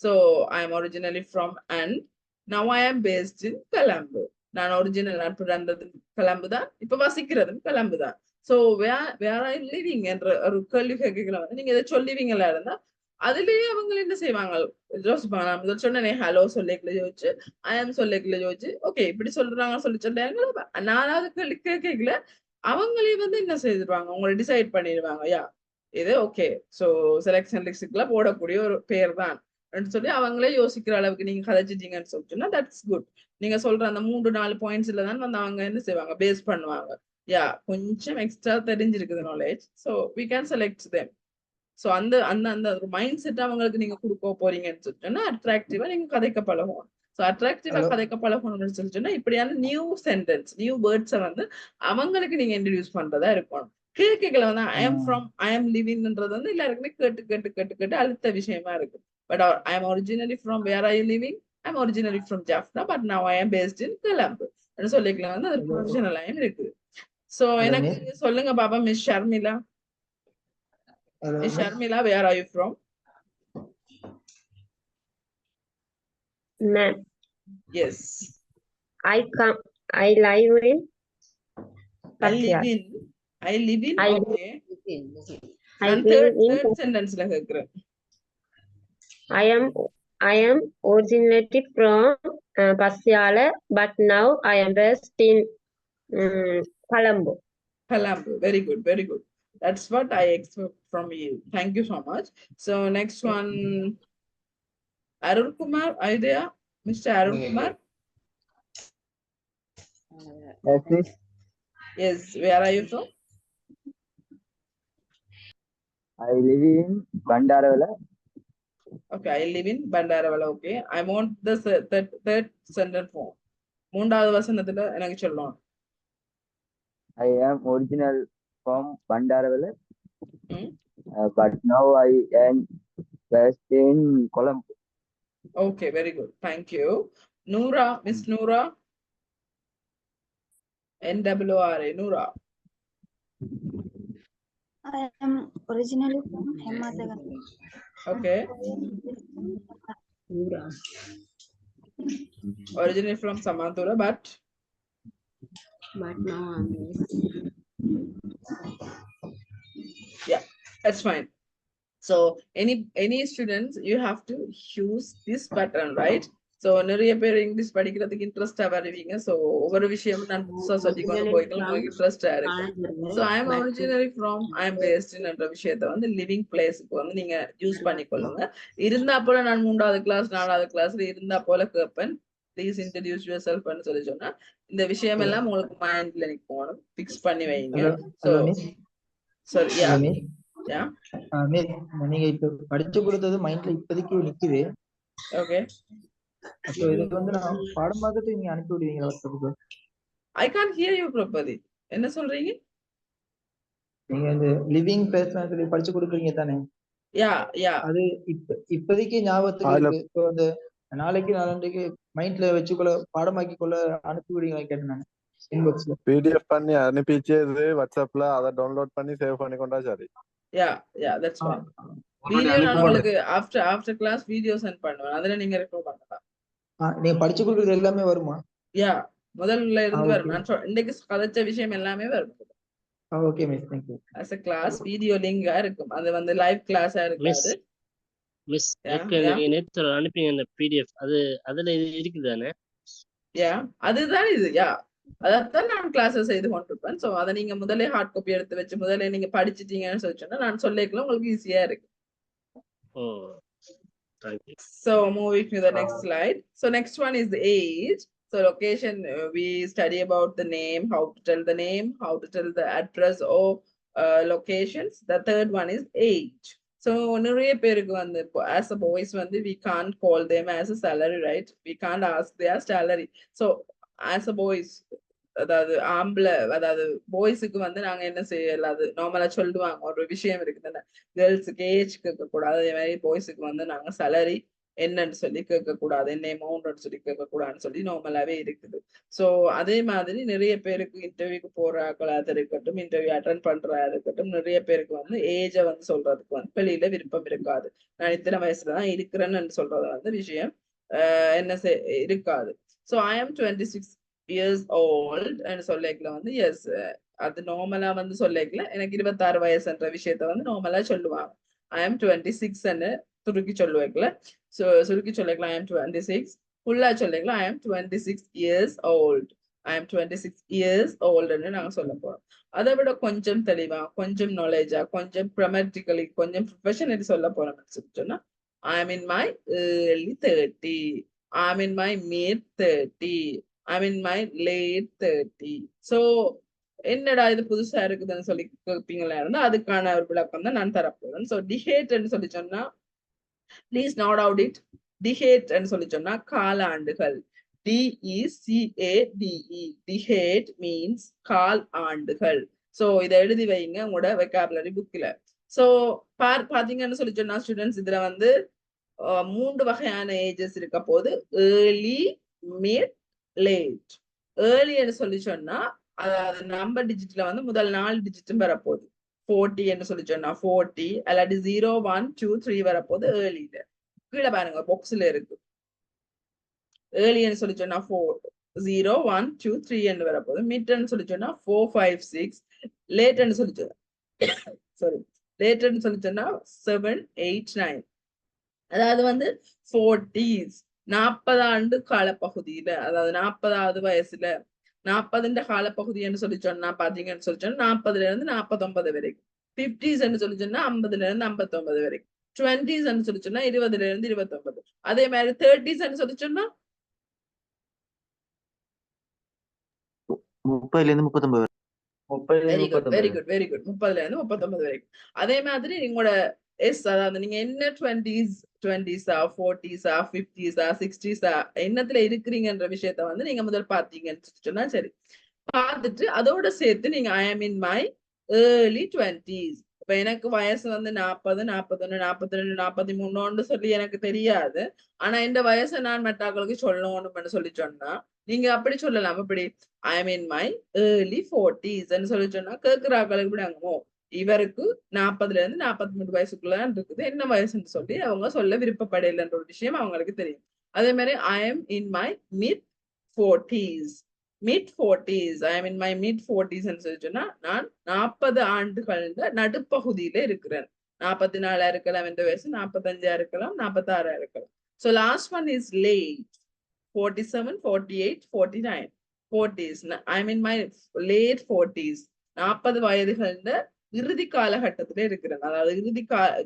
So I am originally from and now I am based in Colombo. நான் நான் பிறந்தது கொலம்பு தான், இப்ப வசிக்கிறதும் கொலம்பு தான். So where are you living என்ற ஒரு கேள்வி கேட்கலாம் வந்து நீங்க இதை சொல்லுவீங்களா இருந்தா அதுலயே அவங்க என்ன செய்வாங்க யோசிப்பாங்க. நான் முதல் சொன்னேனே ஹலோ சொல்லிக்கல யோசிச்சு, ஐ ஆம் சொல்லிக்கல யோசிச்சு, ஓகே இப்படி சொல்றாங்க சொல்லிட்டாங்க. நாலாவது கேட்கல அவங்களே வந்து என்ன செய்திருவாங்க, உங்களை டிசைட் பண்ணிடுவாங்க. யா இது ஓகே, சோ செலக்ஷன் லிஸ்ட்ல போடக்கூடிய ஒரு பேர் தான் சொல்லி அவங்களே யோசிக்கிற அளவுக்கு நீங்க கதைச்சிட்டீங்கன்னு சொல்லிட்டுன்னா தட்ஸ் குட். நீங்க சொல்ற அந்த 3-4 பாயிண்ட்ஸ்ல தான் வந்து அவங்க என்ன செய்வாங்க, பேஸ் பண்ணுவாங்க. யா கொஞ்சம் எக்ஸ்ட்ரா தெரிஞ்சிருக்குது knowledge, so we can select them. So அந்த அந்த அந்த ஒரு மைண்ட் செட் அவங்களுக்கு நீங்க கொடுக்க போறீங்கன்னு சொல்லிட்டோன்னா அட்ராக்டிவா நீங்க கதைக்க பழகும். ஸோ அட்ராக்டிவா கதைக்க பழகணும்னு சொல்லிட்டோன்னா இப்படியான நியூ சென்டென்ஸ் நியூ வேர்ட்ஸை வந்து அவங்களுக்கு நீங்க இன்ட்ரடியூஸ் பண்றதா இருக்கணும். கேட்கல வந்து ஐ எம் லிவிங்ன்றது வந்து எல்லாருக்குமே கேட்டு அழுத்த விஷயமா இருக்கு. But I am originally from where are you living, I am originally from Jaffna but now I am based in Colombo சொல்லிக்கலாம் வந்து அது ப்ரொஃபஷனலாயும் இருக்கு. ஸோ எனக்கு சொல்லுங்க பாபா miss Sharmila. Miss Sharmila, where are you from? Ma'am, Yes. I live in I live in. I Okay. I And live in third sentence la கேக்குறேன். I am originated from Pasiala, but now I am based in Colombo. Colombo. Very good, very good. That's what I expect from you. Thank you so much. So next one, Arun Kumar, are you there? Mr. Arun Kumar? Yes, miss. Yes, where are you from? I live in Bandaravela. Okay, I live in Bandaravala. Okay, I want the third sentence form. மூன்றாவது வசனத்துல எனக்கு சொல்லணும். I am original from Bandaravela, Hmm? but now I am based in Colombo. Okay, very good. Thank you. Noora, Miss Noora. NWRA, Noora. I am originally from Hematagan. Okay. Originally from Samantura, but now I'm yeah, that's fine. So any students, you have to use this pattern, right? So நிறைய பேர் English படிக்கிறதுக்கு இன்ட்ரெஸ்டா வருவீங்க. So ஒவ்வொரு விஷயம் நான் புதுசா சொல்லி கொண்டு போய்க்கலாம், உங்களுக்கு இன்ட்ரெஸ்டா இருக்கு. So I am originally from I am பேஸ்ட்ன்ற விஷயத்த வந்து லிவிங் பிளேஸுக்கு வந்து நீங்க யூஸ் பண்ணிக்கொள்ளுங்க. இருந்தா போல நான் 3வது கிளாஸ் 4வது கிளாஸ்ல இருந்தா போல கேட்பேன். ப்ளீஸ் இன்ட்ரடியூஸ் யுவர் செல்ஃப்னு சொல்லி சொன்னா இந்த விஷயம் எல்லாம் உங்களுக்கு மைண்ட்ல நிற்கும், ஃபிக்ஸ் பண்ணி வைங்க. So hello miss. சரி, யா ஹலோ மிஸ். யா மிஸ், நீங்க இப்ப படிச்சு கொடுத்தது மைண்ட்ல இப்போதைக்கு நிக்குது. ஓகே. அப்போ இது வந்து நான் பாடமாக்கத்துக்கு நீங்க அனுப்பி விடுவீங்களா வாட்ஸ்அப்புக்கு? I can't hear you properly. என்ன சொல்றீங்க? நீங்க இந்த லிவிங் பேர்சன் சொல்லி படிச்சு கொடுக்குறீங்க தானே? யா யா அது இப்போதைக்கு ஞாபகத்துக்கு இருக்கு. இப்போ அந்த நாளைக்கு நாளைக்கு மைண்ட்ல வச்சுக்கொள்ள பாடமாக்கி கொள்ள அனுப்பி விடுவீங்களா கேட்டேன் நான் இன்பாக்ஸ்ல. பிடிஎஃப் பண்ணி அனுப்பிச்சு வாட்ஸ்அப்ல அதை டவுன்லோட் பண்ணி சேவ் பண்ணி கொண்டா சரி. யா யா தட்ஸ் ஃபைன். வீடியோ நான் உங்களுக்கு ஆஃப்டர் கிளாஸ் வீடியோ சென்ட் பண்ணுவேன், அதுல நீங்க ரெக்கார்ட் பண்ணலாம். நீங்க படிச்சு கொடுக்குறது எல்லாமே வருமா? யா முதல்ல இருந்து okay. வரும். நான் இன்னைக்கு கதைச்ச விஷயம் எல்லாமே வரும். Okay miss, thank you. as a class video லிங்கா இருக்கும், அது வந்து லைவ் கிளாஸா இருக்காது. மிஸ் நேத்து அனுப்பிங்க அந்த PDF, அதுல இது இருக்குதானே? யா அதுதான் இது. யா அதான் நான் கிளாஸஸ் செய்து கொண்டிருப்பேன். சோ அதை நீங்க முதல்ல ஹார்ட் காப்பி எடுத்து வச்சு முதல்ல நீங்க படிச்சிட்டீங்கன்னு சொல்லி சொன்னா நான் சொல்லிக்கலாம், உங்களுக்கு ஈஸியா இருக்கு. So moving to the next slide. So next one is the age. So location, we study about the name, how to tell the name, how to tell the address or locations. The third one is age. So நிறைய பேருக்கு வந்து as a boys வந்து we can't call them as a salary, right? We can't ask their salary. So as a boys, அதாவது ஆம்பளை அதாவது பாய்ஸுக்கு வந்து நாங்க என்ன செய்யல, அது நார்மலா சொல்லுவாங்க ஒரு விஷயம் இருக்குதுன்னு, கேர்ள்ஸுக்கு ஏஜ் கேட்க கூடாது, அதே மாதிரி பாய்ஸுக்கு வந்து நாங்க சேலரி என்னன்னு சொல்லி கேட்க கூடாது, என்ன அமௌண்ட்னு சொல்லி கேட்க கூடாதுன்னு சொல்லி நார்மலாவே இருக்குது. சோ அதே மாதிரி நிறைய பேருக்கு இன்டர்வியூக்கு போறாங்களா இருக்கட்டும், இன்டர்வியூ அட்டன் பண்றதா இருக்கட்டும், நிறைய பேருக்கு வந்து ஏஜை வந்து சொல்றதுக்கு வந்து வெளியில விருப்பம் இருக்காது. நான் இத்தனை வயசுலதான் இருக்கிறேன்னு சொல்றது வந்து விஷயம் என்ன இருக்காது. So I am 26 years old and சொல்லிக்கலாம் வந்து எஸ் அது நார்மலா வந்து சொல்லிக்கலாம். எனக்கு 26 வயசுன்ற விஷயத்த வந்து நார்மலா சொல்லுவாங்க. I am 26 ன்னு சுருக்கி சொல்லுவாங்கல. So சுருக்கி சொல்லிக்கலாம் I am 26. ஃபுல்லா சொல்லிக்கலாம் I am 26 years old. I am 26 years old ன்னு நாங்க சொல்ல போறோம். அதை விட கொஞ்சம் தெளிவா, கொஞ்சம் நாலேஜா, கொஞ்சம் ப்ரமட்டிக்கலி, கொஞ்சம் ப்ரொஃபஷனலி சொல்ல போறோம்னு சொன்னா I am in my early 30. I am in my mid 30. I'm in my late 30. So என்னடா இது புதுசா இருக்குதுன்னு சொல்லி கேட்பீங்களா இருந்தா அதுக்கான ஒரு விளக்கம் தான் நான் தரப்போறேன். ஸோ டிஹேட்ன்னு சொல்லி சொன்னா ப்ளீஸ் நாட் அவுட் இட். டிஹேட்ன்னு சொல்லி சொன்னா காலாண்டுகள். DECADE. டிஹேட் மீன்ஸ் கால் ஆண்டுகள். ஸோ இதை எழுதி வைங்க உங்களோட வெக்காபுலரி புக்ல. ஸோ பாத்தீங்கன்னு சொல்லி சொன்னா ஸ்டூடெண்ட்ஸ் இதுல வந்து 3 வகையான ஏஜஸ் இருக்க போது, ஏர்லி, மிட், லேட். ஏர்லின்னு சொல்லி சொன்னா அதாவது நம்பர் டிஜிட்ல வந்து முதல் 4 டிஜிட்டும் வரப்போகுது. 40 என்று சொல்லி சொன்னா 40, அல்லாட்டி 0, 1, 2, 3 வரப்போகுது ஏர்லியில. கீழே பாருங்க பாக்ஸ்ல இருக்கு. ஏர்லின்னு சொல்லி சொன்னா 4, 0, 1, 2, 3 என்று வரப்போகுது. மிட்ன்னு சொல்லி சொன்னா 4, 5, 6. லேட்ன்னு சொல்லி சொன்னா சாரி லேட்ன்னு சொல்லி சொன்னா 7, 8, 9. அதாவது வந்து 40s 40 ஆண்டு காலப்பகுதியில, அதாவது 40வது வயசுல 40 காலப்பகுதின்னு சொல்லி சொன்னா பாத்தீங்கன்னு சொல்லி சொன்னா 40ல இருந்து 49 வரைக்கும். 50s சொல்லி சொன்னா 50ல இருந்து 59 வரைக்கும். 20s சொல்லி சொன்னா 20ல இருந்து 29. அதே மாதிரி 30s சொல்லி சொன்னா 30ல இருந்து 39. Very good very good very good. 30ல இருந்து 39 வரைக்கும். அதே மாதிரி நீங்களோட அதாவது நீங்க என்ன 20s 40s 50s 60s என்னத்துல இருக்கிறீங்கன்ற விஷயத்த வந்து நீங்க முதல் பாத்தீங்கன்னு சொன்னா சரி. பார்த்துட்டு அதோட சேர்த்து நீங்க I am in my early 20s. இப்ப எனக்கு வயசு வந்து 40, 41, 42, 43 சொல்லி எனக்கு தெரியாது. ஆனா இந்த வயசை நான் மற்றவர்களுக்கு சொல்லணும்னு சொல்லி சொன்னா நீங்க அப்படி சொல்லலாம். அப்படி I am in my early 40s சொல்லி சொன்னா கேட்கிறார்களுக்கு இப்படி அங்கமோ இவருக்கு 40ல இருந்து 43 வயசுக்குள்ளதான் இருக்குது, என்ன வயசுன்னு சொல்லி அவங்க சொல்ல விருப்பப்படையிலன்ற ஒரு விஷயம் அவங்களுக்கு தெரியும். அதே மாதிரி I am in my mid 40s. mid 40s. I am in my mid 40s சொல்லி சொன்னா நான் 40 ஆண்டுகள் நடுப்பகுதியில இருக்கிறேன். 44 இருக்கலாம் என்ற வயசு, 45 இருக்கலாம், 46 இருக்கலாம். So last one is late. 47, 48, 49. 40s. I'm in my late 40s. 40 வயதுகள்ல இறுதி காலகட்டத்துல இருக்கிறேன், அதாவது இறுதி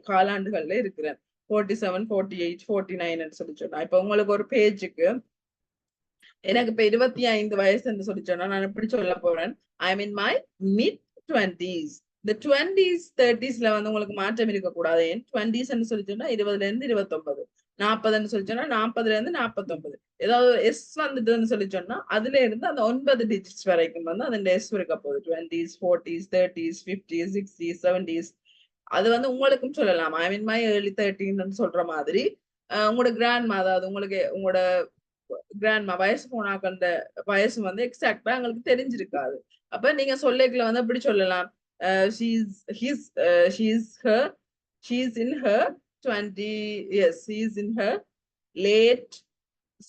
காலாண்டுகள்ல இருக்கிறேன். 47, 48, 49 சொல்லி சொன்னா இப்ப உங்களுக்கு ஒரு பேஜுக்கு எனக்கு இப்ப 25 வயசுன்னு சொல்லி சொன்னா நான் எப்படி சொல்ல போறேன்? I am in my mid 20s. இந்த 20s 30ஸ்ல வந்து உங்களுக்கு மாற்றம் இருக்கக்கூடாது. ஏன் 20s சொல்லி சொன்னா 20ல இருந்து 29, 40ன்னு சொல்லி சொன்னா 40ல இருந்து 49. ஏதாவது எஸ் வந்துட்டுன்னு சொல்லி சொன்னா அதுல இருந்து அந்த 9 டிஜிட்ஸ் வரைக்கும் வந்து அந்த எஸ் இருக்க போகுது. 20s, 40s, 30s, 50s, 60s, 70s. அது வந்து உங்களுக்கும் சொல்லலாம். ஐ மீன் மை ஏர்லி 13ன்னு சொல்ற மாதிரி உங்களோட கிராண்ட் அதாவது உங்களுக்கு உங்களோட கிராண்ட்மா வயசு போனாக்க அந்த வயசு வந்து எக்ஸாக்டா எங்களுக்கு தெரிஞ்சிருக்காது. அப்ப நீங்க சொல்லிக்கல வந்து எப்படி சொல்லலாம்? she's in her 20, yes, she's in her late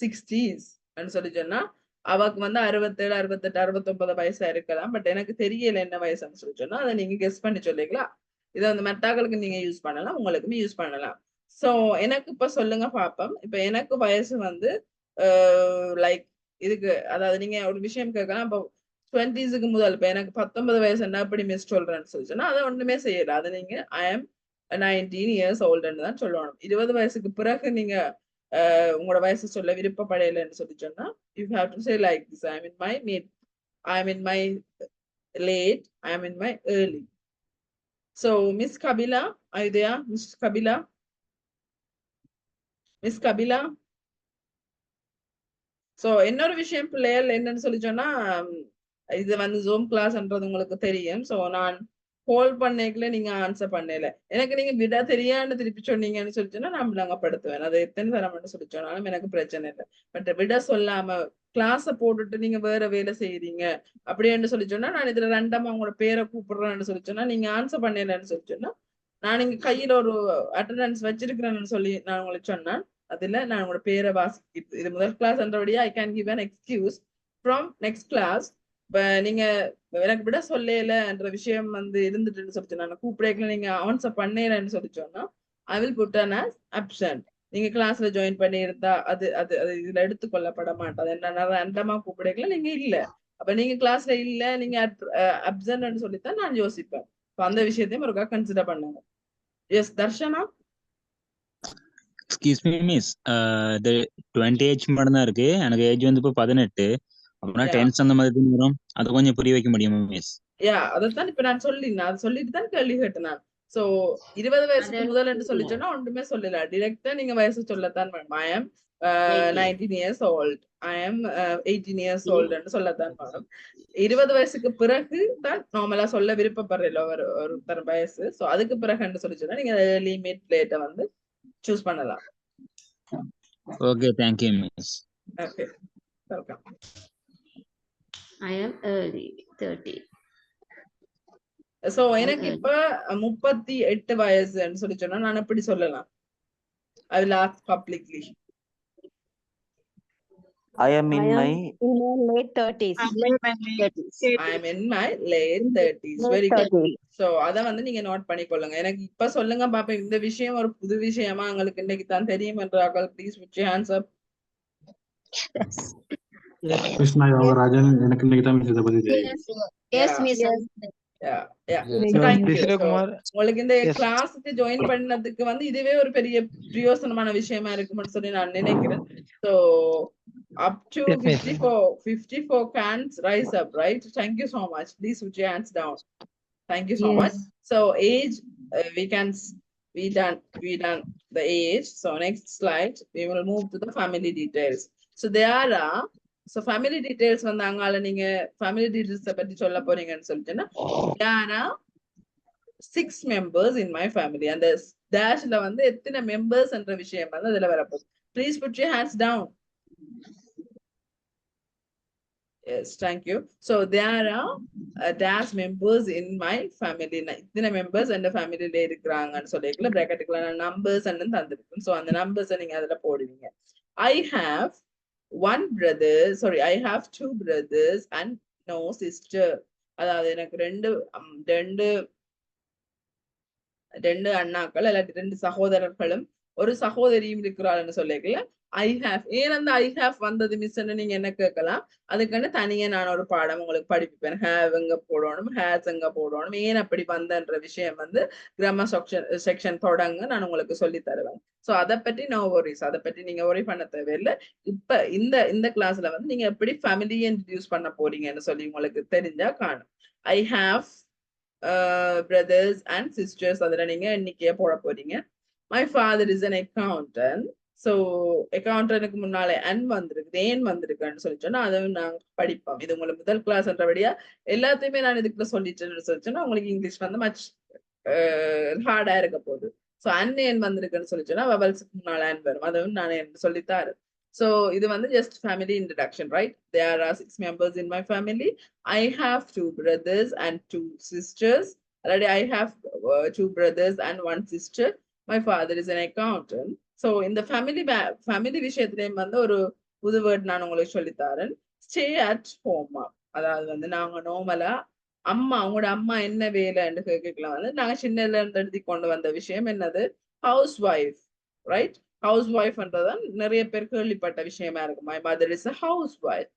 60s ன்னு சொல்லி சொன்னா அவக்கு வந்து 67, 68, 69 வயசா இருக்கலாம். பட் எனக்கு தெரியல என்ன வயசுன்னு சொல்லி சொன்னா அதை நீங்க கெஸ் பண்ணி சொல்லிக்கலாம். இதை வந்து மெட்டாக்களுக்கு நீங்க யூஸ் பண்ணலாம், உங்களுக்குமே யூஸ் பண்ணலாம். சோ எனக்கு இப்ப சொல்லுங்க பாப்போம். இப்ப எனக்கு வயசு வந்து லைக் இதுக்கு அதாவது நீங்க ஒரு விஷயம் கேட்கலாம். இப்போ 20ஸ்க்கு முதல் இப்ப எனக்கு 19 வயசு என்ன எப்படி மிஸ் சொல்றேன்னு சொல்லி சொன்னா அதை ஒண்ணுமே செய்யல. அது நீங்க ஐ எம் 19 years oldன்னு தான் சொல்லணும். 20 வயசுக்கு பிறகு நீங்க உங்களோட வயசு சொல்ல விருப்பப்படையலன்னு சொல்லி சொன்னா you have to say like this, I M in my mid, I am in my late, I am in my early. So Miss Kabila, are you there? Miss Kabila? Miss Kabila? So இன்னொரு விஷயம் பிள்ளைகள் என்னன்னு சொல்லி சொன்னா இது வந்து zoom கிளாஸ்ன்றது உங்களுக்கு தெரியும். சோ நான் கால் பண்ணேக்கல நீங்க ஆன்சர் பண்ணல. எனக்கு நீங்க விட தெரியான்னு திருப்பி சொன்னீங்கன்னு சொல்லி சொன்னா நான் விளங்கப்படுத்துவேன். அது எத்தனை தரம்னு சொல்லி சொன்னாலும் எனக்கு பிரச்சனை இல்லை. பட் விட சொல்லாம கிளாஸ போட்டுட்டு நீங்க வேற வேலை செய்யறீங்க அப்படின்னு சொல்லி சொன்னா நான் இதுல ரெண்டமா உங்களோட பேரை கூப்பிடுறேன்னு சொல்லி சொன்னா நீங்க ஆன்சர் பண்ணலன்னு சொல்லி சொன்னா நான் இங்க கையில ஒரு அட்டண்டன்ஸ் வச்சிருக்கிறேன்னு சொல்லி நான் உங்களுக்கு சொன்னேன். அதுல நான் உங்களோட பேரை வாசிக்கிட்டு இது முதல் கிளாஸ் என்றபடியா I can give an excuse from next class. இப்ப நீங்க எனக்கு விட சொல்லலன்ற விஷயம் வந்து இருந்துட்டுன்னு சொல்லி நான் கூப்பிடல நீங்க ஆன்சர் பண்ணலன்னு சொல்லி சொன்னா I will put an as absent. நீங்க கிளாஸ்ல ஜாயின் பண்ணி இருந்தா அது அது அது இதுல எடுத்துக்கொள்ளப்பட மாட்டாது. என்ன ரெண்டமா கூப்பிடல நீங்க இல்ல, அப்ப நீங்க கிளாஸ்ல இல்ல நீங்க அப்சன்ட்னு சொல்லித்தான் நான் யோசிப்பேன். அந்த விஷயத்தையும் ஒருக்கா கன்சிடர் பண்ணுங்க. Yes Darshana? Excuse me miss, இது 20 ஏஜ் மட்டும் தான் இருக்கு. எனக்கு ஏஜ் வந்து இப்போ 18. அப்படின்னா டென்ஸ் அந்த மாதிரி வரும். அதை கொஞ்சம் புரிய வைக்க முடியுமா மிஸ்? அதைத்தான் இப்ப நான் சொல்லினேன். அது சொல்லிட்டு தான் கேள்வி கேட்டேன் நான். சோ 20 வயசுக்கு முதல்ல சொல்லிச்சோன்னா ஒன்றுமே சொல்லல. டிரெக்டா நீங்க வயசு சொல்லத்தான் வேணும். I am 19 years old, I am 18 years old சொல்லத்தான் வேணும். 20 வயசுக்கு பிறகு தான் நார்மலா சொல்ல விருப்பப்படுறீங்க ஒரு தர வயசு. சோ அதுக்கு பிறகு சொல்லிச்சோன்னா நீங்க லிமிட் லேட்டை வந்து சூஸ் பண்ணலாம். Okay, thank you miss. Okay, welcome. I am early 30. So எனக்கு இப்ப 38 வயசுன்னு சொல்லி சொன்னா நான் எப்படி சொல்லலாம்? I will ask publicly. I am in my late 30s. I am in my late 30s. Very good. So அத வந்து நீங்க நோட் பண்ணிக்கொள்ளுங்க. எனக்கு இப்ப சொல்லுங்க பாப்பா, இந்த விஷயம் ஒரு புது விஷயமா உங்களுக்கு இன்னைக்கு தான் தெரியும் என்றார்கள். Please put your hands up. Miss நான் ராஜன், எனக்கு இன்னைக்கு தான் மிஸ் இத பத்தி தெரியும். Yes, miss. Thank you. உங்களுக்கு இந்த கிளாஸ்க்கு ஜாயின் பண்ணதுக்கு வந்து இதுவே ஒரு பெரிய பிரயோசனமான விஷயமா இருக்கும்னு சொல்லி நான் நினைக்கிறேன். So up to 54 cans rise up, right? Thank you so much. Please put your hands down. Thank you so much. So age, we done the age. So next slide, we will move to the family details. So there are family details வந்து அங்கால நீங்க family details பத்தி சொல்ல போறீங்கன்னு சொல்லிட்டேன்னா there are 6 members in my family. அந்த டேஷ்ல வந்து எத்தனை மெம்பர்ஸ் என்ற விஷயம் வந்து அதுல வரப்போகுது. Please put your hands down. Yes, thank you. So there are dash members in my family. இத்தனை members and family ல இருக்கிறாங்கன்னு சொல்லிக்கல பிராக்கெட்டுக்குள்ள numbers and தந்திருக்கேன். So அந்த numbers நீங்க அதுல போடுவீங்க. I have I have 2 brothers and no sister. அதாவது எனக்கு ரெண்டு அண்ணாக்கள் இல்லாட்டி 2 சகோதரர்களும் ஒரு சகோதரியும் இருக்கிறாள்னு சொல்லிக்கல ஐ ஹாவ். ஏன் அந்த ஐ ஹாவ் வந்தது மிஸ்ன்னு நீங்க என்ன கேட்கலாம். அதுக்குன்னு தனியா நான் ஒரு பாடம் உங்களுக்கு படிப்பேன். ஹேவ் எங்க போடணும், ஹேஸ் எங்க போடணும், ஏன் அப்படி வந்தன்ற விஷயம் வந்து கிராமர் செக்ஷன் தொடங்க நான் உங்களுக்கு சொல்லி தருவேன். ஸோ அதை பற்றி நோ ஒரிஸ், அதை பற்றி நீங்க ஒரி பண்ண தேவையில்லை. இப்ப இந்த கிளாஸ்ல வந்து நீங்க எப்படி ஃபேமிலியை இன்ட்ரடியூஸ் பண்ண போறீங்கன்னு சொல்லி உங்களுக்கு தெரிஞ்சா காணும். I have brothers and sisters, அதுல நீங்க எண்ணிக்கைய போட போறீங்க. My father is an accountant. So அக்கௌண்டனுக்கு முன்னாலே அன் வந்திருக்கு, ஏன் வந்திருக்குன்னு சொல்லி சொன்னா அதுவும் நாங்க படிப்போம். இது உங்களுக்கு முதல் கிளாஸ்ன்றபடியா எல்லாத்தையுமே நான் இதுக்குள்ள சொல்லிட்டேன்னு சொல்லி சொன்னா உங்களுக்கு இங்கிலீஷ் வந்து மச் ஹார்டா இருக்க போகுது. ஸோ அன் ஏன் வந்திருக்குன்னு சொல்லி சொன்னா வவல்ஸுக்கு முன்னால அன் வரும், அதுவும் நான் சொல்லித்தாரு. So இது வந்து just family introduction, right? There are 6 members in my family. I have 2 brothers and 2 sisters. Already I have 2 brothers and 1 sister. My father is an accountant. So in the family விஷயத்திலேயும் வந்து ஒரு புது word நான் உங்களுக்கு சொல்லித்தாரேன். Stay at home. அதாவது வந்து நாங்க நார்மலா உங்களோட அம்மா என்ன வேலைன்னு கேட்கலாம். வந்து நாங்க சின்னல இருந்து எழுதி கொண்டு வந்த விஷயம் என்னது, ஹவுஸ் ஒய்ஃப், ரைட்? ஹவுஸ் ஒய்ஃப்ன்றதான் நிறைய பேர் கேள்விப்பட்ட விஷயமா இருக்கு. My mother is a house wife.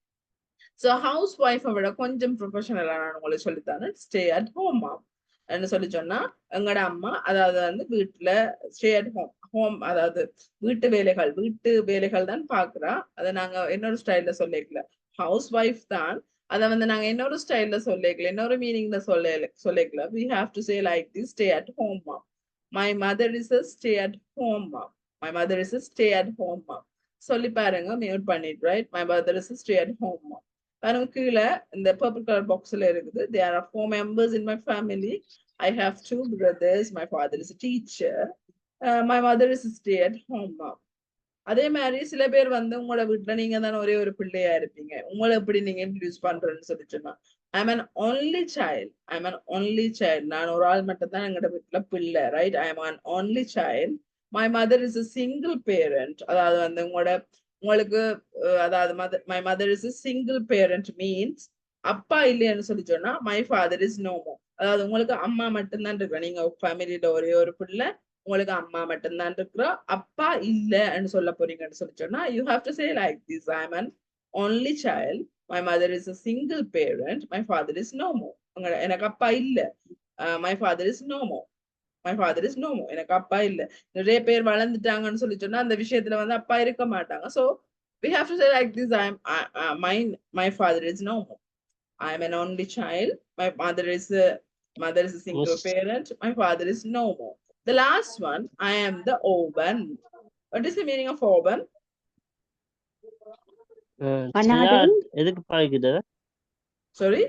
So how's wifi விட கொஞ்சம் ப்ரொஃபஷனலா நான் உங்களுக்கு சொல்லித்தானேன். ஸ்டே அட் ஹோம் மாம் சொல்லி சொன்னா எங்களோட அம்மா அதாவது வந்து வீட்டுல ஸ்டே அட் ஹோம் அதாவது வீட்டு வேலைகள் தான் பாக்குறா. அதை நாங்க இன்னொரு ஸ்டைல்ல சொல்லிக்கல, ஹவுஸ் ஒய்ஃப் தான். அதை வந்து நாங்க இன்னொரு ஸ்டைல்ல சொல்லிக்கல, இன்னொரு மீனிங்ல சொல்லிக்கல. we have to say like this, stay at home mom. My mother is a stay at home mom. My mother is a stay at home mom. சொல்லி பாருங்க, மியூட் பண்ணிட்டு, right? My mother is a stay at home mom. பாருங்க கீழே இந்த purple colour பாக்ஸ்ல இருக்குது. There are 4 members in my family. I have 2 brothers. My father is a teacher. My mother is a stay at home mom. அதே மாதிரி சில பேர் வந்து உங்களோட வீட்டுல நீங்க தானே ஒரே ஒரு பிள்ளையா இருப்பீங்க. உங்களை எப்படி நீங்க இன்ட்ரடியூஸ் பண்றேன்னு சொல்லி சொன்னா I'm an only child. I'm an only child. நான் ஒரு ஆள் மட்டும் தான் எங்களோட வீட்டுல பிள்ளை, right? I am an only child. My mother is a single parent. அதாவது வந்து உங்களுக்கு அதாவது my mother is a single parent means அப்பா இல்லைன்னு சொல்லி சொன்னா my father is no more. அதாவது உங்களுக்கு அம்மா மட்டும்தான் இருக்கிற, நீங்க ஃபேமிலியில ஒரே ஒரு பிள்ளை, உங்களுக்கு அம்மா மட்டும்தான் இருக்கிற, அப்பா இல்லன்னு சொல்ல போறீங்கன்னு சொல்லி சொன்னா you have to say like this, I am an only child. My mother is a single parent. My father is no more. எனக்கு அப்பா இல்ல. My father is no more. My father is no more. எனக்கு அப்பா இல்ல. நிறைய பேர் வளர்ந்துட்டாங்கன்னு சொல்லி சொன்னா அந்த விஷயத்துல வந்து அப்பா இருக்க மாட்டாங்க. So we have to say like this, my father is no more. I am an only child. My mother is a single parent. My father is no more. The last one, I am the orphan. What is the meaning of orphan? எதுக்கு பாய்க்கிறது? Sorry?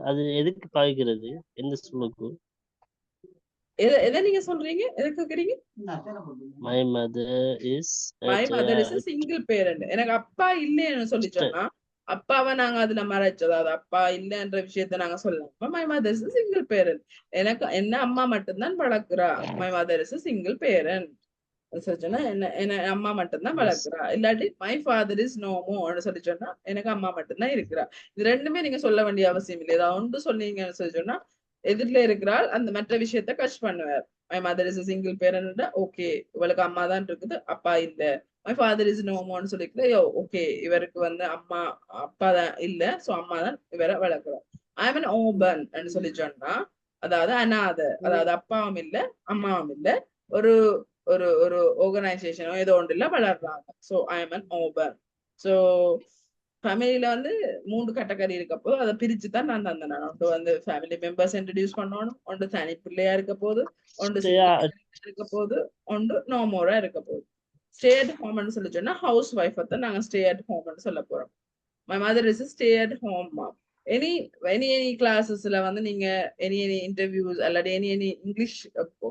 அது எதுக்கு பாய்க்கிறது? எந்த சொல்லுக்கு? எதை நீங்க சொல்றீங்க? எதை கேக்குறீங்க? My mother is a single parent. எனக்கு அப்பா இல்லைன்னு சொல்லி சொன்னா அப்பாவை நாங்க அதுல மறைச்சது, அது அப்பா இல்லைன்ற விஷயத்த நாங்க சொல்லலாம். My mother is a single parent. எனக்கு என்ன அம்மா மட்டும்தான் வளர்க்குறா. My mother is a single parent. சொன்னா என்ன அம்மா மட்டும்தான் வளர்க்குறா. இல்லாட்டி my father is no more சொல்லி சொன்னா எனக்கு அம்மா மட்டும்தான் இருக்கிறா. இது ரெண்டுமே நீங்க சொல்ல வேண்டிய அவசியம் இல்லை. ஏதாவது ஒன்று சொன்னீங்கன்னு சொல்லி சொன்னா எதிரில இருக்கிறாள் அந்த மற்ற விஷயத்த கஷ் பண்ணுவார். My mother is a single parent. Okay, இவளுக்கு அம்மா தான் இருக்குது, அப்பா இல்ல. My father is no more சொல்லிக்கல, ஓகே இவருக்கு வந்து அப்பா தான் இல்ல, சோ அம்மா தான் இவரை வளர்க்குறோம். I am an orphan சொல்லி சொன்னா அதாவது அனாதை, அதாவது அப்பாவும் இல்ல அம்மாவும் இல்ல, ஒரு ஒரு ஒரு ஆர்கனைசேஷனோ ஏதோ ஒன்று இல்ல வளர்றாங்க. So I am an orphan. So ஃபேமிலியில வந்து 3 கேட்டகரி இருக்கப்போ அதை பிரிச்சு தான் நான் தந்தேன். ஒன்று வந்து ஃபேமிலி மெம்பர்ஸ் இன்ட்ரடியூஸ் பண்ணணும், ஒன்று தனி பிள்ளையா இருக்க போது, ஒன்று இருக்க போது, ஒன்று நோ மோரா இருக்க போகுது. ஸ்டே அட் ஹோம்னு சொல்லி சொன்னா ஹவுஸ் ஒய்ஃப் தான் நாங்க ஸ்டே அட் ஹோம்னு சொல்ல போறோம். My mother is stay at home mom. Any கிளாஸஸ்ல வந்து நீங்க எனி இன்டர்வியூஸ் அல்லாட்டி எனி இங்கிலீஷ்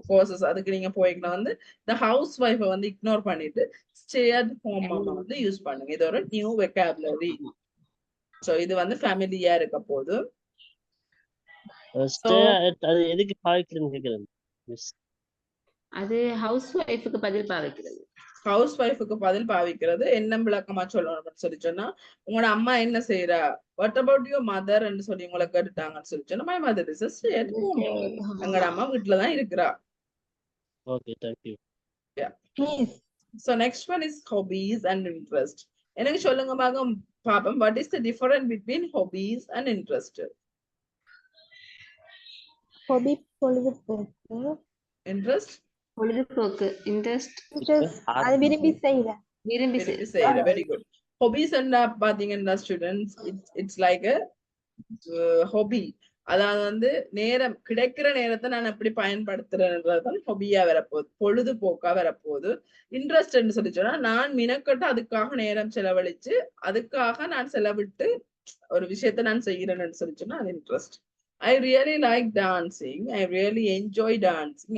கோர்சஸ் அதுக்கு நீங்க போய்க்கலாம் வந்து இந்த ஹவுஸ் ஒய்ஃபை வந்து இக்னோர் பண்ணிட்டு ஸ்டே அட் ஹோம் மாமா வந்து யூஸ் பண்ணுங்க. இது ஒரு நியூ வெக்காபுலரி. சோ இது வந்து ஃபேமிலியா இருக்க போது. அது எதுக்கு பாவிக்கிறதுன்னு கேக்குறேன். அது ஹவுஸ் ஒய்ஃபுக்கு பதில் பாவிக்கிறது. ஹவுஸ் ஒய்ஃபுக்கு பதில் பாவிக்கிறது என்ன விளக்கமா சொல்லணும்னு சொல்லி சொன்னா உங்களோட அம்மா என்ன செய்யறா, வாட் அபவுட் யுவர் மதர் சொல்லி உங்களை கேட்டுட்டாங்கன்னு சொல்லி சொன்னா my mother is stay at home. எங்களோட அம்மா வீட்டுலதான் இருக்கிறா. Okay thank you. Yeah. Please. So next one is hobbies and interest. எனக்கு சொல்லுங்க பாப்போம், what is the difference between hobbies and interest? Hobby பொழுதுபோக்கு. Interest பொழுதுபோக்கு. இன்ட்ரெஸ்ட் அது விரும்பி செய்யற. விரும்பி செய்யற. Very good. Hobbies and பாத்தீங்கன்னா students, it's like a hobby. அதாவது வந்து நேரம் கிடைக்கிற நேரத்தை நான் எப்படி பயன்படுத்துறேன்றதுதான் ஹொபியா வரப்போகுது, பொழுதுபோக்கா வரப்போகுது. இன்ட்ரெஸ்ட்ன்னு சொல்லி சொன்னா நான் மினக்கட்டு அதுக்காக நேரம் செலவழிச்சு அதுக்காக நான் செலவிட்டு ஒரு விஷயத்த நான் செய்யறேன்னு சொல்லி சொன்னா அது interest. I really like dancing. I really enjoy dancing.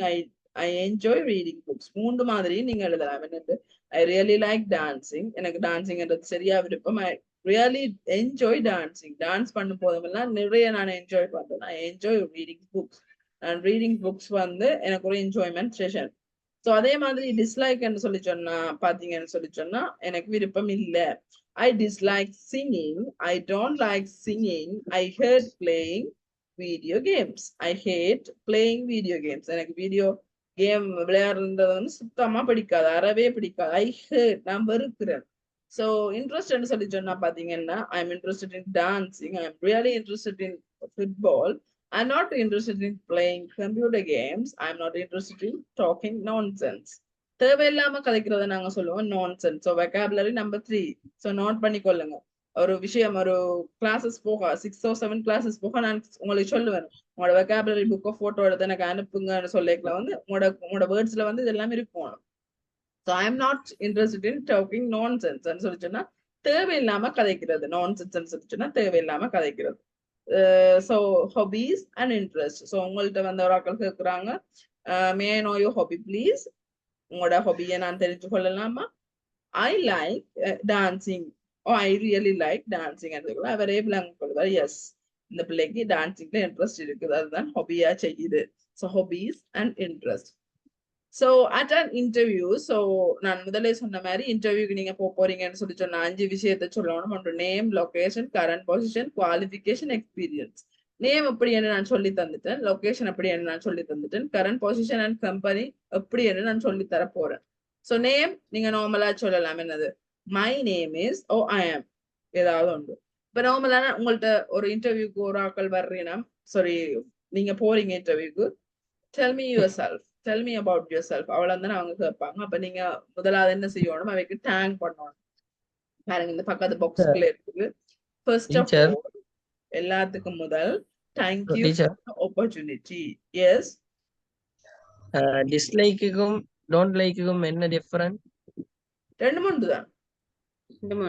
I enjoy reading books. மூன்று மாதிரி நீங்க எழுதலாம். என்னது I really like dancing. எனக்கு டான்சிங்ன்றது சரியா விருப்பம். I really enjoy dancing. Dance பண்ணும் போதெல்லாம் நிறைய நான் என்ஜாய் பண்றேன். I enjoy reading books. And reading books வந்து எனக்கு ஒரு என்ஜாய்மெண்ட் செஷன். ஸோ அதே மாதிரி டிஸ்லைக்ன்னு சொல்லி சொன்னா பாத்தீங்கன்னு சொல்லி சொன்னா எனக்கு விருப்பம் இல்லை. I dislike singing. I don't like singing. I hate playing video games. I hate playing video games. எனக்கு வீடியோ கேம் விளையாடுறது வந்து சுத்தமா பிடிக்காது, அறவே பிடிக்காது. I hate, நான் வெறுக்கிறேன். So interest சொல்லி சொன்னா பாத்தீங்கன்னா I'm interested in dancing. I'm really interested in football. I'm not interested in playing computer games. I'm not interested in talking nonsense. தேவையில்லாம கதைக்கிறத நாங்க சொல்லுவோம் nonsense. So vocabulary number 3. So note பண்ணிக்கொள்ளுங்க. ஒரு விஷயம் ஒரு கிளாஸஸ் போக 6 or 7 கிளாஸஸ் போக நான் உங்களுக்கு சொல்லுவேன், உங்களோட வெக்காபுலரி புக்கை போட்டோ எடுத்து எனக்கு அனுப்புங்கன்னு சொல்லிக்கலாம். வந்து உங்களோட வேர்ட்ஸ்ல வந்து இதெல்லாம் இருக்கும். So I am not interested in talking nonsense சொல்லி சொன்னா தேவையில்லாம கதைக்கிறது. நான்சென்ஸ் சொல்லி சொன்னா தேவையில்லாம கதைக்கிறது. So hobbies and interest. So உங்கள்கிட்ட வந்து ஒரு ஆக்கள் கேட்குறாங்க, may I know your hobby please. உங்களோட ஹாபியை நான் தெரிஞ்சு கொள்ளலாமா? I like dancing. Oh, I really like dancing. அவரே பிளாங்க் கொள்வார், எஸ் இந்த பிள்ளைக்கு டான்சிங்ல இன்ட்ரெஸ்ட் இருக்குது, அதுதான் ஹாபியா செய்யுது. So hobbies and interest. So at an interview, so நான் முதலே சொன்ன மாதிரி இன்டர்வியூக்கு நீங்க போறீங்கன்னு சொல்லி சொன்ன 5 விஷயத்த சொல்லணும். ஒன்று name, location, current position, qualification, experience. Name எப்படி என்று நான் சொல்லி தந்துட்டேன், லொகேஷன் எப்படி என்று நான் சொல்லி தந்துட்டேன், கரண்ட் பொசிஷன் அண்ட் கம்பெனி எப்படி என்று நான் சொல்லி தர போறேன். ஸோ நேம் நீங்க நார்மலா சொல்லலாம், என்னது மை நேம் இஸ், ஓ ஐ ஆம், ஏதாவது உண்டு. இப்ப நார்மலான உங்கள்கிட்ட ஒரு இன்டர்வியூக்கு ஒரு ஆக்கள் வர்றீங்கன்னா, சாரி நீங்க போறீங்க இன்டர்வியூக்கு, tell me your self, tell me about your self, அவ்வளவு அவங்க கேட்பாங்க. அப்ப நீங்க முதலாவது என்ன செய்யணும், அவைக்கு டேங்க் பண்ணணும். பாருங்க இந்த பக்கத்து பாக்ஸ்ல இருக்குது. ஃபர்ஸ்ட் ஆஃப் ஆல் எல்லாத்துக்கும் முதல் தேங்க்யூ ஆப்பர்ச்சுனிட்டி. எஸ், டிஸ்லைக்குக்கும் டோன்ட் லைக்குக்கும் என்ன டிஃபரன்ஸ்? ரெண்டு மூணு தான்.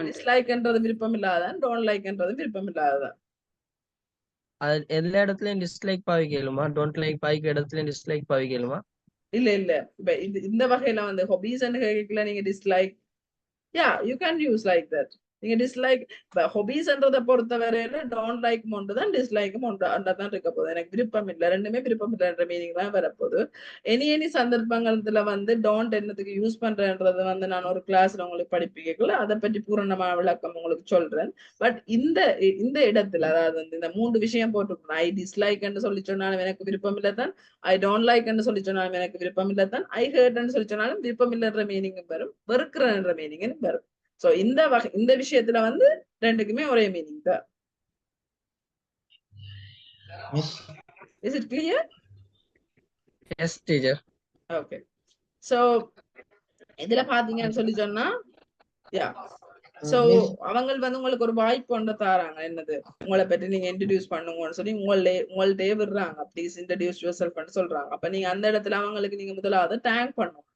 டிஸ்லைக்ன்றது விருப்பம் இல்லாதான், டோன்ட் லைக்ன்றது விருப்பம் இல்லாதான். அது எல்லா இடத்துலயும் டிஸ்லைக் பாவிக்கலுமா? டோன்ட் லைக் பாவிக்க இடத்துலயும் டிஸ்லைக் பாவிக்கலுமா? இல்ல இல்ல, இப்ப இந்த வகையில வந்து ஹாபீஸ் கேட்கல நீங்க dislike, yeah you can use like that. நீங்க டிஸ்லைக் ஹாபீஸ்ன்றதை பொறுத்த வரையில டோன்ட் லைக் ஒன்று தான், டிஸ்லைக்கும் ஒன்று தான் இருக்க போகுது. எனக்கு விருப்பம் இல்லை, ரெண்டுமே விருப்பம் இல்லைன்ற மீனிங் தான் வரப்போகுது. எனி சந்தர்ப்பங்கள்ல வந்து டோன்ட் என்னத்துக்கு யூஸ் பண்றேன்றது வந்து நான் ஒரு கிளாஸ்ல உங்களுக்கு படிப்பிக்கல, அதை பற்றி பூரணமான விளக்கம் உங்களுக்கு சொல்றேன். பட் இந்த இடத்துல, அதாவது வந்து இந்த 3 விஷயம் போட்டுக்கணும். ஐ டிஸ்லைக்ன்னு சொல்லி சொன்னாலும் எனக்கு விருப்பம் இல்லை தான், ஐ டோன்ட் லைக்ன்னு சொல்லி சொன்னாலும் எனக்கு விருப்பம் இல்லை தான், ஐ ஹேட்ன்னு சொல்லி சொன்னாலும் விருப்பம் இல்லைன்ற மீனிங்கும் வரும், வெறுக்கிறன்ற மீனிங்கும் வரும். சோ இந்த விஷயத்துல வந்து ரெண்டுக்குமே ஒரே மீனிங் தான். Is it clear? Yes teacher. Okay. So இதுல பாத்தீங்கன்னு சொல்லி சொன்னா, யா சோ அவங்க வந்து உங்களுக்கு ஒரு வாய்ப்பு ஒன்று தாராங்க, என்னது உங்களை பற்றி நீங்க இன்ட்ரடியூஸ் பண்ணுங்கன்னு சொல்லி உங்கள்டே விடுறாங்க. ப்ளீஸ் இன்ட்ரடியூஸ் யுவர் செல்ஃப்னு சொல்றாங்க. அப்ப நீங்க அந்த இடத்துல அவங்களுக்கு நீங்க முதலாவது டேங்க் பண்ணணும்.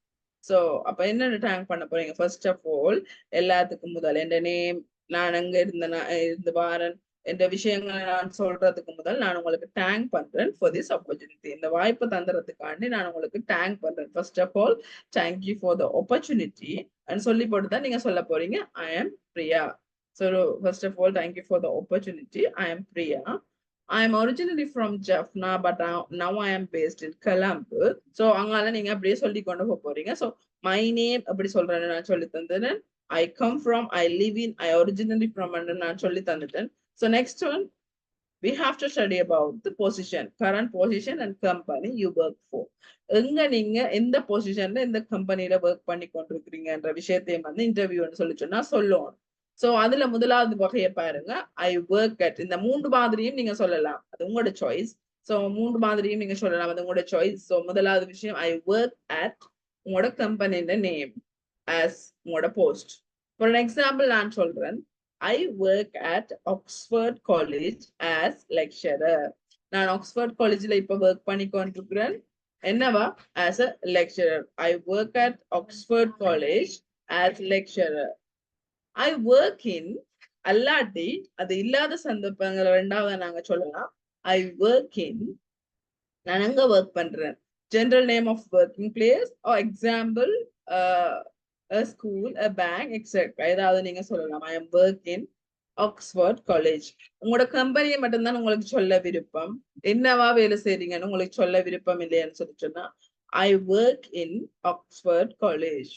சோ அப்ப என்ன டேங்க் பண்ண போறீங்க? ஃபர்ஸ்ட் ஆஃப் ஆல் எல்லாத்துக்கும் முதல் என் நேம், நான் அங்க இருந்து வாரன் என்ற விஷயங்களை நான் சொல்றதுக்கு முதல் நான் உங்களுக்கு டேங்க் பண்றேன் ஃபார் திஸ் ஆப்பர்ச்சுனிட்டி. இந்த வாய்ப்பை தந்துறதுக்காண்டி நான் உங்களுக்கு டேங்க் பண்றேன். First of all thank you for the opportunity and சொல்லி போட்டு தான் நீங்க சொல்ல போறீங்க, I am Priya. So first of all thank you for the opportunity, I am Priya. I am originally from Jaffna, but now I am based in Colombo. So அங்கால நீங்க அப்படியே சொல்லி கொண்டு போறீங்க. So my name அப்படி சொல்றேன்னு நான் சொல்லி தந்துட்டேன். I come from, I live in, I originally from நான் சொல்லி தந்துட்டேன். So next one, we have to study about the position, current position and company you work for. எங்க நீங்க எந்த பொசிஷன்ல இந்த கம்பெனில ஒர்க் பண்ணி கொண்டிருக்கிறீங்கன்ற விஷயத்தையும் வந்து இன்டர்வியூன்னு சொல்லி சொன்னா சொல்லுவோம். சோ அதுல முதலாவது வகையை பாருங்க, ஐ ஒர்க் அட். இந்த 3 மாதிரியும் நீங்க சொல்லலாம், அது உங்களோட சாய்ஸ். சோ 3 மாதிரியும் நீங்க சொல்லலாம், அது உங்களோட சாய்ஸ். சோ முதலாவது விஷயம் ஐ ஒர்க் அட் உங்களோட கம்பெனியோட நேம் as உங்களோட போஸ்ட். ஃபார் an எக்ஸாம்பிள் நான் சொல்றேன், I work at Oxford College as lecturer. நான் ஆக்ஸ்போர்ட் காலேஜ்ல இப்ப ஒர்க் பண்ணி கொண்டிருக்கிறேன். என்னவா? as a lecturer. I work at Oxford College as lecturer. I work in அல்லாட்டி அது இல்லாத சந்தர்ப்பங்களை ரெண்டாவது நாங்க சொல்லலாம், I work in நான் எங்க ஒர்க் பண்றேன், general name of working place or example a school, a bank, etc. ஏதாவது நீங்க சொல்லலாம். I am working Oxford college. உங்களோட கம்பெனியை மட்டும்தான் உங்களுக்கு சொல்ல விருப்பம், என்னவா வேலை செய்றீங்கன்னு உங்களுக்கு சொல்ல விருப்பம் இல்லையான்னு சொல்லி சொன்னா I work in Oxford College.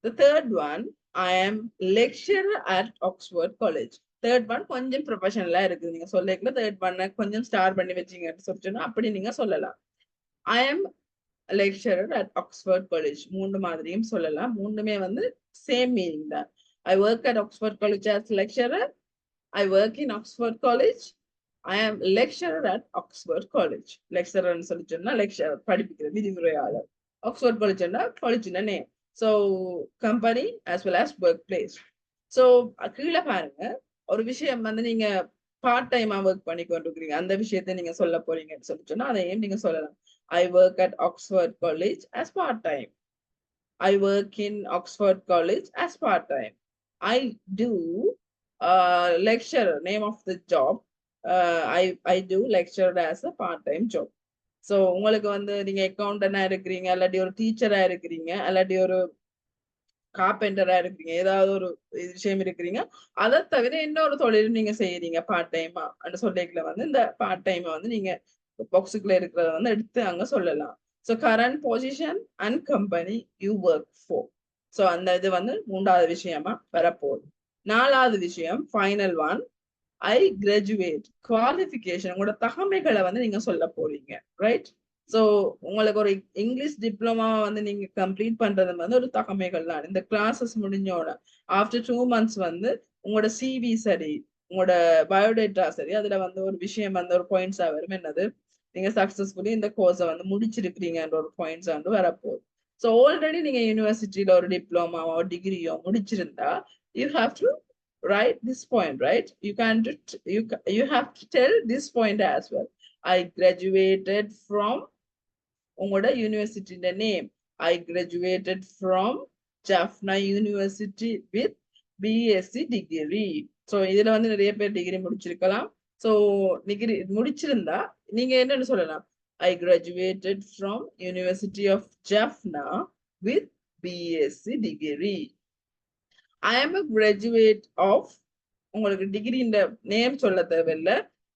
The third one, I am lecturer at Oxford College. Third one கொஞ்சம் ப்ரொஃபஷனலா இருக்குது, நீங்க சொல்லிக்கல தேர்ட் ஒன்ன கொஞ்சம் ஸ்டார் பண்ணி வச்சீங்கன்னு சொல்லி சொன்னா அப்படி நீங்க சொல்லலாம். I am lecturer at Oxford College. 3 மாதிரியும் சொல்லலாம், 3மே வந்து சேம் மீனிங் தான். I work at Oxford College as lecturer, I work in Oxford College, I am lecturer at Oxford College. Lecturer ன்னு சொல்லி சொன்னா lecturer படிப்பிக்கிற விரிவுரையாளர், Oxford College ன்னா காலேஜ்னா name. So company as well as workplace. So கீழே பாருங்க, ஒரு விஷயம் வந்து நீங்க பார்ட் டைமா ஒர்க் பண்ணி கொண்டிருக்கீங்க, அந்த விஷயத்தை நீங்க சொல்ல போறீங்கன்னு சொல்லி சொன்னா அதையும் நீங்க சொல்லலாம். I work at Oxford College as part time. I work in Oxford College as part time. I do lecturer, name of the job. I do lecturer as a part time job. So உங்களுக்கு வந்து நீங்க அக்கௌண்டன்டா இருக்கிறீங்க, இல்லாட்டி ஒரு டீச்சரா இருக்கிறீங்க, இல்லாட்டி ஒரு கார்பெண்டரா இருக்கிறீங்க, ஏதாவது ஒரு விஷயம் இருக்கிறீங்க, அதை தவிர இன்னொரு தொழில் நீங்க செய்யறீங்க பார்ட் டைமா அந்த சொல்லிக்கல வந்து இந்த பார்ட் டைம் வந்து நீங்க பாக்ஸுக்குள்ள இருக்கிறத வந்து எடுத்து அங்க சொல்லலாம். So current position and company you work for. So அந்த இது வந்து 3வது விஷயமா வரப்போகுது. 4வது விஷயம், ஃபைனல் ஒன், ஐ கிராஜுவேட். குவாலிஃபிகேஷன், உங்களோட தகமைகளை வந்து நீங்க சொல்ல போறீங்க, ரைட்? ஸோ உங்களுக்கு ஒரு இங்கிலீஷ் டிப்ளமா வந்து நீங்க கம்ப்ளீட் பண்றது வந்து ஒரு தகமைகள் தான். இந்த கிளாஸஸ் முடிஞ்சோட ஆஃப்டர் 2 months வந்து உங்களோட சிவி சரி, உங்களோட பயோடேட்டா சரி, அதுல வந்து ஒரு விஷயம் வந்து ஒரு பாயிண்ட்ஸா வரும், என்னது நீங்க சக்சஸ்ஃபுல்லி இந்த கோர்ஸை வந்து முடிச்சிருக்கிறீங்கன்ற ஒரு பாயிண்ட்ஸ் வந்து வரப்போகுது. ஸோ ஆல்ரெடி நீங்க யூனிவர்சிட்டியில ஒரு டிப்ளமாவோ டிகிரியோ முடிச்சிருந்தா you have to write this point, right? You have to tell this point as well. I graduated from உங்களோட university name, I graduated from Jaffna University with BSc degree. So இதுல வந்து நிறைய பேர் degree முடிச்சிருக்கலாம். So degree முடிச்சிருந்தா நீங்க என்னன்னு சொல்லலாம், I graduated from University of Jaffna with BSc degree. I am a graduate of, உங்களுக்கு டிகிரி இந்த நேம் சொல்ல தேவையில்லை,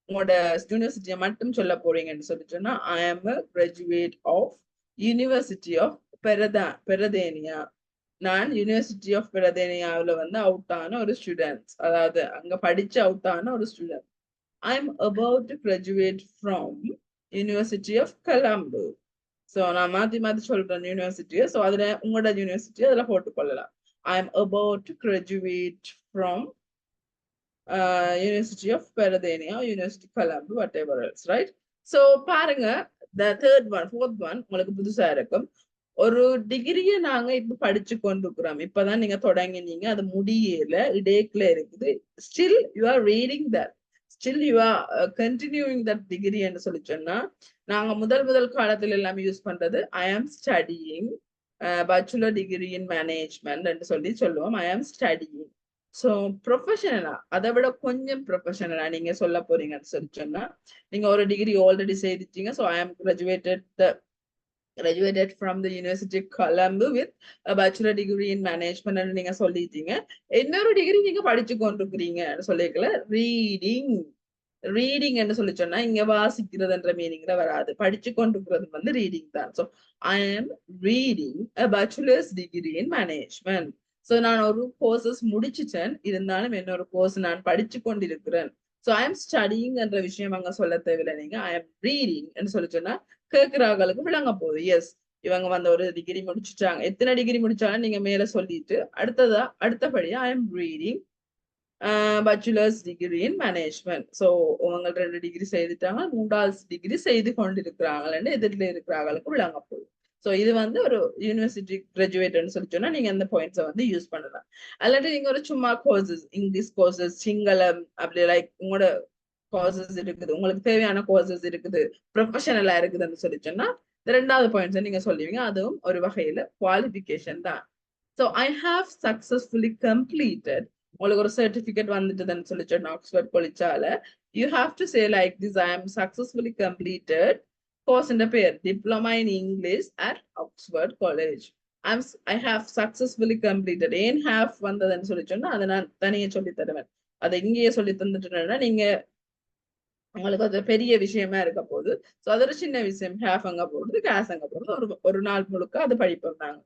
உங்களோட யூனிவர்சிட்டியை மட்டும் சொல்ல போறீங்கன்னு சொல்லி சொன்னா I am a graduate of University of பெரதேனியா. நான் யூனிவர்சிட்டி ஆஃப் பெரதேனியாவில் வந்து அவுட் ஆன ஒரு ஸ்டூடெண்ட், அதாவது அங்க படிச்சு அவுட் ஆன ஒரு student. I am about to graduate from University of Colombo. So நான் மாத்தி சொல்றேன் யூனிவர்சிட்டியை. ஸோ அதுல உங்களோட யூனிவர்சிட்டி அதுல போட்டுக்கொள்ளலாம். I am about to graduate from University of Peradeniya, University Colombo, whatever else, right? So பாருங்க, the third one, fourth one உங்களுக்கு புதுசா இருக்கும். ஒரு டிகிரியை நாங்க இப்ப படிச்சு கொண்டிருக்கிறோம், இப்பதான் நீங்க தொடங்கினீங்க, அது முடியல, இடைக்குல இருக்குது, still you are reading that, still you are continuing that degree என்று சொல்லி சொன்னா நாங்க முதல் காலத்துல எல்லாம் யூஸ் பண்றது I am studying bachelor degree in management என்று சொல்லி சொல்லுவோம், I am studying. ஸோ ப்ரொஃபஷனலா அதை விட கொஞ்சம் ப்ரொஃபஷனலா நீங்க சொல்ல போறீங்கன்னு சொல்லி சொன்னா நீங்க ஒரு டிகிரி ஆல்ரெடி செய்திட்டீங்க. So I am graduated from the University of Colombo with a bachelor degree in management ன்னு நீங்க சொல்லிட்டீங்க. இன்னொரு டிகிரி நீங்க படிச்சு கொண்டிருக்கிறீங்க சொல்லிக்கல, ரீடிங் என்று சொல்லி சொன்னா இங்க வாசிக்கிறதுன்ற மீனிங்ல வராது, படிச்சு கொண்டிருக்கிறது வந்து ரீடிங் தான். So I am reading a bachelor's degree in management. So நான் ஒரு கோர்சஸ் முடிச்சுட்டேன், இருந்தாலும் இன்னொரு கோர்ஸ் நான் படிச்சு கொண்டிருக்கிறேன். ஸோ ஐ எம் ஸ்டடிங் என்ற விஷயம் அங்க சொல்ல தேவையில்லை. நீங்க ஐ எம் ரீடிங் சொல்லி சொன்னா கேட்கிறாங்களுக்கு விளங்க போகுது. எஸ், இவங்க வந்து ஒரு டிகிரி முடிச்சுட்டாங்க. எத்தனை டிகிரி முடிச்சாலும் நீங்க மேல சொல்லிட்டு அடுத்தபடியா I am reading bachelor's degree in management. So அவங்க 2 டிகிரி செய்துட்டாங்க, 3வது டிகிரி செய்து கொண்டிருக்கிறாங்கன்னு எதிரில் இருக்கிறாங்களுக்கு விளங்க போகுது. ஸோ இது வந்து ஒரு யூனிவர்சிட்டி கிராஜுவேட்னு சொல்லி சொன்னா நீங்க அந்த பாயிண்ட்ஸை வந்து யூஸ் பண்ணலாம். அல்லாட்டி நீங்க ஒரு சும்மா கோர்சஸ், இங்கிலீஷ் கோர்சஸ், சிங்களம், அப்படி லைக் உங்களோட கோர்சஸ் இருக்குது, உங்களுக்கு தேவையான கோர்சஸ் இருக்குது, ப்ரொஃபஷனலா இருக்குதுன்னு சொல்லி சொன்னா 2வது பாயிண்ட்ஸ் நீங்க சொல்லுவீங்க. அதுவும் ஒரு வகையில குவாலிஃபிகேஷன் தான். So I have successfully completed, உங்களுக்கு ஒரு சர்டிபிகேட் வந்துட்டுதுன்னு சொல்லி சொன்னா ஆக்ஸ்போர்ட் காலேஜால you have to say like this, I am successfully completed course இந்த பேர் diploma in English at Oxford college. I have successfully completed. ஏன் ஹாவ் வந்ததுன்னு சொல்லி சொன்னா அதை நான் தனியே சொல்லி தருவேன். அதை இங்கேயே சொல்லி தந்துட்டேன்னா நீங்க உங்களுக்கு அது பெரிய விஷயமா இருக்க போகுது. ஸோ அது ஒரு சின்ன விஷயம். ஹேஃப் அங்க போடுறது, கேஸ் அங்க போடுறது, ஒரு நாள் முழுக்க அது படிப்போம் நாங்க.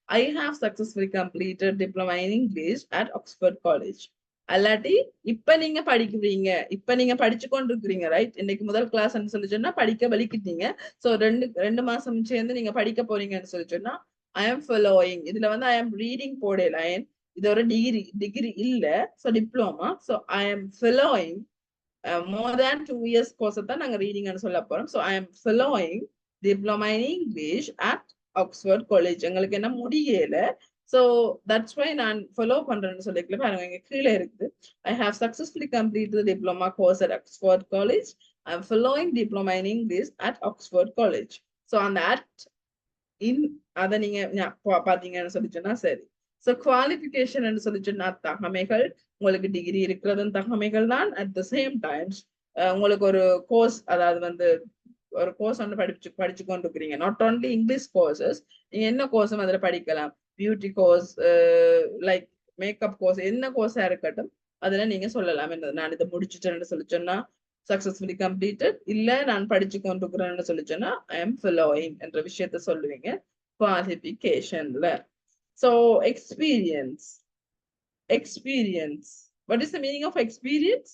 I have successfully completed diploma in English at Oxford College. அல்லாட்டி இப்ப நீங்க படிக்கிறீங்க, இப்ப நீங்க படிச்சு கொண்டு இருக்கிறீங்க, ரைட்? இன்னைக்கு முதல் கிளாஸ் சொல்லி சொன்னா படிக்க வலிக்கிட்டீங்க. ஸோ ரெண்டு மாசம் சேர்ந்து நீங்க படிக்க போறீங்கன்னு சொல்லி சொன்னா ஐ எம் ஃபாலோயிங். இதுல வந்து ஐ எம் ரீடிங் போடல, இது ஒரு டிகிரி இல்ல, so diploma. So I am following more than 2 years course தான் நாங்க ரீடிங்னு சொல்ல போறோம். So I am following diploma in English at Oxford college. எங்களுக்கு என்ன முடியல, ஸோ தட்ஸ் வை நான் ஃபாலோ பண்றேன்னு சொல்லிக்கல. பாருங்க இங்க கீழே இருக்குது, ஐ have successfully completed diploma course at Oxford college. I am following diploma in English at Oxford college. So அந்த அட் இன் அதை நீங்க பாத்தீங்கன்னு சொல்லி சொன்னா சரி. ஸோ குவாலிஃபிகேஷன் சொல்லி சொன்னா தகமைகள், உங்களுக்கு டிகிரி இருக்கிறதும் தகமைகள் தான். அட் த சேம் டைம்ஸ் உங்களுக்கு ஒரு கோர்ஸ், அதாவது வந்து ஒரு கோர்ஸ் வந்து படிச்சு கொண்டு இருக்கிறீங்க. நாட் ஓன்லி இங்கிலீஷ் கோர்சஸ், நீங்க என்ன கோர்ஸும் அதுல படிக்கலாம். Beauty course, like makeup course, என்ன கோர்ஸா இருக்கட்டும் அதுல நீங்க சொல்லலாம். நான் இதை முடிச்சுட்டேன்னு சொல்லி சொன்னா சக்சஸ்ஃபுல்லி கம்ப்ளீட்டட், இல்ல நான் படிச்சு கொண்டு இருக்கிறேன்னு சொல்லி சொன்னா ஐ எம் ஃபாலோயிங் என்ற விஷயத்த சொல்லுவீங்க குவாலிஃபிகேஷன்ல. So experience, what is the meaning of experience?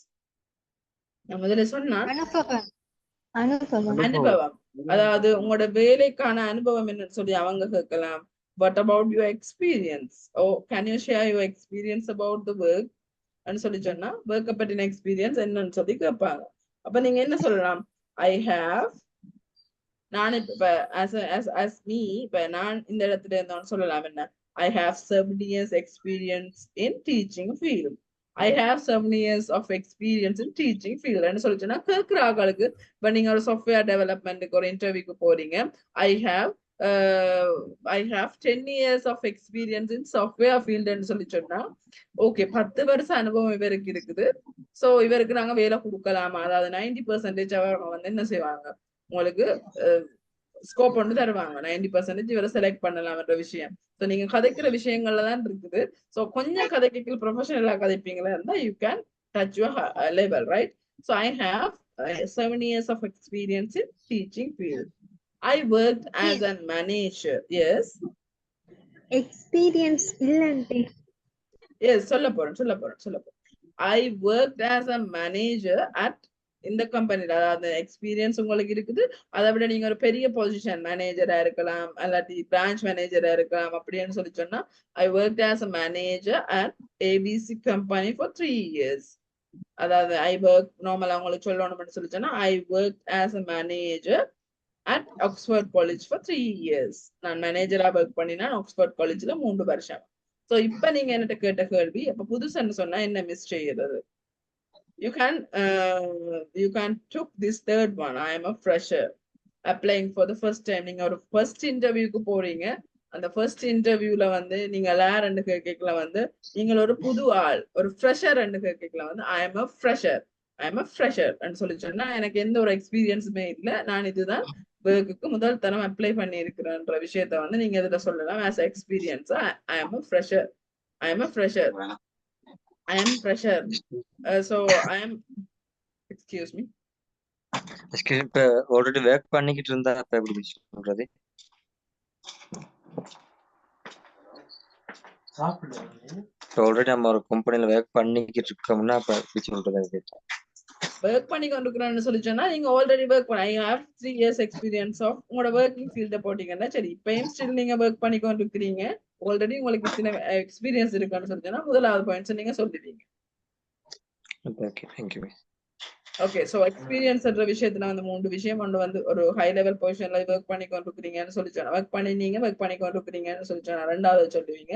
நான் முதல்ல சொன்னா அனுபவம், அதாவது உங்களோட வேலைக்கான அனுபவம் என்னன்னு சொல்லி அவங்க கேட்கலாம். What about your experience? Oh, can you share your experience about the work? ன்னு சொல்லி சொன்னா ஒர்க்க பற்றின எக்ஸ்பீரியன்ஸ் என்னன்னு சொல்லி கேட்பாங்க. அப்ப நீங்க என்ன சொல்லலாம்? ஐ ஹாவ், நான் இப்ப as me, இப்ப நான் இந்த இடத்துல இருந்தோன்னு சொல்லலாம். என்ன? I have 7 years experience in teaching field. I have 7 years of experience in teaching field. ன்னு சொல்லி சொன்னா கேட்கிற ஆளுக்கு, இப்ப நீங்க ஒரு சாஃப்ட்வேர் டெவலப்மெண்ட்டுக்கு ஒரு இன்டர்வியூக்கு போறீங்க, I have 10 years of experience in software field ன்னு சொல்லி சொன்னா ஓகே 10 வருஷம் அனுபவம் இவருக்கு இருக்குது, சோ இவருக்கு நாங்க வேலை கொடுக்கலாமா? அதாவது 90% அவங்க வந்து என்ன செய்வாங்க, உங்களுக்கு ஸ்கோப் ஒன்று தருவாங்க. 90% இவரை செலக்ட் பண்ணலாம்ன்ற விஷயம். ஸோ நீங்க கதைக்கிற விஷயங்கள்ல தான் இருக்குது. ஸோ கொஞ்சம் கதைக்கு ப்ரொஃபஷனலா கதைப்பீங்களா இருந்தா you can touch your level, right? So I have 7 years of experience in teaching field. I worked as a manager. Yes. Experience இல்லன்ட்டு. Yes, சொல்ல போறேன். I worked as a manager at இந்த கம்பெனில, அதாவது எக்ஸ்பீரியன்ஸ் உங்களுக்கு இருக்குது, அதை விட நீங்க ஒரு பெரிய பொசிஷன் மேனேஜரா இருக்கலாம், அல்லாட்டி பிரான்ச் மேனேஜரா இருக்கலாம். அப்படின்னு சொல்லி சொன்னா I worked as a manager at ABC company for 3 years. அதாவது I work நார்மலா உங்களுக்கு சொல்லணும்னு சொல்லி சொன்னா I worked as a manager at Oxford College for 3 years. நான் மேனேஜரா ஒர்க் பண்ணினா ஆக்ஸ்போர்ட் காலேஜ்ல 3 வருஷம். சோ இப்ப நீங்க என்கிட்ட கேட்ட கேள்வி, அப்ப புதுசுன்னு சொன்னா என்ன மிஸ் செய்யறது? You can took this third one. I am a fresher applying for the first time. நீங்க ஒரு first interviewக்கு போறீங்க, அந்த first interviewல வந்து நீங்க யாருன்னு கேட்கல, வந்து நீங்க ஒரு புது ஆள், ஒரு ஃப்ரெஷர் கேட்கல, வந்து I am a fresher ன்னு சொல்லி சொன்னா எனக்கு எந்த ஒரு எக்ஸ்பீரியன்ஸுமே இல்லை, நான் இதுதான் ஒர்க்குக்கு முதல் தரம் அப்ளை பண்ணி இருக்கிறேன்ற விஷயத்த வந்து நீங்க இதுல சொல்லலாம். as experience I am a fresher. So I am, excuse me, இப்ப ஆல்ரெடி ஒர்க் பண்ணிக்கிட்டு இருந்தா அப்ப எப்படி சொல்றது? ஆல்ரெடி நம்ம ஒரு கம்பெனில ஒர்க் பண்ணிக்கிட்டு இருக்கோம்னா அப்ப எப்படி சொல்றது? ஒர்க் பண்ணி கொண்டிருக்கிறேன்னு சொல்லி சொன்னா நீங்க ஆல்ரெடி ஒர்க் பண்ண I have 3 years experience of உங்களோட ஒர்க்கிங் ஃபீல்ட போட்டீங்கன்னா சரி இப்பயும் ஸ்டில் நீங்க ஒர்க் பண்ணி கொண்டிருக்கிறீங்க ஆல்ரெடி உங்களுக்கு இத்தனை எக்ஸ்பீரியன்ஸ் இருக்குன்னு சொல்லி சொன்னா முதலாவது பாயிண்ட்ஸ் நீங்க சொல்லுவீங்க. Okay thank you. ஓகே ஸோ எக்ஸ்பீரியன்ஸ்ன்ற விஷயத்துல வந்து 3 விஷயம். ஒன்று வந்து ஒரு ஹை லெவல் பொசிஷன்ல ஒர்க் பண்ணி கொண்டிருக்கிறீங்கன்னு சொல்லி சொன்னா ஒர்க் பண்ணி கொண்டிருக்கிறீங்கன்னு சொல்லி சொன்னா ரெண்டாவது சொல்லுவீங்க.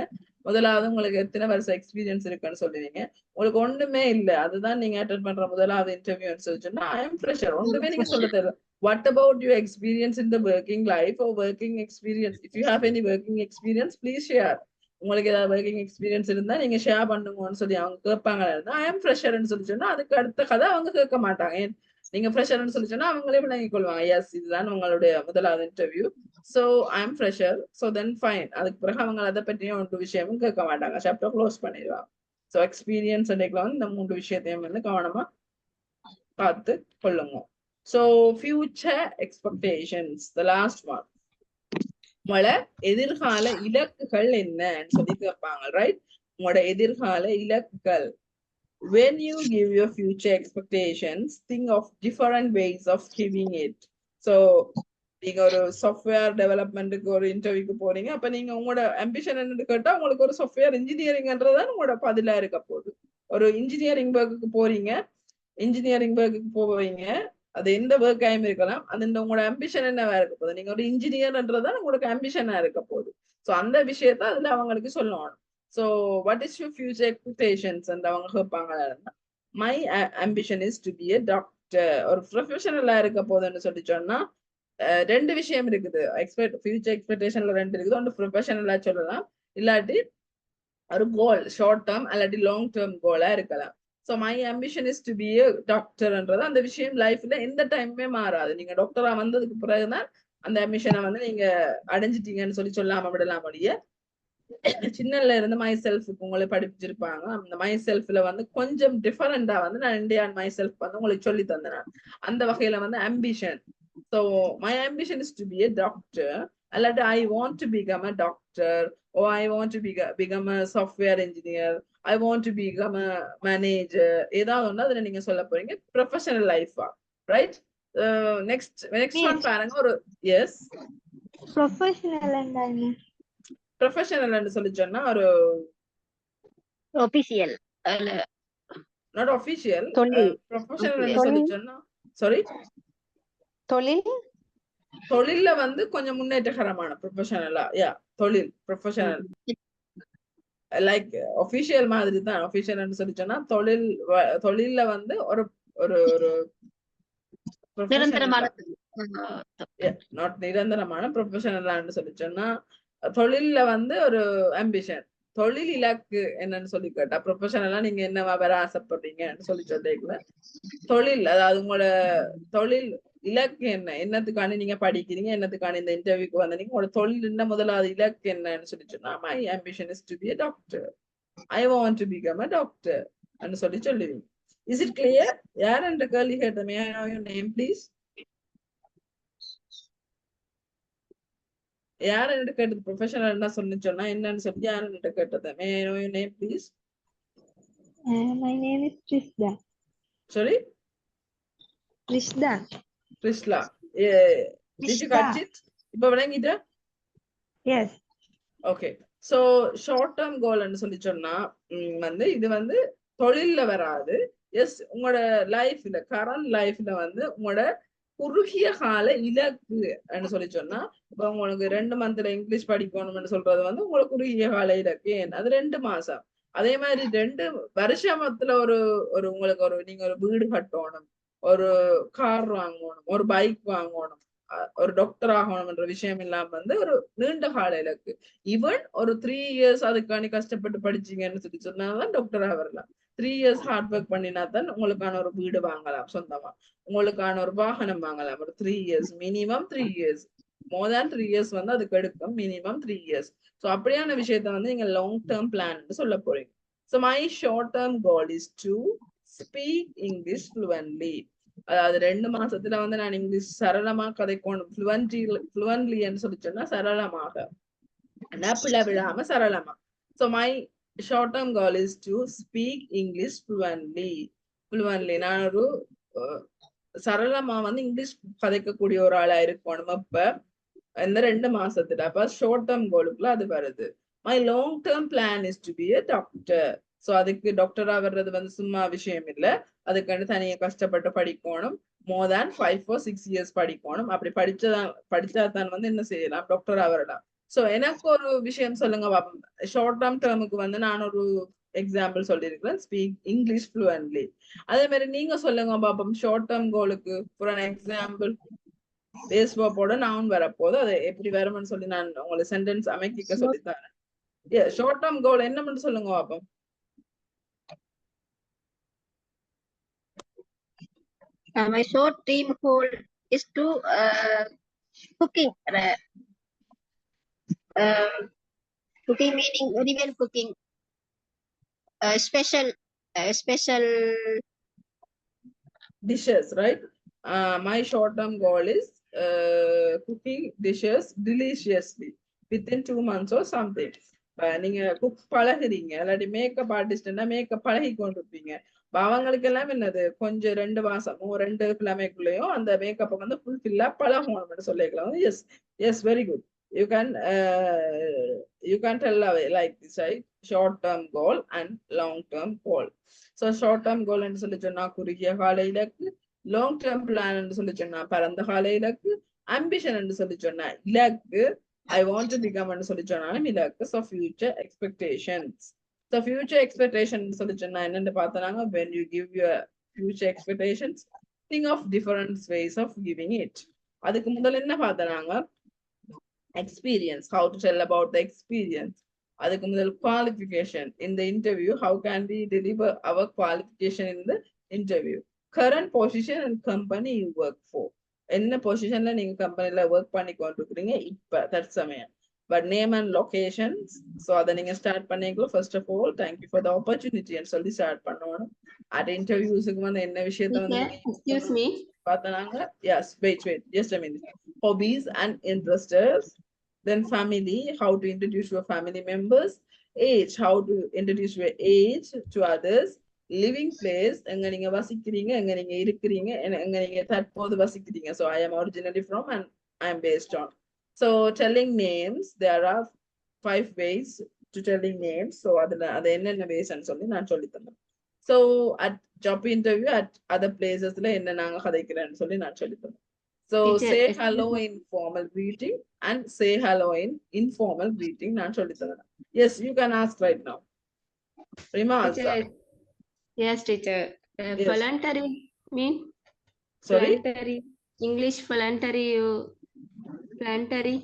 முதலாவது உங்களுக்கு எத்தனை வருஷம் எக்ஸ்பீரியன்ஸ் இருக்குன்னு சொல்லுவீங்க. உங்களுக்கு ஒண்ணுமே இல்லை அதுதான் நீங்க அட்டெண்ட் பண்ற முதலாவது இன்டர்வியூன்னு சொல்லி சொன்னா ஐ எம் ஃப்ரெஷர். ஒன்றுமே நீங்க சொல்ல தெரியல. What about your experience in the working life or working experience? If you have any working experience, please share. உங்களுக்கு ஏதாவது ஒர்க்கிங் எக்ஸ்பீரியன்ஸ் இருந்தா நீங்க ஷேர் பண்ணுங்கன்னு சொல்லி அவங்க கேட்பாங்க. ஐ எம் ஃப்ரெஷர்னு சொல்லி சொன்னா அதுக்கு அடுத்த கதை அவங்க கேட்க மாட்டாங்க. நீங்க ஃப்ரெஷர்னு சொல்லி சொன்னா அவங்களே விளங்கிக் கொள்வாங்க. எஸ் இதுதான் உங்களுடைய முதலாவது interview. So I M fresher. So then fine. அதுக்கு பிறகு அவங்க அதை பற்றியும் ஒரு விஷயமும் கேட்க மாட்டாங்க. சாப்டர் க்ளோஸ் பண்ணிடுவாங்க. ஸோ எக்ஸ்பீரியன்ஸ் வந்து இந்த 3 விஷயத்தையும் வந்து கவனமா பார்த்து கொள்ளுங்க. So future expectations the last one. உங்களோட எதிர்கால இலக்குகள் என்னன்னு சொல்லி கேட்பாங்க. ரைட்? உங்களோட எதிர்கால இலக்குகள். When you give your future expectations, think of different ways of giving it. So நீங்க ஒரு சாஃப்ட்வேர் டெவலப்மெண்ட்டுக்கு ஒரு இன்டர்வியூக்கு போறீங்க. அப்ப நீங்க உங்களோட அம்பிஷன் என்னன்னு கேட்டா உங்களுக்கு ஒரு சாஃப்ட்வேர் இன்ஜினியரிங்ன்றதான் உங்களோட பதிலா இருக்க போகுது. ஒரு இன்ஜினியரிங் ஒர்க்குக்கு போறீங்க. இன்ஜினியரிங் ஒர்க்குக்கு போவீங்க. அது எந்த ஒர்க் ஆயும் இருக்கலாம். அது உங்களோட அம்பிஷன் என்னவா இருக்க போகுது. நீங்க ஒரு இன்ஜினியர்ன்றதான் உங்களுக்கு அம்பிஷனா இருக்க போகுது. ஸோ அந்த விஷயத்த அதுல அவங்களுக்கு சொல்லணும். So what is your future expectations அவங்க கேட்பாங்க. My ambition is to be a doctor. ஒரு ப்ரொஃபஷனலா இருக்க போதுன்னு சொல்லி சொன்னா 2 விஷயம் இருக்குது. ஃபியூச்சர் எக்ஸ்பெக்டேஷன்ல 2 இருக்குது. ஒன்று ப்ரொஃபஷனலா சொல்லலாம், இல்லாட்டி ஒரு கோல் ஷார்ட் டேர்ம் அல்லாட்டி லாங் டேர்ம் கோலா இருக்கலாம். So my ambition is to be a டாக்டர்ன்றது அந்த விஷயம் லைஃப்ல எந்த டைமுமே மாறாது. நீங்க டாக்டரா வந்ததுக்கு பிறகுதான் அந்த அம்பிஷனை வந்து நீங்க அடைஞ்சிட்டீங்கன்னு சொல்லி சொல்லாம விடலாம். முடிய சின்னல இருந்து மை செல்ஃபுக்கு உங்களை படிப்பிச்சிருப்பாங்க. அந்த மை செல்ஃப்ல வந்து கொஞ்சம் டிஃபரெண்டா வந்து நான் இந்தியன் மை செல்ஃப் வந்து உங்களுக்கு சொல்லி தந்தேன். அந்த வகையில வந்து ambition. So my ambition is to be a doctor அல்லாட்டி I want to become a doctor or I want to become a software engineer, I want to become a manager. ஏதாவது ஒண்ணு அதுல நீங்க சொல்ல போறீங்க ப்ரொஃபஷனல் லைஃபா. ரைட்? நெக்ஸ்ட் ஒன் பாருங்க. ஒரு S professional சொல்லி சொன்னா ஒரு official நாட் ஆஃபிஷியல். ப்ரொஃபஷனல் சொல்லி சொன்னா சாரி தொழில்ல வந்து கொஞ்சம் முன்னேற்றகரமான ப்ரொஃபஷனலா. யா தொழில் ப்ரொஃபஷனல் லைக் ஒபிஷியல் மாதிரி தான். ஒபிஷியல் சொல்லி சொன்னா தொழில்ல வந்து ஒரு ஒரு ஒரு நாட் நிரந்தரமான ப்ரொஃபஷனல் சொல்லி சொன்னா தொழில்ல வந்து ஒரு அம்பிஷன் தொழில் இலக்கு என்னன்னு சொல்லி கேட்டா ப்ரொஃபஷனலா நீங்க என்னவா வர ஆசைப்படுறீங்கன்னு சொல்லி சொல்லிக்கல. தொழில் அதாவது உங்களோட தொழில் இலக்கு என்ன, என்னத்துக்கான நீங்க படிக்கிறீங்க, என்னத்துக்கான இந்த இன்டர்வியூக்கு வந்தீங்க, உங்களோட தொழில் என்ன, முதலாவது இலக்கு என்னன்னு சொல்லி சொன்னா my ambition is to be a doctor, I want to become a doctor ன்னு சொல்லி சொல்லுவீங்க. Is it clear? யார் என்ற கேள்வி கேட்ட? May I know your name please? யார் என்று கேட்டது? ப்ரொஃபஷனல் என்ன சொன்னா என்னன்னு சொல்லி யார் என்று கேட்டது? May I know your name please? My name is Trishda. Sorry? Trishda. Trishla. Did you catch it? இப்ப விளங்கிட்ட? Yes. Okay. So short term goal ன்னு சொல்லி சொன்னா வந்து இது வந்து தொழில்ல வராது. எஸ் உங்களோட லைஃப்ல கரண்ட் லைஃப்ல வந்து உங்களோட குறுகிய கால இலக்கு சொல்லி சொன்னா இப்ப உங்களுக்கு 2 மந்த்ல இங்கிலீஷ் படிக்கணும்னு சொல்றது வந்து உங்களுக்கு குறுகிய கால இலக்கு. அது 2 மாசம். அதே மாதிரி 2 வருஷத்துல ஒரு ஒரு உங்களுக்கு ஒரு நீங்க ஒரு வீடு கட்டணும், ஒரு கார் வாங்கணும், ஒரு பைக் வாங்கணும், ஒரு டாக்டர் ஆகணும்ன்ற விஷயம் இல்லாம வந்து ஒரு நீண்ட கால இலக்கு. ஈவன் ஒரு 3 years அதுக்காண்டி கஷ்டப்பட்டு படிச்சீங்கன்னு சொல்லி சொன்னாதான் டாக்டராக வரலாம். 3 years ஹார்ட் ஒர்க் பண்ணினா தான் உங்களுக்கான ஒரு வீடு வாங்கலாம் சொந்தமா, உங்களுக்கான ஒரு வாகனம் வாங்கலாம். ஒரு 3 years மினிமம் 3 years, மோர் தேன் 3 years வந்து அதுக்கு எடுக்கும். Minimum 3 years. ஸோ அப்படியான விஷயத்த வந்து நீங்க லாங் டேர்ம் பிளான் சொல்ல போறீங்க. So my short term goal is to speak English fluently. அதாவது 2 மாசத்துல வந்து நான் இங்கிலீஷ் சரளமா கதைக்கணும். ஃப்ளூவன்ட்லின்னு சொல்லி சொன்னா சரளமாக, நப்பில விடாம சரளமா. So my short term goal is to speak English fluently. நான் ஒரு சரளமா வந்து இங்கிலீஷ் கதைக்கக்கூடிய ஒரு ஆளா இருக்கணும். அப்ப இந்த 2 மாசத்துல அப்ப ஷார்ட் டேர்ம் கோலுக்குள்ள அது வருது. My long term plan is to be a doctor. So அதுக்கு டாக்டரா வர்றது வந்து சும்மா விஷயம் இல்ல. அதுக்கு தனியா கஷ்டப்பட்டு படிக்கணும். more than 5 or 6 years படிக்கணும். அப்படி படிச்சாதான் வந்து என்ன செய்யலாம், டாக்டரா வரலாம். சோ எனக்கு ஒரு விஷயம் சொல்லுங்க பாப்போம். ஷார்ட் டேர்ம் டேர்முக்கு வந்து நான் ஒரு எக்ஸாம்பிள் சொல்லியிருக்கிறேன், ஸ்பீக் இங்கிலீஷ் fluently. அதே மாதிரி நீங்க சொல்லுங்க பாப்போம், ஷார்ட் டேர்ம் கோலுக்கு ஃபார் an எக்ஸாம்பிள் பேஸ் வேர்போட நவுன் வரப்போது அது எப்படி வரும்னு சொல்லி நான் உங்களுக்கு சென்டென்ஸ் அமைக்க சொல்லித்தரேன். ஷார்ட் டேர்ம் கோல் என்னன்னு சொல்லுங்க பாப்போம். My short term goal is to cooking. Cooking meaning very well cooking. Special dishes, right? My short term goal is cooking dishes deliciously within 2 months or something. நீங்க குக் பழகுறீங்க, இல்லாட்டி makeup ஆர்டிஸ்ட்னா makeup பழகி கொண்டிருப்பீங்க. அவங்களுக்கு எல்லாம் என்னது கொஞ்சம் 2 மாசமோ 2 கிழமைக்குள்ளேயோ அந்த மேக்கப்பை வந்து ஃபுல்ஃபில்லா பழகணும்னு சொல்லிக்கலாம். Yes yes, very good. You can tell like this, right? Short term goal and long term goal. So short term goal என்று சொல்லி சொன்னா குறுகிய கால இலக்கு, long term plan என்று சொல்லி சொன்னா பரந்த கால இலக்கு, ambition என்று சொல்லி சொன்னா இலக்கு, I want to become என்று சொல்லி சொன்னாலும் இலக்கு. So future expectations. So future expectations சொல்லி சொன்னா என்னன்னு பார்த்தனாங்க, when you give your future expectations, think of different ways of giving it. அதுக்கு முதல்ல என்ன பார்த்தனாங்க, experience, how to tell about the experience. அதுக்கு முதல் qualification in the interview, how can we deliver our qualification in the interview. Current position and company you work for. என்ன பொசிஷன்ல நீங்க கம்பெனில work பண்ணி கொண்டிருக்கீங்க இப்ப தற்சமயம். But name and locations, so அதை நீங்க ஸ்டார்ட் பண்ணீங்களோ first of all thank you for the opportunity and சொல்லி ஸ்டார்ட் பண்ணணும். at interviewஸ்க்கு வந்து என்ன விஷயத்தை வந்து Excuse me. பார்த்தனாங்க. yes, wait just a minute. Hobbies and interests, then family, how to introduce your family members. Age, how to introduce your age to others. Living place, எங்க நீங்க வசிக்கிறீங்க, எங்க நீங்க இருக்கிறீங்க, எங்க நீங்க தற்போது வசிக்கிறீங்க. So I am originally from and I am based on. So telling names, there are 5 ways to telling names. So அது என்னென்ன ways ன்னு சொல்லி நான் சொல்லி தந்தேன். So at job interview at other places ல என்ன நாங்க கதைக்கிறேன்னு சொல்லி நான் சொல்லி தந்தேன். So say hello in formal greeting and say hello in informal greeting நான் சொல்லி தந்தேன். Yes, you can ask right now. Rima, Yes, teacher. Yes. Voluntary mean? Sorry? Voluntary. English voluntary. Voluntary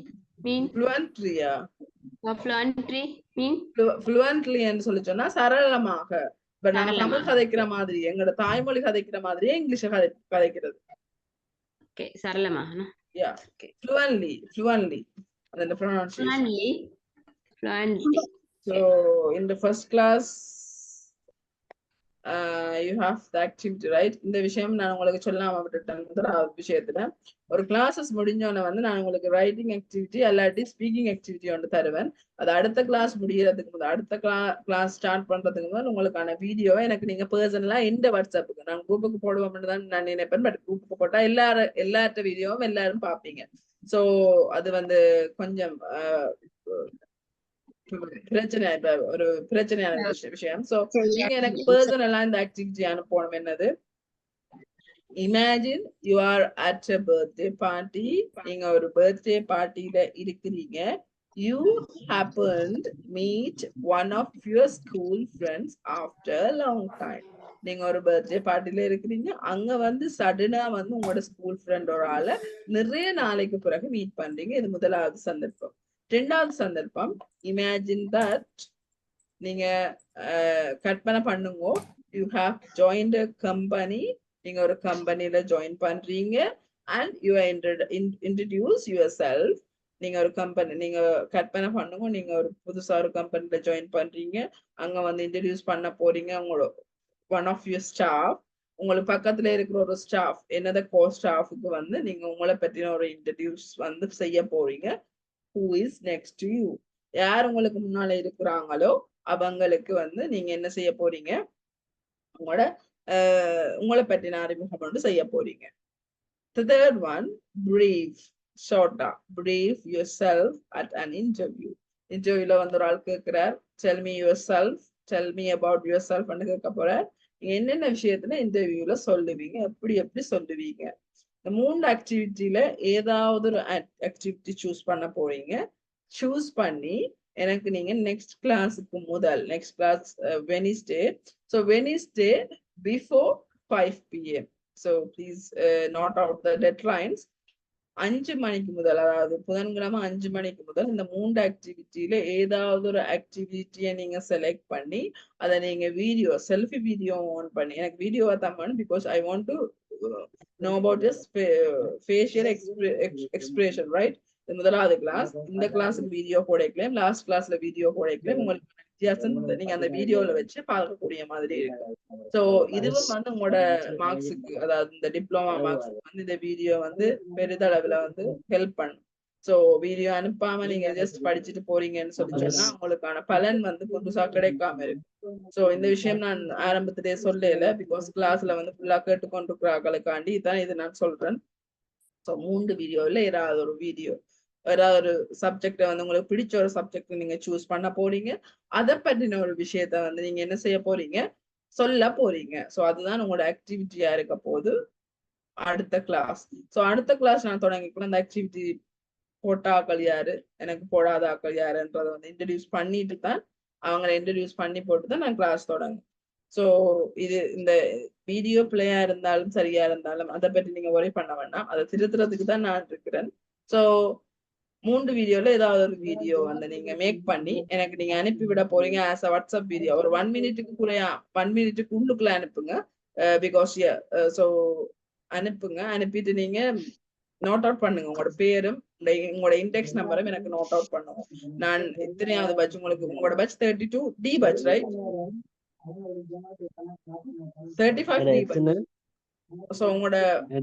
mean? Fluently, yeah. Fluentary mean? Fluently என்று சொல்லி சொன்னா சரளமாக. But நம்ம தமிழ் கதைக்கிற மாதிரி, எங்களோட தாய்மொழி கதைக்கிற மாதிரியே இங்கிலீஷ் கதைக்கிறது. Okay, சரளமா. Yeah. Okay. Fluently. And the pronunciation. Fluently. So in the first class, you have the activity, right? இந்த விஷயம் நான் உங்களுக்கு சொல்லாம விட்டுட்டேன். முதலாவது விஷயத்துல ஒரு கிளாஸஸ் முடிஞ்சோன்னு வந்து நான் உங்களுக்கு ரைட்டிங் ஆக்டிவிட்டி இல்லாட்டி ஸ்பீக்கிங் ஆக்டிவிட்டி ஒன்று தருவேன். அது அடுத்த கிளாஸ் முடியறதுக்கு முதல், அடுத்த கிளாஸ் ஸ்டார்ட் பண்றதுக்கு முதல் உங்களுக்கான வீடியோவை எனக்கு நீங்க பர்சனலா இந்த வாட்ஸ்அப்புக்கு நான் குரூப்புக்கு போடுவோம்னு தான் நான் நினைப்பேன். பட் குரூப்புக்கு போட்டா எல்லார்ட்ட வீடியோவும் எல்லாரும் பார்ப்பீங்க. ஸோ அது வந்து கொஞ்சம் ஒரு பிரச்சனையான விஷயம். சோ நீங்க எனக்கு பர்சனலா இந்த ஆக்டிவிட்டி அனுப்பணும். என்னது, imagine you are at a birthday party. நீங்க ஒரு birthday பார்ட்டில இருக்கிறீங்க. You happened meet one of your school friends after a long time. நீங்க ஒரு birthday பார்ட்டில இருக்கிறீங்க, அங்க வந்து சடனா வந்து உங்களோட ஸ்கூல் ஃப்ரெண்ட் ஒரு ஆளை நிறைய நாளைக்கு பிறகு மீட் பண்றீங்க. இது முதலாவது சந்தர்ப்பம். ரெண்டாவது சந்தர்ப்பம், imagine that நீங்க கற்பனை பண்ணுங்க, you have joined a company. நீங்க ஒரு கம்பெனில ஜாயின் பண்றீங்க and you are introduce yourself. நீங்க ஒரு கம்பெனி, நீங்க கற்பனை பண்ணுங்க, நீங்க ஒரு புதுசா ஒரு கம்பெனில ஜாயின் பண்றீங்க, அங்க வந்து இன்ட்ரடியூஸ் பண்ண போறீங்க உங்களோட one of your staff. உங்களுக்கு பக்கத்துல இருக்கிற ஒரு ஸ்டாஃப், என்னது கோ ஸ்டாஃபுக்கு வந்து நீங்க உங்களை பற்றின ஒரு இன்ட்ரடியூஸ் வந்து செய்ய போறீங்க. who is next to you, யார் உங்களுக்கு முன்னால இருக்கிறாங்களோ அவங்களுக்கு வந்து நீங்க என்ன செய்ய போறீங்க, உங்களோட உங்களை பற்றின அறிமுகம் வந்து செய்ய போறீங்க. The third one, brief, shorter, brief yourself at an interview. இன்டர்வியூல வந்து ஒரு ஆள் கேட்கிறார், tell me yourself, tell me about yourself ன்னு கேட்க போறார். என்னென்ன விஷயத்துல இன்டர்வியூல சொல்லுவீங்க, எப்படி சொல்லுவீங்க. இந்த 3 ஆக்டிவிட்டியில ஏதாவது ஒரு ஆக்டிவிட்டி சூஸ் பண்ண போறீங்க. சூஸ் பண்ணி எனக்கு நீங்க நெக்ஸ்ட் கிளாஸுக்கு முதல் next class Wednesday, so Wednesday before 5 PM. So please note out the deadlines. 5 மணிக்கு முதல், அதாவது புதன்கிழமை 5 மணிக்கு முதல் இந்த 3 ஆக்டிவிட்டியில ஏதாவது ஒரு ஆக்டிவிட்டியை நீங்க செலக்ட் பண்ணி அதை நீங்க வீடியோ செல்ஃபி வீடியோ ஆன் பண்ணி, எனக்கு வீடியோவை தான் பண்ணணும் because I want to know about this facial expression, right? இந்த முதலாவது கிளாஸ், இந்த கிளாஸுக்கு வீடியோ போடைக்கலாம், லாஸ்ட் கிளாஸ்ல வீடியோ போடைக்கலாம். உங்களுக்கு வித்தியாசம் நீங்க அந்த வீடியோல வச்சு பார்க்கக்கூடிய மாதிரி இருக்கு. ஸோ இதுவும் வந்து உங்களோட மார்க்ஸுக்கு, அதாவது இந்த டிப்ளமா மார்க்ஸுக்கு வந்து இந்த வீடியோ வந்து பெரிதளவுல வந்து ஹெல்ப் பண்ணும். ஸோ வீடியோ அனுப்பாம நீங்க ஜஸ்ட் படிச்சுட்டு போறீங்கன்னு சொல்லி சொன்னா உங்களுக்கான பலன் வந்து புதுசா கிடைக்காம இருக்கு. ஸோ இந்த விஷயம் நான் ஆரம்பத்திலேயே சொல்லல, பிகாஸ் கிளாஸ்ல வந்து ஃபுல்லா கேட்டுக்கொண்டிருக்கிறார்களுக்காண்டி தான் இது நான் சொல்றேன். ஸோ 3 வீடியோல ஏதாவது ஒரு வீடியோ, ஏதாவது ஒரு சப்ஜெக்ட வந்து உங்களுக்கு பிடிச்ச ஒரு சப்ஜெக்ட் நீங்க சூஸ் பண்ண போறீங்க. அதை பற்றின ஒரு விஷயத்த வந்து நீங்க என்ன செய்ய போறீங்க, சொல்ல போறீங்க. ஸோ அதுதான் உங்களோட ஆக்டிவிட்டியா இருக்க போது அடுத்த கிளாஸ். ஸோ அடுத்த கிளாஸ் நான் தொடங்கிக்கலாம். அந்த ஆக்டிவிட்டி போட்ட ஆக்கள் யாரு, எனக்கு போடாத ஆக்கள் யாருன்றதை வந்து இன்ட்ரடியூஸ் பண்ணிட்டு தான், அவங்களை இன்ட்ரடியூஸ் பண்ணி போட்டு தான் நான் கிளாஸ் தொடங்கும். ஸோ இது இந்த வீடியோ பிளேயா இருந்தாலும் சரியா இருந்தாலும் அதை பற்றி நீங்க ஒரே பண்ண வேண்டாம், அதை திருத்துறதுக்கு தான் நான் இருக்கிறேன். ஸோ 3 வீடியோல ஏதாவது ஒரு வீடியோ வந்து நீங்க மேக் பண்ணி எனக்கு நீங்க அனுப்பி விட போறீங்க ஆஸ் அ வாட்ஸ்அப் வீடியோ. ஒரு 1 மினிட்டுக்கு குறையா 1 மினிட்டுக்கு உள்ளுக்குள்ள அனுப்புங்க. பிகாஸ் ஸோ அனுப்புங்க. அனுப்பிட்டு நீங்க நோட் அவுட் பண்ணுங்க உங்களோட பேரும் உங்களோட இண்டெக்ஸ் நம்பரும் எனக்கு நோட் அவுட் பண்ணுங்க. நான் எத்தனையாவது பட்ச் உங்களுக்கு, உங்களோட batch 32 D batch, right? 35 D batch. So உங்களோட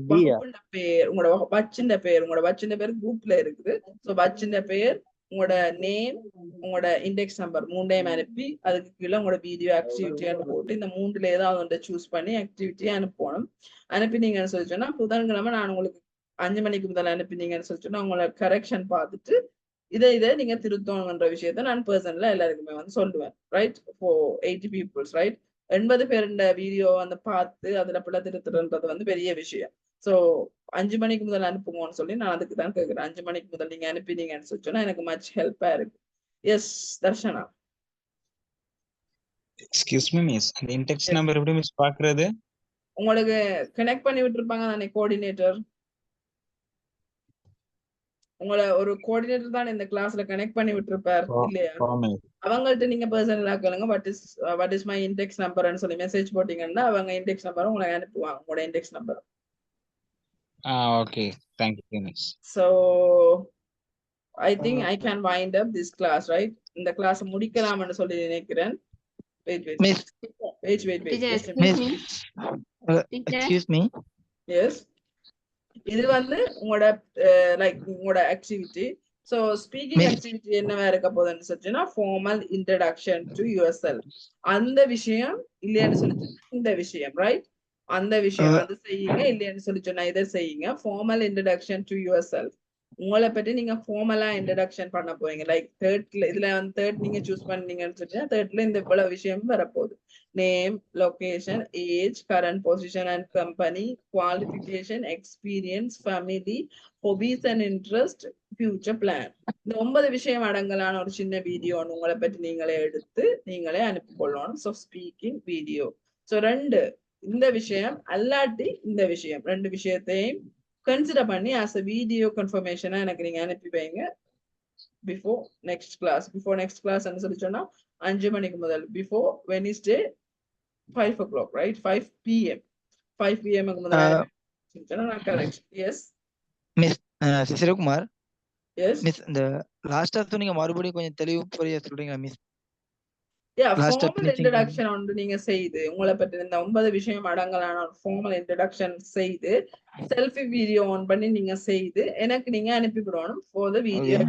வகுப்புண்ட பேர், உங்களோட பட்சிண்ட பேர், உங்களோட பட்சிண்ட பேர் குரூப்ல இருக்குது. சோ பட்சிண்ட பேர், உங்களோட நேம், உங்களோட இண்டெக்ஸ் நம்பர் 3டையும் அனுப்பி அதுக்கு கீழே உங்களோட வீடியோ ஆக்டிவிட்டியான்னு போட்டு இந்த 3ல ஏதாவது ஒன்றை சூஸ் பண்ணி ஆக்டிவிட்டியை அனுப்பணும். அனுப்பினீங்கன்னு சொல்லி சொன்னா புதன்கிழமை நான் உங்களுக்கு 5 மணிக்கு முதல்ல அனுப்பினீங்கன்னு சொல்லி சொன்னா உங்களோட கரெக்ஷன் பார்த்துட்டு இதை நீங்க திருத்தணுன்ற விஷயத்த நான் பர்சனலா எல்லாருக்குமே வந்து சொல்லுவேன், ரைட்? For 80 peoples, right? 80 பேருண்ட வீடியோ வந்து பார்த்து அதுல பிள்ளை திருத்துறன்றது வந்து பெரிய விஷயம். ஸோ 5 மணிக்கு முதல் அனுப்புங்கன்னு சொல்லி நான் அதுக்கு தான் கேட்கிறேன். 5 மணிக்கு முதல் நீங்க அனுப்பினீங்கன்னு சொல்லி சொன்னா எனக்கு மச் ஹெல்ப்பா இருக்கு. Yes Darshana. Excuse me miss, அந்த இன்டெக்ஸ் நம்பர் எப்படி மிஸ் பாக்குறது? உங்களுக்கு கனெக்ட் பண்ணி விட்டுருப்பாங்க தானே கோஆர்டினேட்டர். உங்களை ஒரு கோஆர்டினேட்டர் தான் இந்த கிளாஸ்ல கனெக்ட் பண்ணி விட்டுருப்பார் இல்லையா? அவங்கள்ட்ட நீங்க பர்சனலா கேளுங்க, வாட் இஸ் மை இண்டெக்ஸ் நம்பர்னு சொல்லி மெசேஜ் போட்டீங்கன்னா அவங்க இண்டெக்ஸ் நம்பரை உங்களுக்கு அனுப்புவாங்க, உங்களோட index number. Okay, thank you miss. So I think I can wind up this class, right? இந்த கிளாஸ் முடிக்கலாம்னு சொல்லி நினைக்கிறேன். Wait. Excuse me. Yes. இது வந்து உங்களோட லைக் உங்களோட ஆக்டிவிட்டி. ஸோ ஸ்பீக்கிங் ஆக்டிவிட்டி என்னவா இருக்க போதுன்னு சொல்லிச்சுன்னா formal introduction to yourself. அந்த விஷயம் இல்லையான்னு சொல்லிச்சு இந்த விஷயம், ரைட்? அந்த விஷயம் வந்து செய்யுங்க. இல்லையான்னு சொல்லி சொன்னா இதை செய்யுங்க. Formal introduction to your self. உங்களை பற்றி நீங்க ஃபார்மலா இன்ட்ரடக்ஷன் பண்ண போறீங்க. லைக் தேர்ட்ல இதுல வந்து தேர்ட் நீங்க சூஸ் பண்ணீங்கன்னு சொல்லிட்டு தேர்ட்ல இந்த இவ்வளவு விஷயம் வரப்போகுது. Name, location, age, current position and company, qualification, experience, family, hobbies and interest, future plan. இந்த 9 விஷயம் அடங்கலான ஒரு சின்ன வீடியோ உங்களை பற்றி நீங்களே எடுத்து நீங்களே அனுப்பி கொள்ளணும். So speaking video. ஸோ 2 இந்த விஷயம் அல்லாட்டி இந்த விஷயம் 2 விஷயத்தையும் கன்சிடர் பண்ணி ஆஸ் அ வீடியோ கன்ஃபர்மேஷனா எனக்கு நீங்க அனுப்பி வைங்க பிஃபோர் நெக்ஸ்ட் கிளாஸ் சொல்லி சொன்னா 5 மணிக்கு முதல் before Wednesday 5 o'clock, right? 5 PM 5 PM முதல்ல correct. Yes miss Sisirakumar. Yes miss இந்த லாஸ்ட் ஆஃப் நீங்க மறுபடியும் கொஞ்சம் தெளிவுபடுத்தி சொல்றீங்களா மிஸ்? ஃபார்மல் இன்ட்ரடக்ஷன் ஒன்று நீங்க செய்து உங்களை பற்றி இந்த 9 விஷயம் அடங்கலான ஃபார்மல் இன்ட்ரடக்ஷன் செய்து செல்ஃபி வீடியோ ஆன் பண்ணி நீங்க செய்து எனக்கு நீங்க அனுப்பி விடணும் ஃபார் த வீடியோ.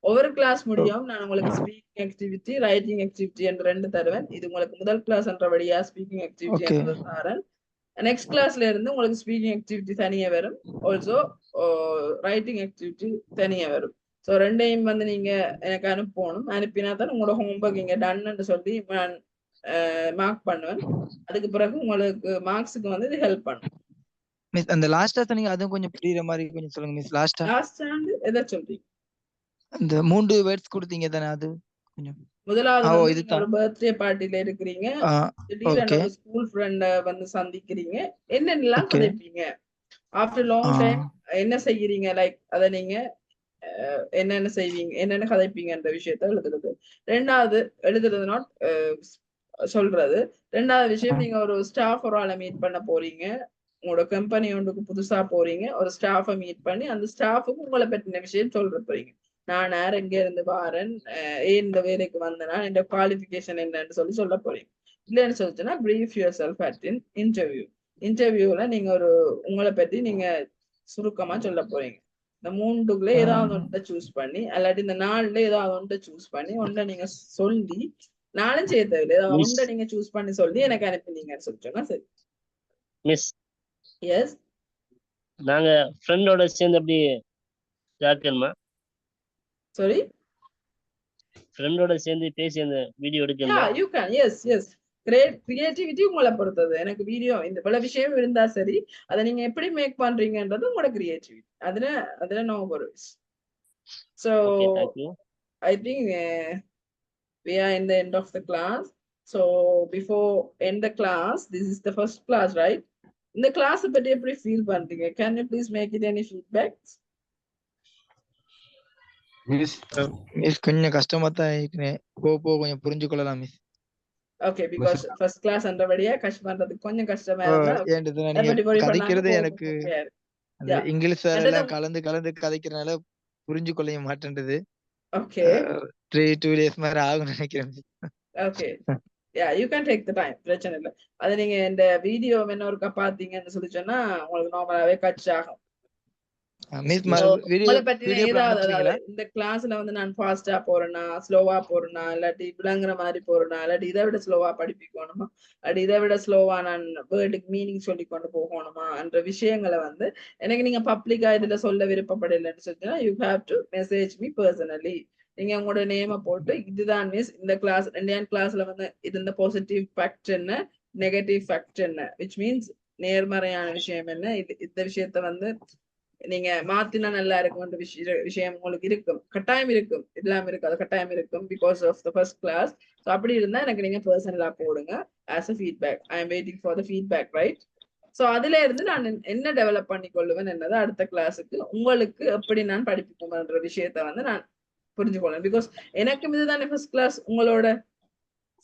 ஒவ்வொரு கிளாஸ் முடியும் நான் உங்களுக்கு ஸ்பீக்கிங் ஆக்டிவிட்டி ரைட்டிங் ஆக்டிவிட்டி என்று 2 தருவேன். இது உங்களுக்கு முதல் கிளாஸ் என்றபடியா ஸ்பீக்கிங் ஆக்டிவிட்டி Okay. என்று தரேன். நெக்ஸ்ட் கிளாஸ்ல இருந்து உங்களுக்கு ஸ்பீக்கிங் ஆக்டிவிட்டி தனியா வரும், ஆல்சோ ரைட்டிங் ஆக்டிவிட்டி தனியா வரும். ஸோ ரெண்டையும் வந்து நீங்க எனக்கு அனுப்பணும். அனுப்பினா தான் உங்களோட ஹோம்ஒர்க் இங்க டன்னு சொல்லி நான் மார்க் பண்ணுவேன். அதுக்கு பிறகு உங்களுக்கு மார்க்ஸுக்கு வந்து இது ஹெல்ப் பண்ணும். மிஸ் அந்த லாஸ்டா சொன்னீங்க அதுவும் கொஞ்சம் புரியுற மாதிரி கொஞ்சம் சொல்லுங்க மிஸ். லாஸ்டா லாஸ்ட் ஆண்டு எதை சொல்றீங்க? அந்த 3 வேர்ட்ஸ் கொடுத்தீங்க தானே, அது கொஞ்சம். முதலாவது ஓ வந்து நீங்க இதுதான். ஒரு பர்த்டே பார்ட்டில இருக்கிறீங்க, திடீரென ஓகே ஒரு ஸ்கூல் ஃப்ரெண்ட வந்து சந்திக்கிறீங்க, என்னென்னலாம் ஓகே. கதைப்பீங்க ஆஃப்டர் லாங் டைம், என்ன செய்யறீங்க, லைக் அதை நீங்க என்னென்ன செய்வீங்க, என்னென்ன கதைப்பீங்கன்ற விஷயத்த எழுதுறது. ரெண்டாவது எழுதுறது நாட் சொல்றது. ரெண்டாவது விஷயம், நீங்க ஒரு ஸ்டாஃப் ஒரு ஆளை மீட் பண்ண போறீங்க, உங்களோட கம்பெனி ஒன்றுக்கு புதுசா போறீங்க, ஒரு ஸ்டாஃபை மீட் பண்ணி அந்த ஸ்டாஃபுக்கு உங்களை பற்றின விஷயம் சொல்ற போறீங்க. நான் யார், எங்க இருந்து வாரேன், ஏன் இந்த வேலைக்கு வந்தேனா, இந்த குவாலிஃபிகேஷன் என்னன்னு சொல்ல போறீங்க. இல்லைன்னு சொல்லிச்சுன்னா brief yourself at interview. இன்டர்வியூல நீங்க ஒரு உங்களை பற்றி நீங்க சுருக்கமா சொல்ல போறீங்க. இந்த 3க்குள்ள ஏதாவது ஒன்றை சூஸ் பண்ணி, அல்லாட்டி இந்த 4ல ஏதாவது ஒன்றை சூஸ் பண்ணி ஒன்றை நீங்க சொல்லி, நானும் செய்ய தேவையில்லை, ஏதாவது ஒன்றை நீங்க சூஸ் பண்ணி சொல்லி எனக்கு அனுப்பினீங்கன்னு சொல்லிச்சோன்னா சரி. மிஸ் எஸ், நாங்க ஃப்ரெண்டோட சேர்ந்து அப்படி ஜாக்கணுமா? சாரி, ஃப்ரெண்டோட சேர்ந்து பேசி அந்த வீடியோ எடுக்கணுமா? You can. Yes yes, creativity உங்களை பொறுத்தது. எனக்கு வீடியோ இந்த பல விஷயம் இருந்தா சரி, அதை நீங்க எப்படி மேக் பண்றீங்கன்றது உங்களோட கிரியேட்டிவிட்டி. அதுல no worries. So Okay, thank you. I think we are in the end of the class. So before end the class, this is the first class, right? In the class பத்தி எப்படி feel பண்றீங்க? Can you please make it any feedbacks? Miss கொஞ்சம் கஷ்டமா தான் இருக்கு, போக கொஞ்சம் புரிஞ்சு கொள்ளலாம் miss. Okay, because first class அன்றபடியா கஷ்டம் பண்றதுக்கு கொஞ்சம் கஷ்டமா இருந்தா ஏன்றது அதை நீங்க பத்தி worry பண்ணாம கதைக்கிறது போக எனக்கு முடியாது. அந்த Yeah. இங்கிலீஷ் And எல்லாம் then- கலந்து கலந்து கதைக்கிறனால புரிஞ்சு கொள்ள மாட்டேன்றது. Okay. 2 days மாதிரி ஆகும்னு நினைக்கிறேன் miss. Okay. Yeah, you can take the time. பிரச்சனை இல்லை. அது நீங்க இந்த வீடியோ ஒருக்கா பாத்தீங்கன்னு சொல்லி சொன்னா உங்களுக்கு நார்மலாவே கட்ச் ஆகும். மிஸ் வீடியோ உங்களை பத்தி வீடியோ ஏதாவது அனுப்புறீங்களா? இந்த கிளாஸ்ல வந்து நான் ஃபாஸ்டா போறேன்னா, ஸ்லோவா போறேன்னா, இல்லாட்டி விளங்குற மாதிரி போறேன்னா, இல்லாட்டி இதை விட ஸ்லோவா படிப்பிக்கணுமா, இல்லாட்டி இதை விட ஸ்லோவா நான் வேர்டுக்கு மீனிங் சொல்லி கொண்டு போகணுமா என்ற விஷயங்களை வந்து எனக்கு நீங்க பப்ளிக்கா இதுல சொல்ல விருப்பப்படலைன்னு சொன்னா you have to message me personally. நீங்க உங்களோட நேம போட்டு இதுதான் மிஸ் இந்த கிளாஸ் 2ஆம் கிளாஸ்ல வந்து இது இந்த பாசிட்டிவ் ஃபேக்ட் என்ன, நெகட்டிவ் ஃபேக்ட் என்ன, விச் மீன்ஸ் நேர்மறையான விஷயம் என்ன, இந்த விஷயத்த வந்து நீங்க மாத்தினா நல்லா இருக்கும்ன்ற விஷயம் உங்களுக்கு இருக்கும், கட்டாயம் இருக்கும், இல்லாம இருக்கு, அது கட்டாயம் இருக்கும் because of the first class. So அப்படி இருந்தா எனக்கு நீங்க பர்சனலா போடுங்க as a feedback. I am waiting for the feedback, right? So அதுல இருந்து நான் என்ன டெவலப் பண்ணி கொள்ளுவேன் என்னது அடுத்த கிளாஸுக்கு உங்களுக்கு எப்படி நான் படிப்பிக்கும்ன்ற விஷயத்த வந்து நான் புரிஞ்சுக்கொள்ளேன். பிகாஸ் எனக்கும் இதுதானே ஃபர்ஸ்ட் கிளாஸ் உங்களோட.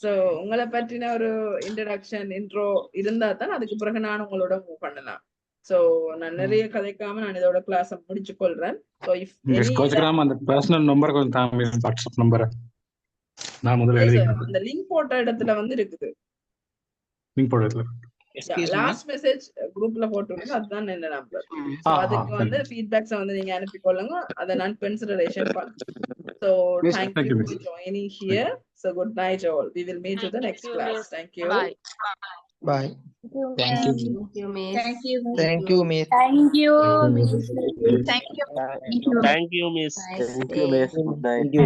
ஸோ உங்களை பற்றின ஒரு இன்ட்ரடக்ஷன் இன்ட்ரோ இருந்தா தான் அதுக்கு பிறகு நான் உங்களோட மூவ் பண்ணலாம். சோ நான் நிறைய கதைக்காம நான் இதோட கிளாஸ் முடிச்சு கொள்றேன். சோ இஃப் கோச்சராம அந்த பர்சனல் நம்பர் கொஞ்சம் தாங்க, வாட்ஸ்அப் நம்பர் நான் முதல்ல எழுதிக்கிறேன். அந்த லிங்க் போட்ட இடத்துல வந்து இருக்குது, லிங்க் போடுறதுல லாஸ்ட் மெசேஜ் குரூப்ல போட்டுருங்க, அதுதான் என்ன நம்பர். சோ அதுக்கு வந்து ஃபீட்பேக்ஸ் வந்து நீங்க அனுப்பி கொள்ளுங்க, அதை நான் கன்சிடரேஷன் பண்றேன். So thank you for joining here. So good night all. We will meet to the next class. Thank you. Bye. Bye. Thank you. Thank you, miss. Thank you, miss. Thank you, miss. Thank you. Thank you, miss. Thank you, miss. Good night.